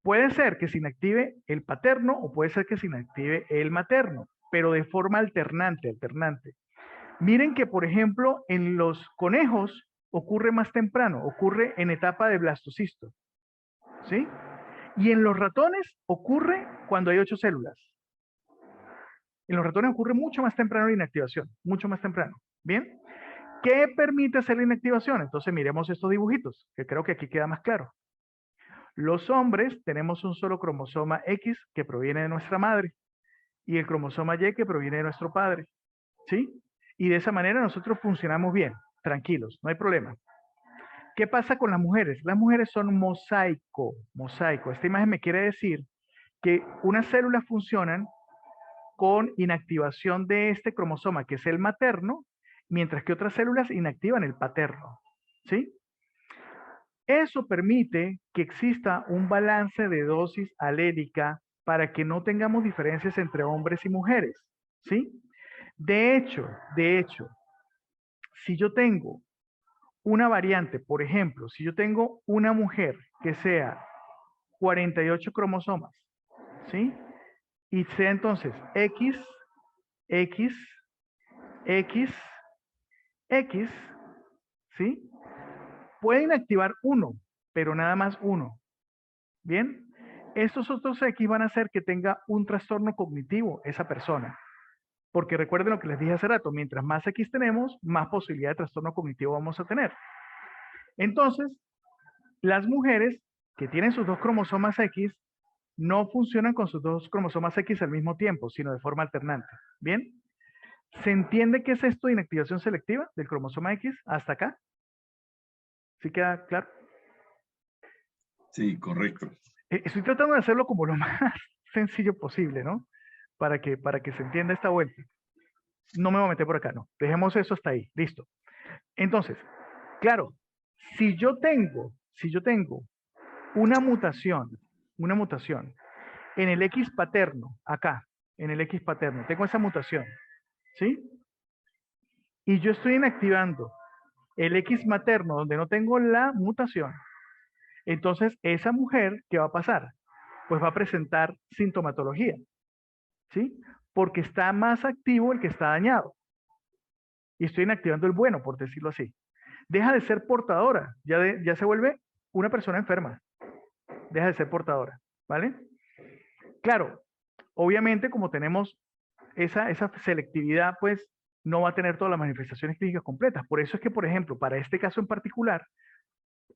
Puede ser que se inactive el paterno o puede ser que se inactive el materno, pero de forma alternante. Miren que, por ejemplo, en los conejos ocurre más temprano, ocurre en etapa de blastocisto, ¿sí? Y en los ratones ocurre cuando hay 8 células. En los ratones ocurre mucho más temprano la inactivación, mucho más temprano. ¿Bien? ¿Qué permite hacer la inactivación? Entonces miremos estos dibujitos, que creo que aquí queda más claro. Los hombres tenemos un solo cromosoma X que proviene de nuestra madre y el cromosoma Y que proviene de nuestro padre. ¿Sí? Y de esa manera nosotros funcionamos bien, tranquilos, no hay problema. ¿Qué pasa con las mujeres? Las mujeres son mosaico. Esta imagen me quiere decir que unas células funcionan con inactivación de este cromosoma, que es el materno, mientras que otras células inactivan el paterno. ¿Sí? Eso permite que exista un balance de dosis alélica para que no tengamos diferencias entre hombres y mujeres. ¿Sí? De hecho, si yo tengo una variante, por ejemplo, si yo tengo una mujer que sea 48 cromosomas, ¿sí? Y sea entonces X, X, X, X, ¿sí? Pueden activar uno, pero nada más uno. ¿Bien? Estos otros X van a hacer que tenga un trastorno cognitivo esa persona. Porque recuerden lo que les dije hace rato, mientras más X tenemos, más posibilidad de trastorno cognitivo vamos a tener. Entonces, las mujeres que tienen sus dos cromosomas X no funcionan con sus dos cromosomas X al mismo tiempo, sino de forma alternante. ¿Bien? ¿Se entiende qué es esto de inactivación selectiva del cromosoma X hasta acá? ¿Sí queda claro? Sí, correcto. Estoy tratando de hacerlo como lo más sencillo posible, ¿no? Para que se entienda esta vuelta. No me voy a meter por acá, no. Dejemos eso hasta ahí. Listo. Entonces, claro, si yo tengo una mutación en el X paterno, acá, en el X paterno, tengo esa mutación, ¿sí? Y yo estoy inactivando el X materno donde no tengo la mutación, entonces esa mujer, ¿qué va a pasar? Pues va a presentar sintomatología, ¿sí? Porque está más activo el que está dañado. Y estoy inactivando el bueno, por decirlo así. deja de ser portadora, ya se vuelve una persona enferma, deja de ser portadora, ¿vale? Claro, obviamente como tenemos esa selectividad, pues no va a tener todas las manifestaciones clínicas completas. Por eso es que, por ejemplo, para este caso en particular,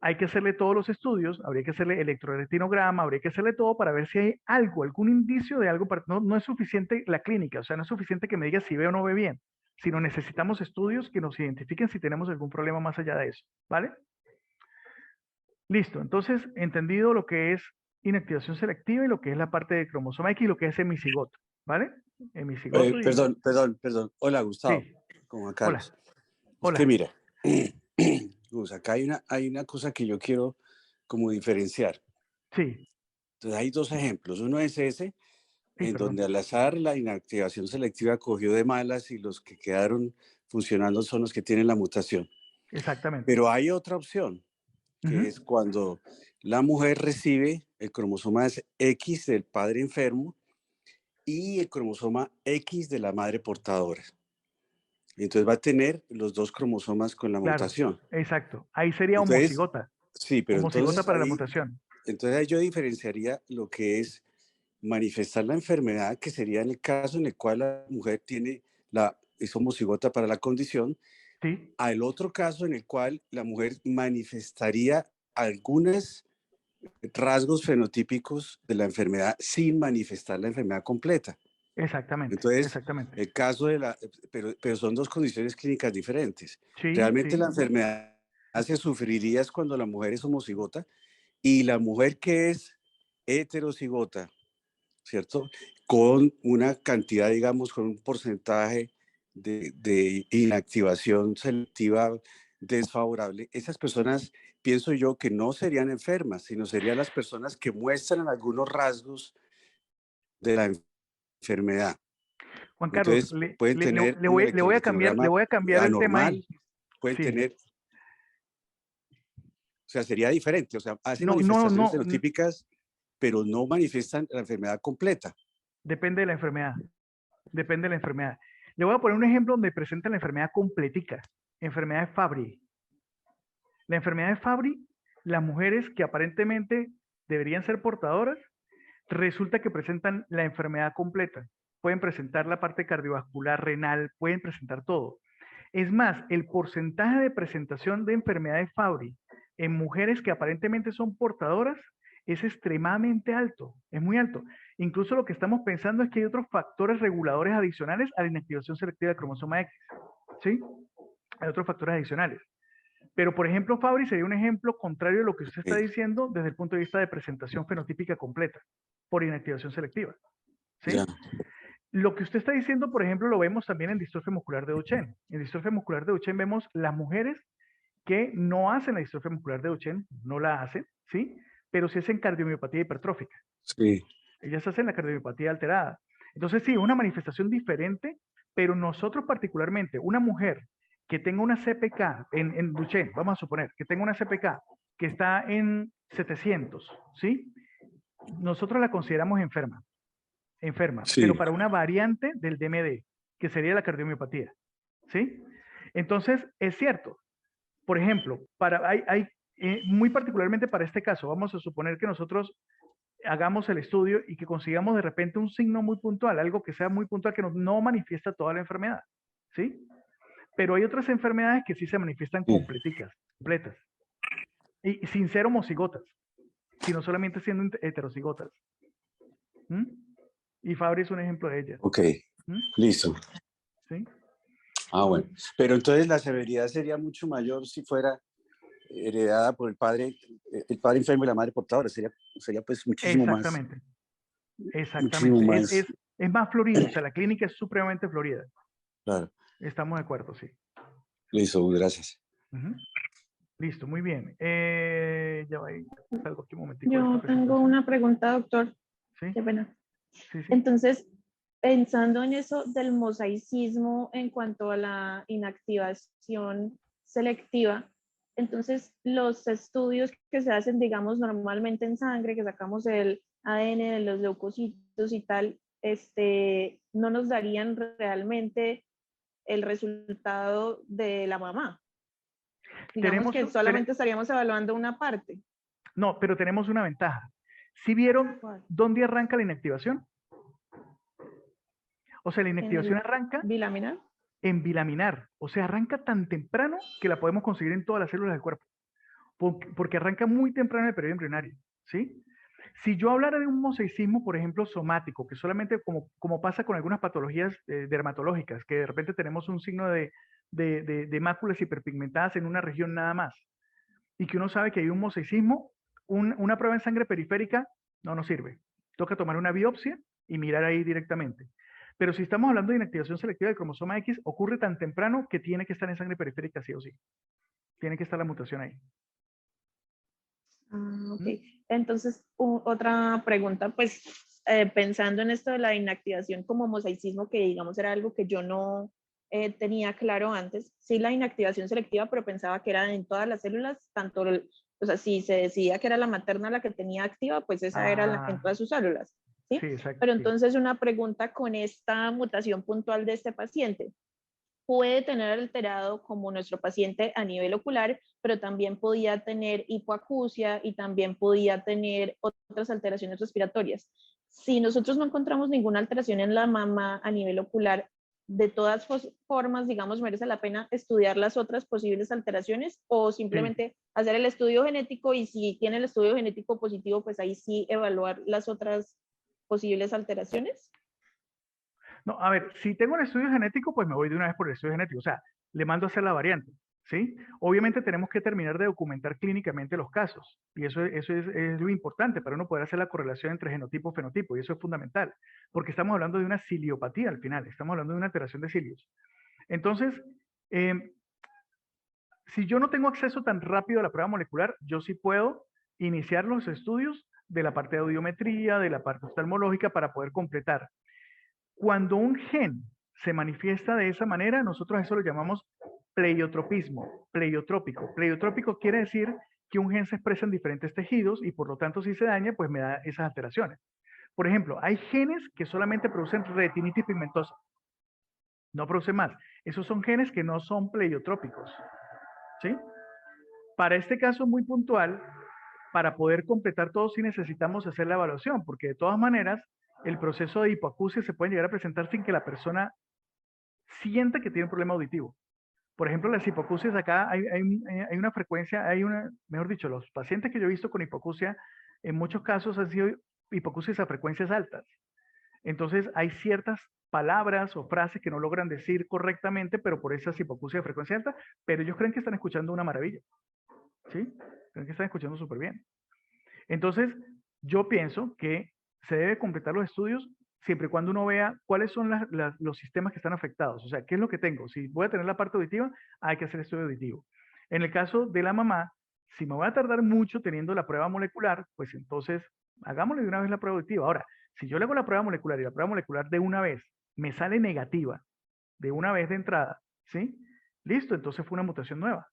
hay que hacerle todos los estudios, habría que hacerle electroretinograma, habría que hacerle todo para ver si hay algo, algún indicio de algo. No es suficiente la clínica, o sea, no es suficiente que me diga si ve o no ve bien, sino necesitamos estudios que nos identifiquen si tenemos algún problema más allá de eso, ¿vale? Listo, entonces, entendido lo que es inactivación selectiva y lo que es la parte de cromosoma X y lo que es hemicigoto, ¿vale? Hemicigoto Perdón. Hola, Gustavo. Sí. Con Juan Hola. Carlos. Hola. Es que mira, Gus, acá hay una cosa que yo quiero como diferenciar. Sí. Entonces hay dos ejemplos. Uno es ese, en perdón. donde al azar la inactivación selectiva cogió de malas y los que quedaron funcionando son los que tienen la mutación. Exactamente. Pero hay otra opción, que es cuando la mujer recibe el cromosoma X del padre enfermo y el cromosoma X de la madre portadora. Entonces va a tener los dos cromosomas con la mutación. Exacto. Ahí sería Entonces, homocigota. Sí, pero homocigota entonces para la ahí, mutación. entonces ahí yo diferenciaría lo que es manifestar la enfermedad, que sería en el caso en el cual la mujer es homocigota para la condición, Sí. al otro caso en el cual la mujer manifestaría algunos rasgos fenotípicos de la enfermedad sin manifestar la enfermedad completa. Exactamente. Entonces, exactamente. el caso pero son dos condiciones clínicas diferentes. Sí, Realmente sí. la enfermedad se sufriría es cuando la mujer es homocigota y la mujer que es heterocigota, ¿cierto? Con una cantidad, digamos, con un porcentaje de inactivación selectiva desfavorable, esas personas, pienso yo, que no serían enfermas, sino serían las personas que muestran algunos rasgos de la enfermedad. Juan Carlos, Entonces, pueden tener le un voy a cambiar el tema ahí. anormal, pueden Sí. tener, o sea, sería diferente, o sea, hacen No, manifestaciones fenotípicas, pero no manifiestan la enfermedad completa. Depende de la enfermedad. Depende de la enfermedad. Le voy a poner un ejemplo donde presenta la enfermedad completica. Enfermedad de Fabry. La enfermedad de Fabry, las mujeres que aparentemente deberían ser portadoras, resulta que presentan la enfermedad completa. Pueden presentar la parte cardiovascular, renal, pueden presentar todo. Es más, el porcentaje de presentación de enfermedad de Fabry en mujeres que aparentemente son portadoras es extremadamente alto, es muy alto. Incluso lo que estamos pensando es que hay otros factores reguladores adicionales a la inactivación selectiva del cromosoma X. ¿Sí? Hay otros factores adicionales. Pero, por ejemplo, Fabry sería un ejemplo contrario a lo que usted está diciendo desde el punto de vista de presentación fenotípica completa por inactivación selectiva. ¿Sí? Ya. Lo que usted está diciendo, por ejemplo, lo vemos también en distrofia muscular de Duchenne. En distrofia muscular de Duchenne vemos las mujeres que no hacen la distrofia muscular de Duchenne, no la hacen, ¿sí? Pero sí hacen cardiomiopatía hipertrófica. Sí. Ellas hacen la cardiomiopatía alterada. Entonces, sí, una manifestación diferente, pero nosotros particularmente, una mujer que tenga una CPK en Duchenne, vamos a suponer, que tenga una CPK que está en 700, ¿sí? Nosotros la consideramos enferma, Sí. pero para una variante del DMD, que sería la cardiomiopatía, ¿sí? Entonces, es cierto. Por ejemplo, muy particularmente para este caso, vamos a suponer que nosotros hagamos el estudio y que consigamos de repente un signo muy puntual, algo que sea muy puntual, que no manifiesta toda la enfermedad, ¿sí? Pero hay otras enfermedades que sí se manifiestan completas, y sin ser homocigotas, sino solamente siendo heterocigotas. ¿Mm? Y Fabry es un ejemplo de ellas. Ok, listo. ¿Sí? Ah, bueno. Pero entonces la severidad sería mucho mayor si fuera heredada por el padre enfermo y la madre portadora. Sería pues muchísimo más. Exactamente. Muchísimo más. Es más florido, o sea, la clínica es supremamente florida. Claro. Estamos de acuerdo, sí. Listo, gracias. Listo, muy bien. Ya va, salgo aquí un momentico. Yo tengo una pregunta, doctor. ¿Sí? Qué pena. Sí. Entonces, pensando en eso del mosaicismo en cuanto a la inactivación selectiva, entonces los estudios que se hacen, digamos, normalmente en sangre, que sacamos el ADN de los leucocitos y tal, no nos darían realmente el resultado de la mamá. Digamos que solamente estaríamos evaluando una parte. No, pero tenemos una ventaja. ¿Sí vieron dónde arranca la inactivación? O sea, la inactivación arranca bilaminar. En bilaminar. O sea, arranca tan temprano que la podemos conseguir en todas las células del cuerpo. Porque arranca muy temprano en el periodo embrionario. ¿Sí? Si yo hablara de un mosaicismo, por ejemplo, somático, que solamente como pasa con algunas patologías dermatológicas, que de repente tenemos un signo de máculas hiperpigmentadas en una región nada más, y que uno sabe que hay un mosaicismo, una prueba en sangre periférica no sirve. Toca tomar una biopsia y mirar ahí directamente. Pero si estamos hablando de inactivación selectiva del cromosoma X, ocurre tan temprano que tiene que estar en sangre periférica sí o sí. Tiene que estar la mutación ahí. Ok. Entonces, otra pregunta, pues pensando en esto de la inactivación como mosaicismo, que digamos era algo que yo no tenía claro antes, sí la inactivación selectiva, pero pensaba que era en todas las células, tanto, o sea, si se decía que era la materna la que tenía activa, pues esa era en todas sus células, ¿sí? Sí, exacto. Pero entonces una pregunta con esta mutación puntual de este paciente. Puede tener alterado como nuestro paciente a nivel ocular, pero también podía tener hipoacusia y también podía tener otras alteraciones respiratorias. Si nosotros no encontramos ninguna alteración en la mama a nivel ocular, de todas formas, digamos, merece la pena estudiar las otras posibles alteraciones o simplemente hacer el estudio genético y si tiene el estudio genético positivo, pues ahí sí evaluar las otras posibles alteraciones. No, a ver, si tengo el estudio genético, pues me voy de una vez por el estudio genético. O sea, le mando a hacer la variante, ¿sí? Obviamente tenemos que terminar de documentar clínicamente los casos. Y eso es lo importante para uno poder hacer la correlación entre genotipo y fenotipo. Y eso es fundamental. Porque estamos hablando de una ciliopatía al final. Estamos hablando de una alteración de cilios. Entonces, si yo no tengo acceso tan rápido a la prueba molecular, yo sí puedo iniciar los estudios de la parte de audiometría, de la parte oftalmológica para poder completar. Cuando un gen se manifiesta de esa manera, nosotros eso lo llamamos pleiotropismo, pleiotrópico. Pleiotrópico quiere decir que un gen se expresa en diferentes tejidos y por lo tanto si se daña, pues me da esas alteraciones. Por ejemplo, hay genes que solamente producen retinitis pigmentosa. No producen más. Esos son genes que no son pleiotrópicos. ¿Sí? Para este caso muy puntual, para poder completar todo sí necesitamos hacer la evaluación, porque de todas maneras el proceso de hipoacusia se puede llegar a presentar sin que la persona sienta que tiene un problema auditivo. Por ejemplo, las hipoacusias acá hay una frecuencia, mejor dicho, los pacientes que yo he visto con hipoacusia, en muchos casos han sido hipoacusias a frecuencias altas. Entonces hay ciertas palabras o frases que no logran decir correctamente, pero por esas hipoacusias de frecuencia alta, pero ellos creen que están escuchando una maravilla. ¿Sí? Creen que están escuchando súper bien. Entonces, yo pienso que se debe completar los estudios siempre y cuando uno vea cuáles son los sistemas que están afectados. O sea, ¿qué es lo que tengo? Si voy a tener la parte auditiva, hay que hacer estudio auditivo. En el caso de la mamá, si me voy a tardar mucho teniendo la prueba molecular, pues entonces hagámosle de una vez la prueba auditiva. Ahora, si yo le hago la prueba molecular y la prueba molecular de una vez me sale negativa, de una vez de entrada, ¿sí? Listo, entonces fue una mutación nueva.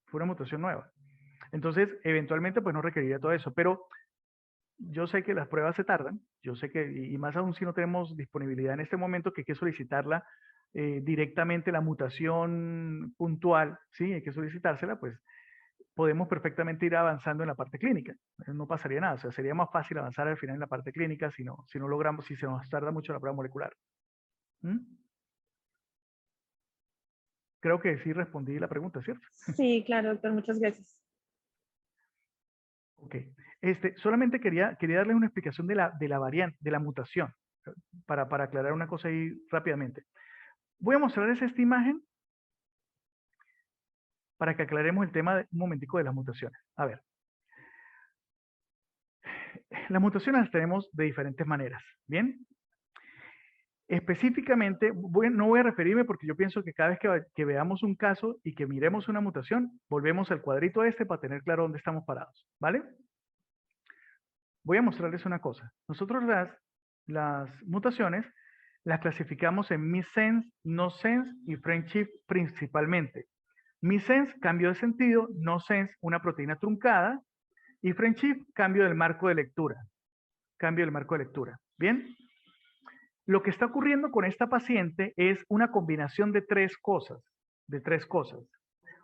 Fue una mutación nueva. Entonces, eventualmente, pues no requeriría todo eso. Pero yo sé que las pruebas se tardan, yo sé que, y más aún si no tenemos disponibilidad en este momento, que hay que solicitarla directamente, la mutación puntual, ¿sí? Hay que solicitársela, pues podemos perfectamente ir avanzando en la parte clínica. No pasaría nada, o sea, sería más fácil avanzar al final en la parte clínica si no logramos, si se nos tarda mucho la prueba molecular. ¿Mm? Creo que sí respondí la pregunta, ¿cierto? Sí, claro, doctor, muchas gracias. Ok. Solamente quería darles una explicación de la variante, de la mutación, para aclarar una cosa ahí rápidamente. Voy a mostrarles esta imagen para que aclaremos el tema un momentico de las mutaciones. A ver. Las mutaciones las tenemos de diferentes maneras, ¿bien? Específicamente, no voy a referirme porque yo pienso que cada vez que veamos un caso y que miremos una mutación, volvemos al cuadrito para tener claro dónde estamos parados, ¿vale? Voy a mostrarles una cosa. Nosotros las mutaciones las clasificamos en missense, no-sense y friendship principalmente. Missense, cambio de sentido, no-sense, una proteína truncada, y friendship, cambio del marco de lectura. Cambio del marco de lectura. ¿Bien? Lo que está ocurriendo con esta paciente es una combinación de tres cosas.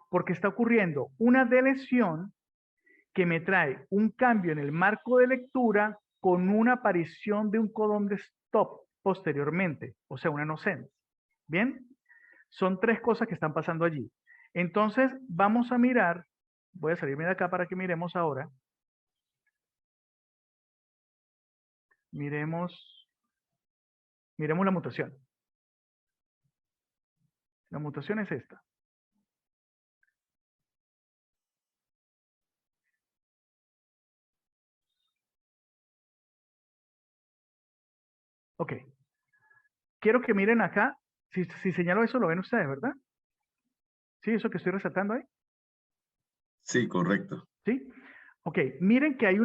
Porque está ocurriendo una deleción que me trae un cambio en el marco de lectura con una aparición de un codón de stop posteriormente, o sea, una no sense. ¿Bien? Son tres cosas que están pasando allí. Entonces, vamos a mirar, voy a salirme de acá para que miremos ahora. Miremos la mutación. La mutación es esta. Ok. Quiero que miren acá. Si señalo eso, lo ven ustedes, ¿verdad? Sí, eso que estoy resaltando ahí. Sí, correcto. ¿Sí? Ok, miren que hay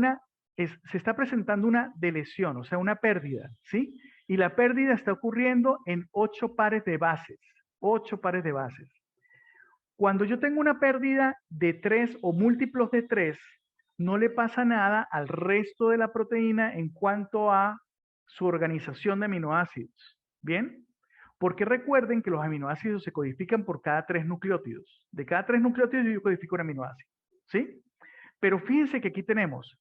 se está presentando una deleción, o sea, una pérdida, ¿sí? Y la pérdida está ocurriendo en 8 pares de bases. 8 pares de bases. Cuando yo tengo una pérdida de 3 o múltiplos de 3, no le pasa nada al resto de la proteína en cuanto a su organización de aminoácidos. ¿Bien? Porque recuerden que los aminoácidos se codifican por cada 3 nucleótidos. De cada 3 nucleótidos yo codifico un aminoácido. ¿Sí? Pero fíjense que aquí tenemos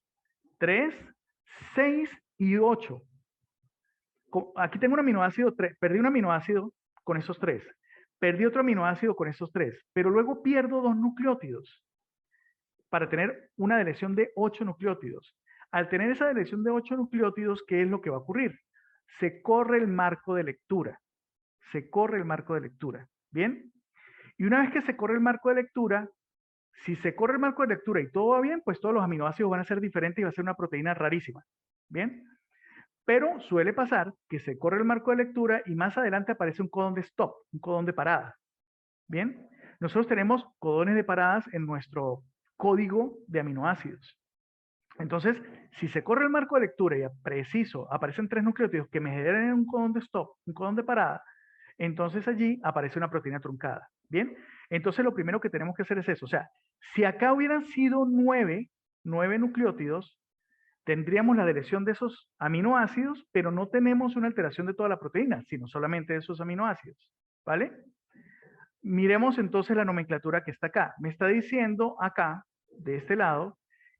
3, 6 y 8. Aquí tengo un aminoácido, perdí un aminoácido con esos 3. Perdí otro aminoácido con esos 3. Pero luego pierdo 2 nucleótidos para tener una deleción de 8 nucleótidos. Al tener esa deleción de 8 nucleótidos, ¿qué es lo que va a ocurrir? Se corre el marco de lectura. Se corre el marco de lectura. ¿Bien? Y una vez que se corre el marco de lectura, si se corre el marco de lectura y todo va bien, pues todos los aminoácidos van a ser diferentes y va a ser una proteína rarísima. ¿Bien? Pero suele pasar que se corre el marco de lectura y más adelante aparece un codón de stop, un codón de parada. ¿Bien? Nosotros tenemos codones de paradas en nuestro código de aminoácidos. Entonces, si se corre el marco de lectura y preciso aparecen 3 nucleótidos que me generan un codón de stop, un codón de parada, entonces allí aparece una proteína truncada. ¿Bien? Entonces lo primero que tenemos que hacer es eso. O sea, si acá hubieran sido 9 nucleótidos, tendríamos la deleción de esos aminoácidos, pero no tenemos una alteración de toda la proteína, sino solamente de esos aminoácidos. ¿Vale? Miremos entonces la nomenclatura que está acá. Me está diciendo acá, de este lado,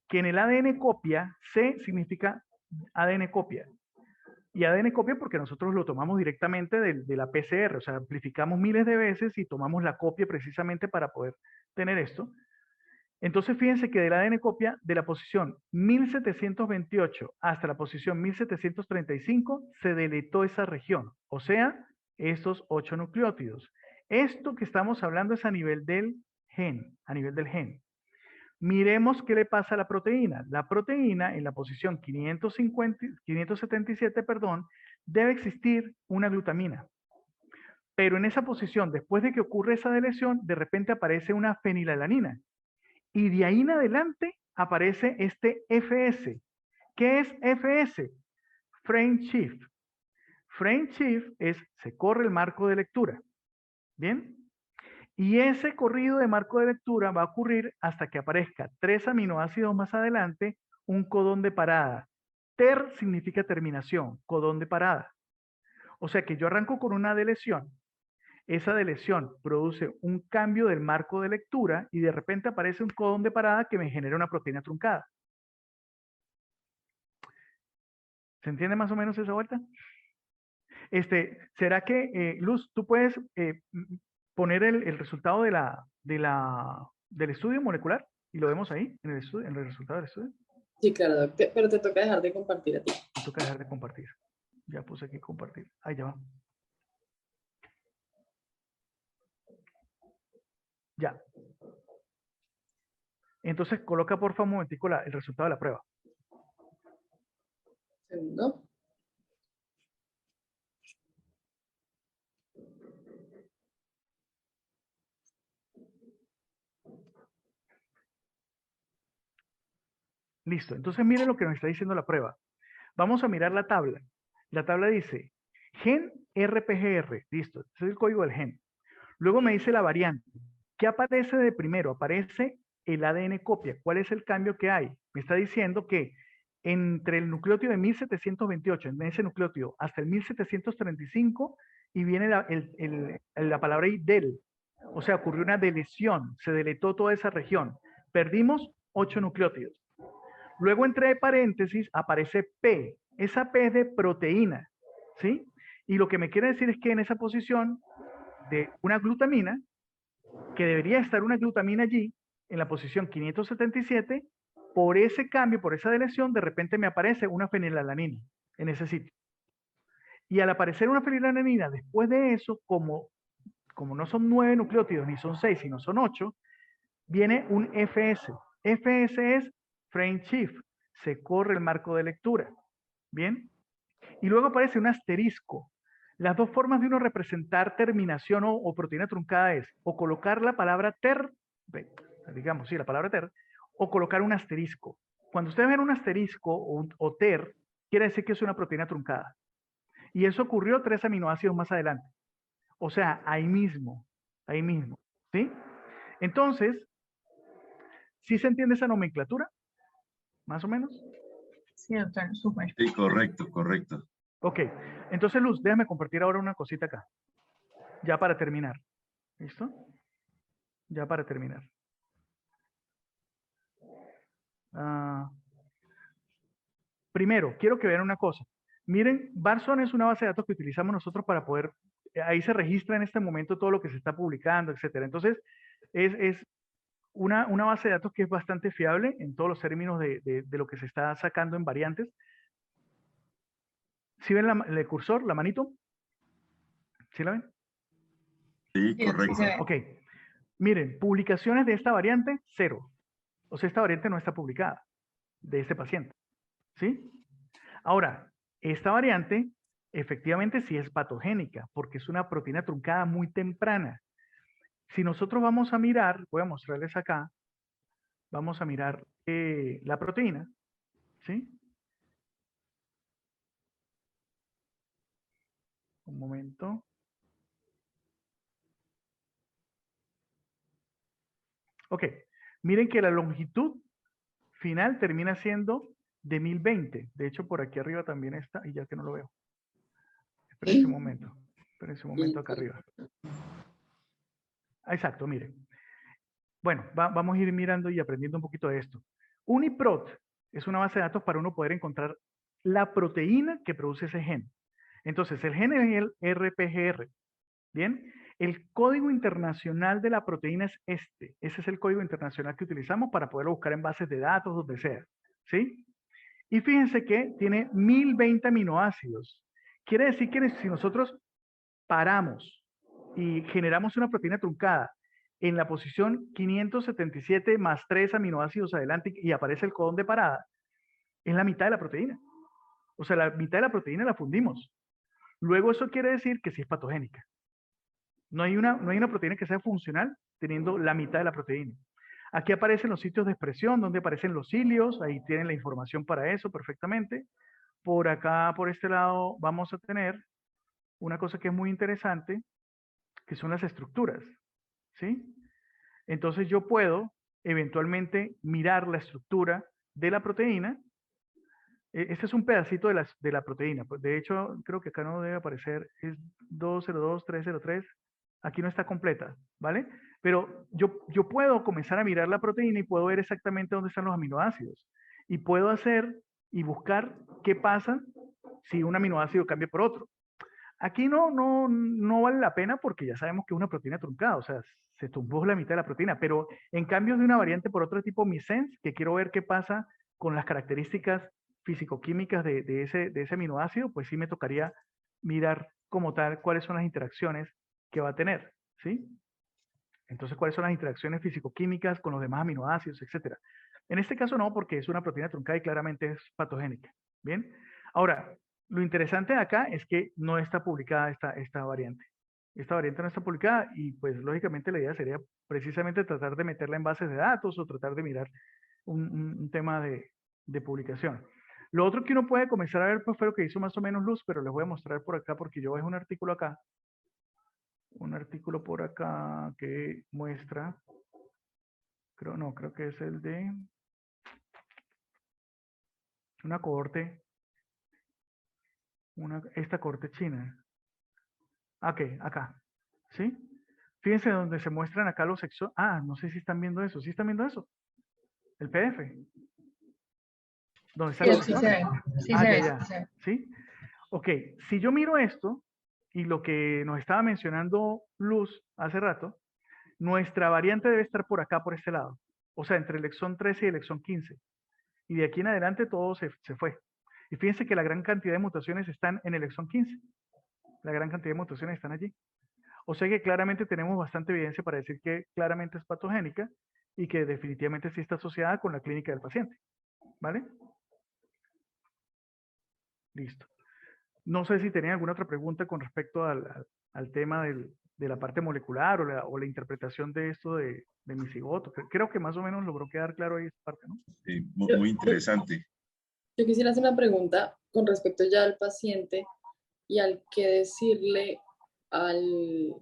que en el ADN copia, C significa ADN copia. Y ADN copia porque nosotros lo tomamos directamente de la PCR, o sea, amplificamos miles de veces y tomamos la copia precisamente para poder tener esto. Entonces, fíjense que del ADN copia, de la posición 1728 hasta la posición 1735, se deletó esa región, o sea, estos 8 nucleótidos. Esto que estamos hablando es a nivel del gen, a nivel del gen. Miremos qué le pasa a la proteína. La proteína en la posición 577, debe existir una glutamina. Pero en esa posición, después de que ocurre esa deleción, de repente aparece una fenilalanina. Y de ahí en adelante aparece este FS. ¿Qué es FS? Frame Shift. Frame Shift se corre el marco de lectura. ¿Bien? Y ese corrido de marco de lectura va a ocurrir hasta que aparezca 3 aminoácidos más adelante, un codón de parada. Ter significa terminación, codón de parada. O sea que yo arranco con una deleción. Esa deleción produce un cambio del marco de lectura y de repente aparece un codón de parada que me genera una proteína truncada. ¿Se entiende más o menos esa vuelta? ¿Será que, Luz, tú puedes poner el resultado del estudio molecular y lo vemos ahí en el resultado del estudio? Sí, claro, pero te toca dejar de compartir a ti. Me toca dejar de compartir. Ya puse aquí compartir. Ahí ya va. Ya. Entonces coloca por favor un momentico el resultado de la prueba. Segundo. Listo. Entonces miren lo que nos está diciendo la prueba. Vamos a mirar la tabla. La tabla dice gen RPGR. Listo. Ese es el código del gen. Luego me dice la variante. ¿Qué aparece de primero? Aparece el ADN copia. ¿Cuál es el cambio que hay? Me está diciendo que entre el nucleótido de 1728, en ese nucleótido, hasta el 1735, y viene la palabra ahí del. O sea, ocurrió una deleción, se deletó toda esa región. Perdimos 8 nucleótidos. Luego, entre paréntesis, aparece P. Esa P es de proteína, ¿sí? Y lo que me quiere decir es que en esa posición de una glutamina, que debería estar una glutamina allí, en la posición 577, por ese cambio, por esa deleción, de repente me aparece una fenilalanina en ese sitio. Y al aparecer una fenilalanina, después de eso, como no son 9 nucleótidos, ni son 6, sino son 8, viene un FS. FS es frame shift, se corre el marco de lectura. ¿Bien? Y luego aparece un asterisco. Las dos formas de uno representar terminación o proteína truncada es o colocar la palabra ter, digamos, sí, la palabra ter, o colocar un asterisco. Cuando ustedes ven un asterisco o ter, quiere decir que es una proteína truncada. Y eso ocurrió 3 aminoácidos más adelante. O sea, ahí mismo, ¿sí? Entonces, ¿sí se entiende esa nomenclatura? ¿Más o menos? Sí, doctor, súper. Sí, correcto, correcto. Ok, entonces Luz, déjame compartir ahora una cosita acá. Ya para terminar. ¿Listo? Ya para terminar. Primero, quiero que vean una cosa. Miren, Barson es una base de datos que utilizamos nosotros para poder, ahí se registra en este momento todo lo que se está publicando, etcétera. Entonces, es una base de datos que es bastante fiable en todos los términos de lo que se está sacando en variantes. ¿Sí ven el cursor, la manito? ¿Sí la ven? Sí, correcto. Ok. Miren, publicaciones de esta variante, 0. O sea, esta variante no está publicada de este paciente. ¿Sí? Ahora, esta variante efectivamente sí es patogénica porque es una proteína truncada muy temprana. Si nosotros vamos a mirar, voy a mostrarles acá, vamos a mirar la proteína, ¿sí? Un momento. Ok, miren que la longitud final termina siendo de 1020. De hecho, por aquí arriba también está, y ya que no lo veo. Espérense un momento acá arriba. Exacto, miren. Bueno, vamos a ir mirando y aprendiendo un poquito de esto. UniProt es una base de datos para uno poder encontrar la proteína que produce ese gen. Entonces, el gen es el RPGR. ¿Bien? El código internacional de la proteína es este. Ese es el código internacional que utilizamos para poderlo buscar en bases de datos, donde sea. ¿Sí? Y fíjense que tiene 1020 aminoácidos. Quiere decir que si nosotros paramos y generamos una proteína truncada en la posición 577 más 3 aminoácidos adelante y aparece el codón de parada, es la mitad de la proteína. O sea, la mitad de la proteína la fundimos. Luego eso quiere decir que sí es patogénica. No hay una proteína que sea funcional teniendo la mitad de la proteína. Aquí aparecen los sitios de expresión, donde aparecen los cilios, ahí tienen la información para eso perfectamente. Por acá, por este lado, vamos a tener una cosa que es muy interesante, que son las estructuras, ¿sí? Entonces yo puedo eventualmente mirar la estructura de la proteína. Este es un pedacito de la proteína. De hecho, creo que acá no debe aparecer, es 202.303. Aquí no está completa, ¿vale? Pero yo puedo comenzar a mirar la proteína y puedo ver exactamente dónde están los aminoácidos. Y puedo hacer y buscar qué pasa si un aminoácido cambia por otro. Aquí no vale la pena porque ya sabemos que es una proteína truncada, o sea, se tumbó la mitad de la proteína, pero en cambio de una variante por otro tipo missense, que quiero ver qué pasa con las características físico-químicas de ese aminoácido, pues sí me tocaría mirar como tal cuáles son las interacciones que va a tener, ¿sí? Entonces, cuáles son las interacciones físico-químicas con los demás aminoácidos, etcétera. En este caso no, porque es una proteína truncada y claramente es patogénica, ¿bien? Ahora, lo interesante de acá es que no está publicada esta variante. Esta variante no está publicada y pues lógicamente la idea sería precisamente tratar de meterla en bases de datos o tratar de mirar un tema de publicación. Lo otro que uno puede comenzar a ver pues fue lo que hizo más o menos Luz, pero les voy a mostrar por acá porque yo veo un artículo acá. Un artículo por acá que muestra, creo que es el de una cohorte, esta cohorte china. Ok, acá, ¿sí? Fíjense donde se muestran acá los exos. Ah, no sé si están viendo eso. ¿Sí están viendo eso? El PDF. ¿Dónde están los Sí, se exones? ve. Sí, Ah, se ya, ve. ya. Sí se ve. ¿Sí? Ok, si yo miro esto y lo que nos estaba mencionando Luz hace rato, nuestra variante debe estar por acá, por este lado. O sea, entre el exón 13 y el exón 15. Y de aquí en adelante todo se fue. Y fíjense que la gran cantidad de mutaciones están en el exón 15. La gran cantidad de mutaciones están allí. O sea que claramente tenemos bastante evidencia para decir que claramente es patogénica y que definitivamente sí está asociada con la clínica del paciente. ¿Vale? Listo. No sé si tenían alguna otra pregunta con respecto al tema de la parte molecular o la interpretación de esto de mi cigoto. Creo que más o menos logró quedar claro ahí esta parte, ¿no? Sí, muy interesante. Yo quisiera hacer una pregunta con respecto ya al paciente y al qué decirle al...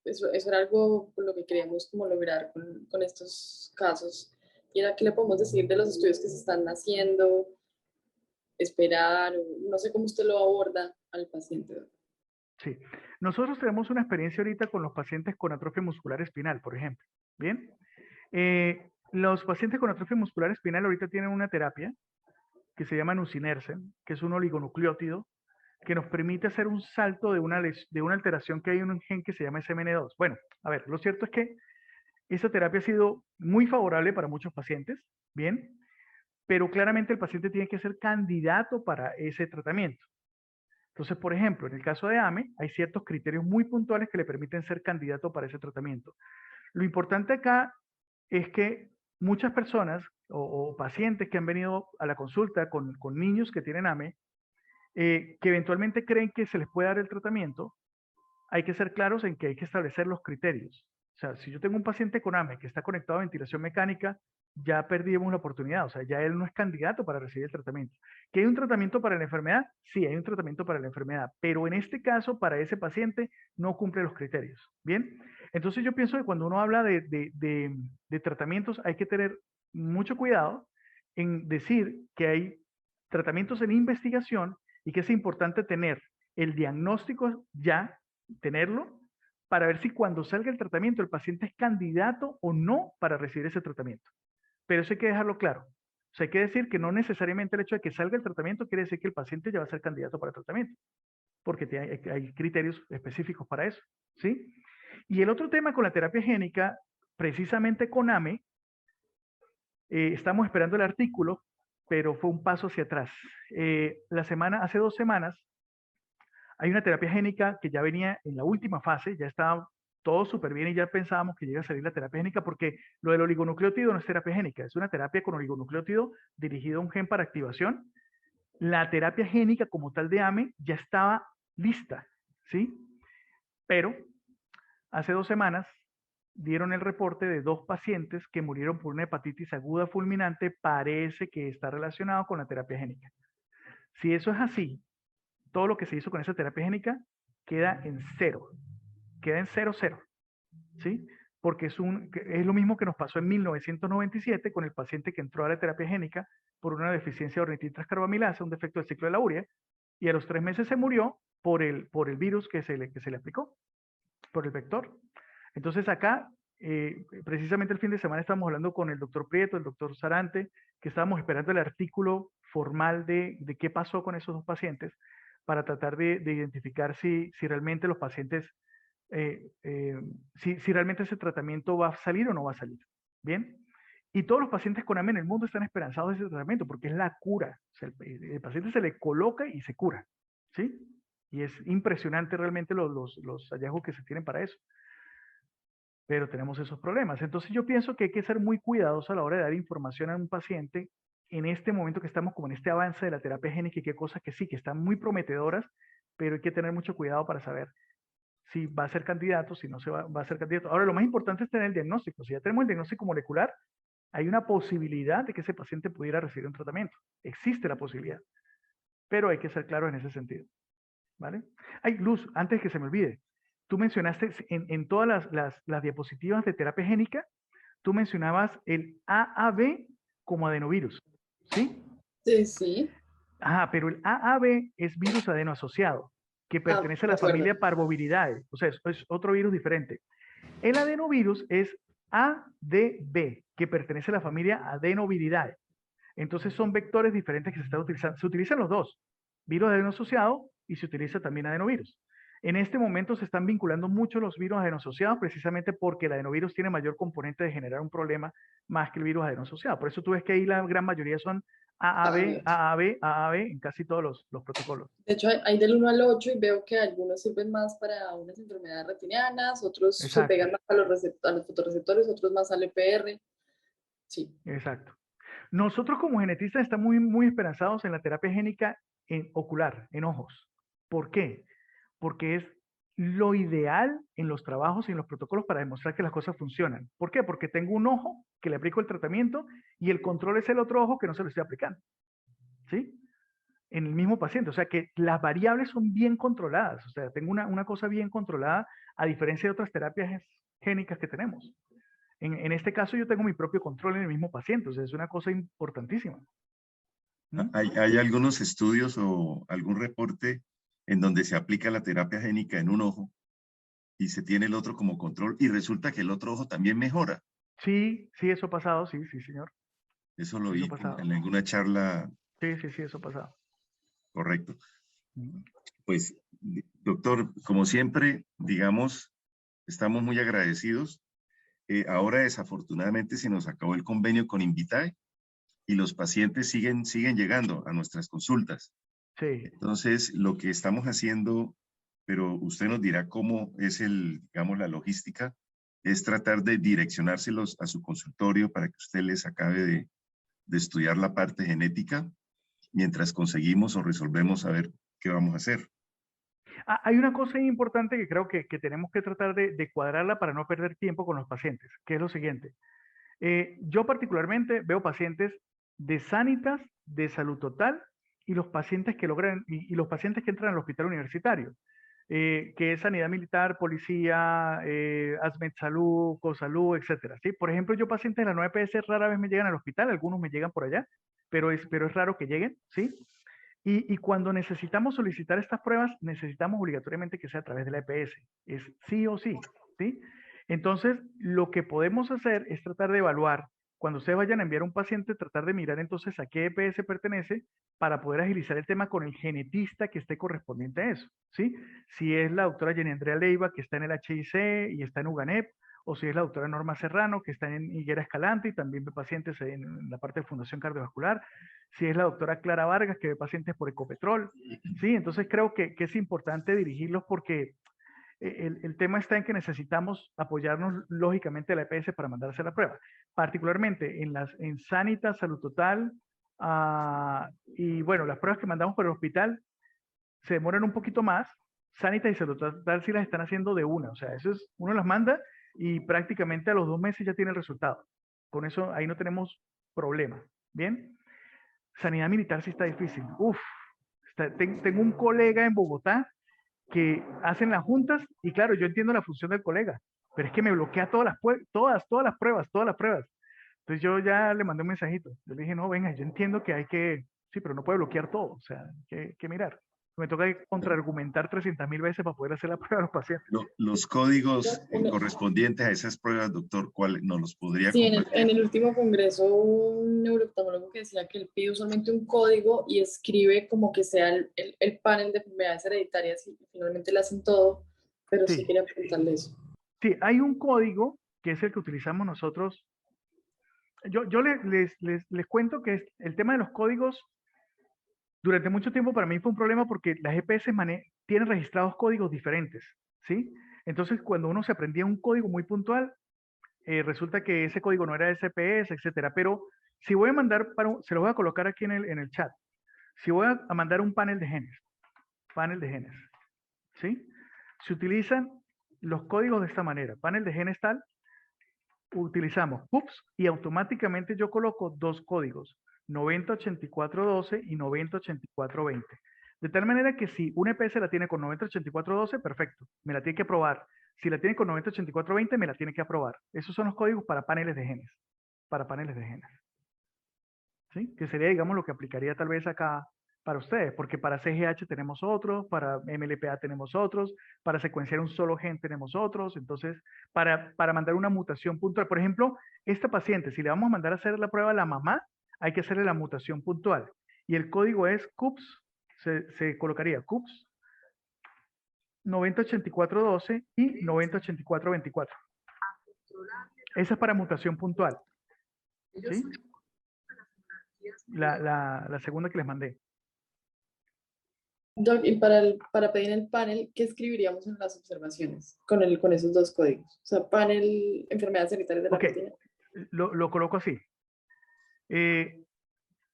Eso era algo con lo que queríamos como lograr con estos casos. Y era qué le podemos decir de los estudios que se están haciendo, esperar, no sé cómo usted lo aborda al paciente. Sí. Nosotros tenemos una experiencia ahorita con los pacientes con atrofia muscular espinal, por ejemplo. ¿Bien? Los pacientes con atrofia muscular espinal ahorita tienen una terapia que se llama nusinersen, que es un oligonucleótido que nos permite hacer un salto de una alteración que hay en un gen que se llama SMN2. Bueno, a ver, lo cierto es que esa terapia ha sido muy favorable para muchos pacientes, ¿bien? Pero claramente el paciente tiene que ser candidato para ese tratamiento. Entonces, por ejemplo, en el caso de AME, hay ciertos criterios muy puntuales que le permiten ser candidato para ese tratamiento. Lo importante acá es que muchas personas o pacientes que han venido a la consulta con niños que tienen AME, que eventualmente creen que se les puede dar el tratamiento, hay que ser claros en que hay que establecer los criterios. O sea, si yo tengo un paciente con AME que está conectado a ventilación mecánica, ya perdimos la oportunidad, o sea, ya él no es candidato para recibir el tratamiento. ¿Que hay un tratamiento para la enfermedad? Sí, hay un tratamiento para la enfermedad, pero en este caso, para ese paciente, no cumple los criterios. ¿Bien? Entonces yo pienso que cuando uno habla de tratamientos, hay que tener mucho cuidado en decir que hay tratamientos en investigación y que es importante tener el diagnóstico ya, tenerlo, para ver si cuando salga el tratamiento el paciente es candidato o no para recibir ese tratamiento. Pero eso hay que dejarlo claro. O sea, hay que decir que no necesariamente el hecho de que salga el tratamiento quiere decir que el paciente ya va a ser candidato para el tratamiento, porque hay criterios específicos para eso, ¿sí? Y el otro tema con la terapia génica, precisamente con AME, estamos esperando el artículo, pero fue un paso hacia atrás. Hace 2 semanas, hay una terapia génica que ya venía en la última fase, ya estaba todo súper bien y ya pensábamos que llega a salir la terapia génica porque lo del oligonucleótido no es terapia génica, es una terapia con oligonucleótido dirigido a un gen para activación. La terapia génica como tal de AME ya estaba lista, ¿sí? Pero hace 2 semanas dieron el reporte de 2 pacientes que murieron por una hepatitis aguda fulminante, parece que está relacionado con la terapia génica. Si eso es así, todo lo que se hizo con esa terapia génica queda en 0. Queda en 0, ¿sí? Porque es lo mismo que nos pasó en 1997 con el paciente que entró a la terapia génica por una deficiencia de ornitintrascarbamilasa, un defecto del ciclo de la urea, y a los 3 meses se murió por el virus que se le aplicó, por el vector. Entonces acá, precisamente el fin de semana estábamos hablando con el doctor Prieto, el doctor Sarante, que estábamos esperando el artículo formal de qué pasó con esos 2 pacientes, para tratar de identificar si realmente los pacientes, si realmente ese tratamiento va a salir o no va a salir. ¿Bien? Y todos los pacientes con AME en el mundo están esperanzados de ese tratamiento porque es la cura. O sea, el paciente se le coloca y se cura. ¿Sí? Y es impresionante realmente los hallazgos que se tienen para eso. Pero tenemos esos problemas. Entonces yo pienso que hay que ser muy cuidadosos a la hora de dar información a un paciente en este momento que estamos como en este avance de la terapia génica y qué cosas que sí, que están muy prometedoras, pero hay que tener mucho cuidado para saber si va a ser candidato, si no va a ser candidato. Ahora, lo más importante es tener el diagnóstico. Si ya tenemos el diagnóstico molecular, hay una posibilidad de que ese paciente pudiera recibir un tratamiento. Existe la posibilidad, pero hay que ser claro en ese sentido. ¿Vale? Ay, Luz, antes que se me olvide, tú mencionaste en todas las diapositivas de terapia génica, tú mencionabas el AAV como adenovirus, ¿sí? Sí, sí. Ajá, pero el AAV es virus adenoasociado, que pertenece a la familia Parvoviridae, o sea, es otro virus diferente. El adenovirus es ADV, que pertenece a la familia Adenoviridae. Entonces son vectores diferentes que se están utilizando. Se utilizan los dos, virus adeno-asociado y se utiliza también adenovirus. En este momento se están vinculando mucho los virus adeno-asociados precisamente porque el adenovirus tiene mayor componente de generar un problema más que el virus adeno-asociado. Por eso tú ves que ahí la gran mayoría son AAV en casi todos los protocolos. De hecho, hay del 1 al 8 y veo que algunos sirven más para unas enfermedades retinianas, otros se pegan más a los fotorreceptores, otros más al EPR. Sí. Exacto. Nosotros como genetistas estamos muy esperanzados en la terapia génica ocular, en ojos. ¿Por qué? Porque es lo ideal en los trabajos y en los protocolos para demostrar que las cosas funcionan. ¿Por qué? Porque tengo un ojo que le aplico el tratamiento y el control es el otro ojo que no se lo estoy aplicando. ¿Sí? En el mismo paciente. O sea que las variables son bien controladas. O sea, tengo una cosa bien controlada a diferencia de otras terapias génicas que tenemos. En este caso yo tengo mi propio control en el mismo paciente. O sea, es una cosa importantísima. ¿Hay algunos estudios o algún reporte en donde se aplica la terapia génica en un ojo y se tiene el otro como control y resulta que el otro ojo también mejora? Sí, eso ha pasado, sí, señor. Eso lo vi en alguna charla. Sí, eso ha pasado. Correcto. Pues, doctor, como siempre, digamos, estamos muy agradecidos. Ahora, desafortunadamente, se nos acabó el convenio con Invitae y los pacientes siguen llegando a nuestras consultas. Sí. Entonces, lo que estamos haciendo, pero usted nos dirá cómo es digamos, la logística, es tratar de direccionárselos a su consultorio para que usted les acabe de estudiar la parte genética mientras conseguimos o resolvemos a ver qué vamos a hacer. Hay una cosa importante que creo que tenemos que tratar de cuadrarla para no perder tiempo con los pacientes, que es lo siguiente. Yo particularmente veo pacientes de Sanitas, de Salud Total, y los pacientes que logran, y los pacientes que entran al hospital universitario, que es Sanidad Militar, Policía, ASMED Salud, COSALUD, etcétera. ¿Sí? Por ejemplo, yo pacientes de la 9PS rara vez me llegan al hospital, algunos me llegan por allá, pero es raro que lleguen, ¿sí? Y cuando necesitamos solicitar estas pruebas, necesitamos obligatoriamente que sea a través de la EPS. Es sí o sí, ¿sí? Entonces, lo que podemos hacer es tratar de evaluar, cuando ustedes vayan a enviar un paciente, tratar de mirar entonces a qué EPS pertenece para poder agilizar el tema con el genetista que esté correspondiente a eso, ¿sí? Si es la doctora Jenny Andrea Leiva, que está en el HIC y está en UGANEP, o si es la doctora Norma Serrano, que está en Higuera Escalante y también ve pacientes en la parte de Fundación Cardiovascular, si es la doctora Clara Vargas, que ve pacientes por Ecopetrol, ¿sí? Entonces creo que es importante dirigirlos porque el tema está en que necesitamos apoyarnos lógicamente a la EPS para mandarse la prueba, particularmente en Sanitas, Salud Total, y bueno, las pruebas que mandamos por el hospital se demoran un poquito más. Sanitas y Salud Total sí las están haciendo de una, o sea, uno las manda y prácticamente a los 2 meses ya tiene el resultado. Con eso ahí no tenemos problema, ¿bien? Sanidad Militar sí está difícil. Tengo un colega en Bogotá que hacen las juntas y claro, yo entiendo la función del colega, pero es que me bloquea todas las pruebas. Entonces yo ya le mandé un mensajito. Yo le dije, no, venga, yo entiendo que sí, pero no puede bloquear todo, o sea, hay que mirar. Me toca contraargumentar 300.000 veces para poder hacer la prueba a los pacientes. Los códigos correspondientes a esas pruebas, doctor, ¿cuál nos los podría compartir? Sí, en el último congreso un neurooftalmólogo que decía que él pide usualmente un código y escribe como que sea el panel de enfermedades hereditarias y finalmente le hacen todo, pero sí quería preguntarle eso. Sí, hay un código que es el que utilizamos nosotros. Yo les cuento que el tema de los códigos durante mucho tiempo para mí fue un problema porque las EPS tienen registrados códigos diferentes, ¿sí? Entonces, cuando uno se aprendía un código muy puntual, resulta que ese código no era SPS, etcétera. Pero si voy a mandar, se lo voy a colocar aquí en el chat. Si voy a mandar un panel de genes, ¿sí? Se utilizan los códigos de esta manera. Panel de genes tal, utilizamos PUPS y automáticamente yo coloco 2 códigos. 908412 y 908420. De tal manera que si una EPS la tiene con 908412, perfecto, me la tiene que aprobar. Si la tiene con 908420, me la tiene que aprobar. Esos son los códigos para paneles de genes. ¿Sí? Que sería, digamos, lo que aplicaría tal vez acá para ustedes, porque para CGH tenemos otros, para MLPA tenemos otros, para secuenciar un solo gen tenemos otros. Entonces, para mandar una mutación puntual, por ejemplo, esta paciente, si le vamos a mandar a hacer la prueba a la mamá, hay que hacerle la mutación puntual. Y el código es CUPS, se colocaría CUPS 908412 y 908424. Esa es para mutación puntual. ¿Sí? La segunda que les mandé. Doc, y para pedir el panel, ¿qué escribiríamos en las observaciones con esos dos códigos? O sea, panel enfermedades sanitarias de la retina. Lo coloco así.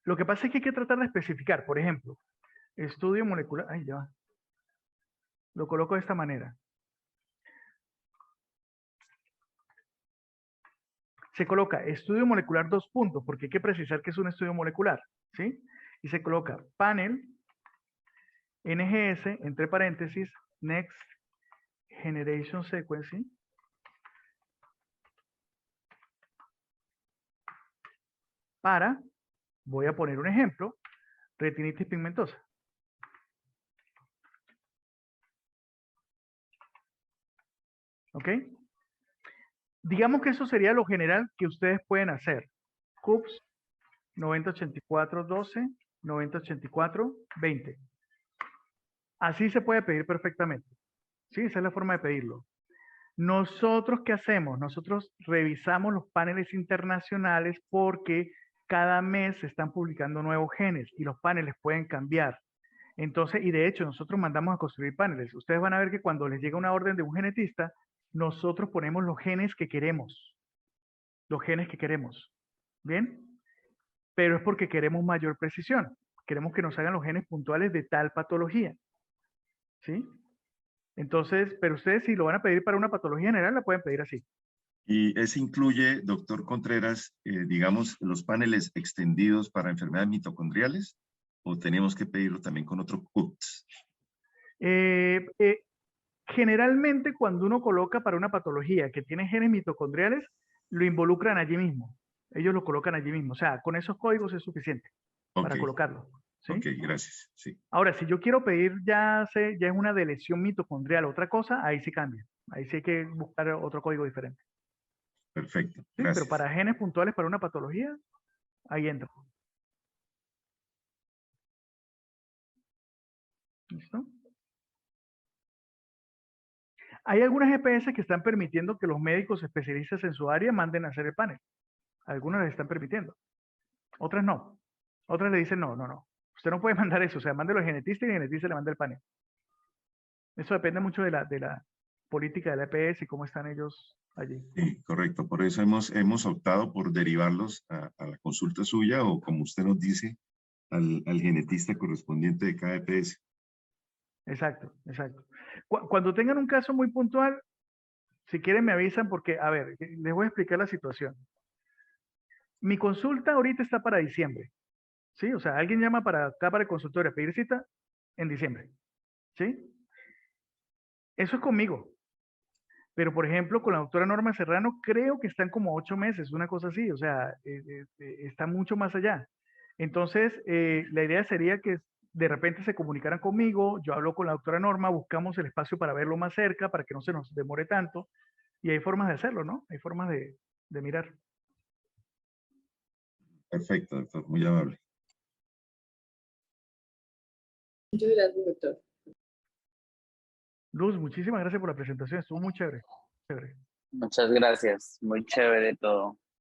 Lo que pasa es que hay que tratar de especificar, por ejemplo, estudio molecular. Ay, ya va. Lo coloco de esta manera. Se coloca estudio molecular 2 puntos, porque hay que precisar que es un estudio molecular, ¿sí? Y se coloca panel NGS, entre paréntesis, Next Generation Sequencing, para, voy a poner un ejemplo, retinitis pigmentosa. ¿Ok? Digamos que eso sería lo general que ustedes pueden hacer. CUPS 908412, 908420. Así se puede pedir perfectamente. Sí, esa es la forma de pedirlo. Nosotros, ¿qué hacemos? Nosotros revisamos los paneles internacionales porque cada mes se están publicando nuevos genes y los paneles pueden cambiar. Entonces, y de hecho, nosotros mandamos a construir paneles. Ustedes van a ver que cuando les llega una orden de un genetista, nosotros ponemos los genes que queremos. Los genes que queremos. ¿Bien? Pero es porque queremos mayor precisión. Queremos que nos hagan los genes puntuales de tal patología. ¿Sí? Entonces, pero ustedes si lo van a pedir para una patología general, la pueden pedir así. Y eso incluye, doctor Contreras, digamos, los paneles extendidos para enfermedades mitocondriales, o tenemos que pedirlo también con otro CUPS. Generalmente, cuando uno coloca para una patología que tiene genes mitocondriales, lo involucran allí mismo. Ellos lo colocan allí mismo. O sea, con esos códigos es suficiente para colocarlo. ¿Sí? Ok, gracias. Sí. Ahora, si yo quiero pedir ya es una deleción mitocondrial, otra cosa, ahí sí cambia. Ahí sí hay que buscar otro código diferente. Perfecto. ¿Sí? Pero para genes puntuales para una patología, ahí entra. ¿Listo? Hay algunas EPS que están permitiendo que los médicos especialistas en su área manden a hacer el panel. Algunas les están permitiendo. Otras no. Otras le dicen, no. Usted no puede mandar eso. O sea, mándelo al genetista y el genetista le manda el panel. Eso depende mucho de la política de la EPS y cómo están ellos allí. Sí, correcto. Por eso hemos optado por derivarlos a la consulta suya o, como usted nos dice, al genetista correspondiente de cada EPS. Exacto. Cuando tengan un caso muy puntual, si quieren me avisan porque, a ver, les voy a explicar la situación. Mi consulta ahorita está para diciembre. ¿Sí? O sea, alguien llama para acá para el consultorio a pedir cita en diciembre. ¿Sí? Eso es conmigo. Pero, por ejemplo, con la doctora Norma Serrano, creo que están como 8 meses, una cosa así. O sea, está mucho más allá. Entonces, la idea sería que de repente se comunicaran conmigo, yo hablo con la doctora Norma, buscamos el espacio para verlo más cerca, para que no se nos demore tanto. Y hay formas de hacerlo, ¿no? Hay formas de mirar. Perfecto, doctor. Muy amable. Muchas gracias, doctor. Luz, muchísimas gracias por la presentación. Estuvo muy chévere. Muchas gracias. Muy chévere todo.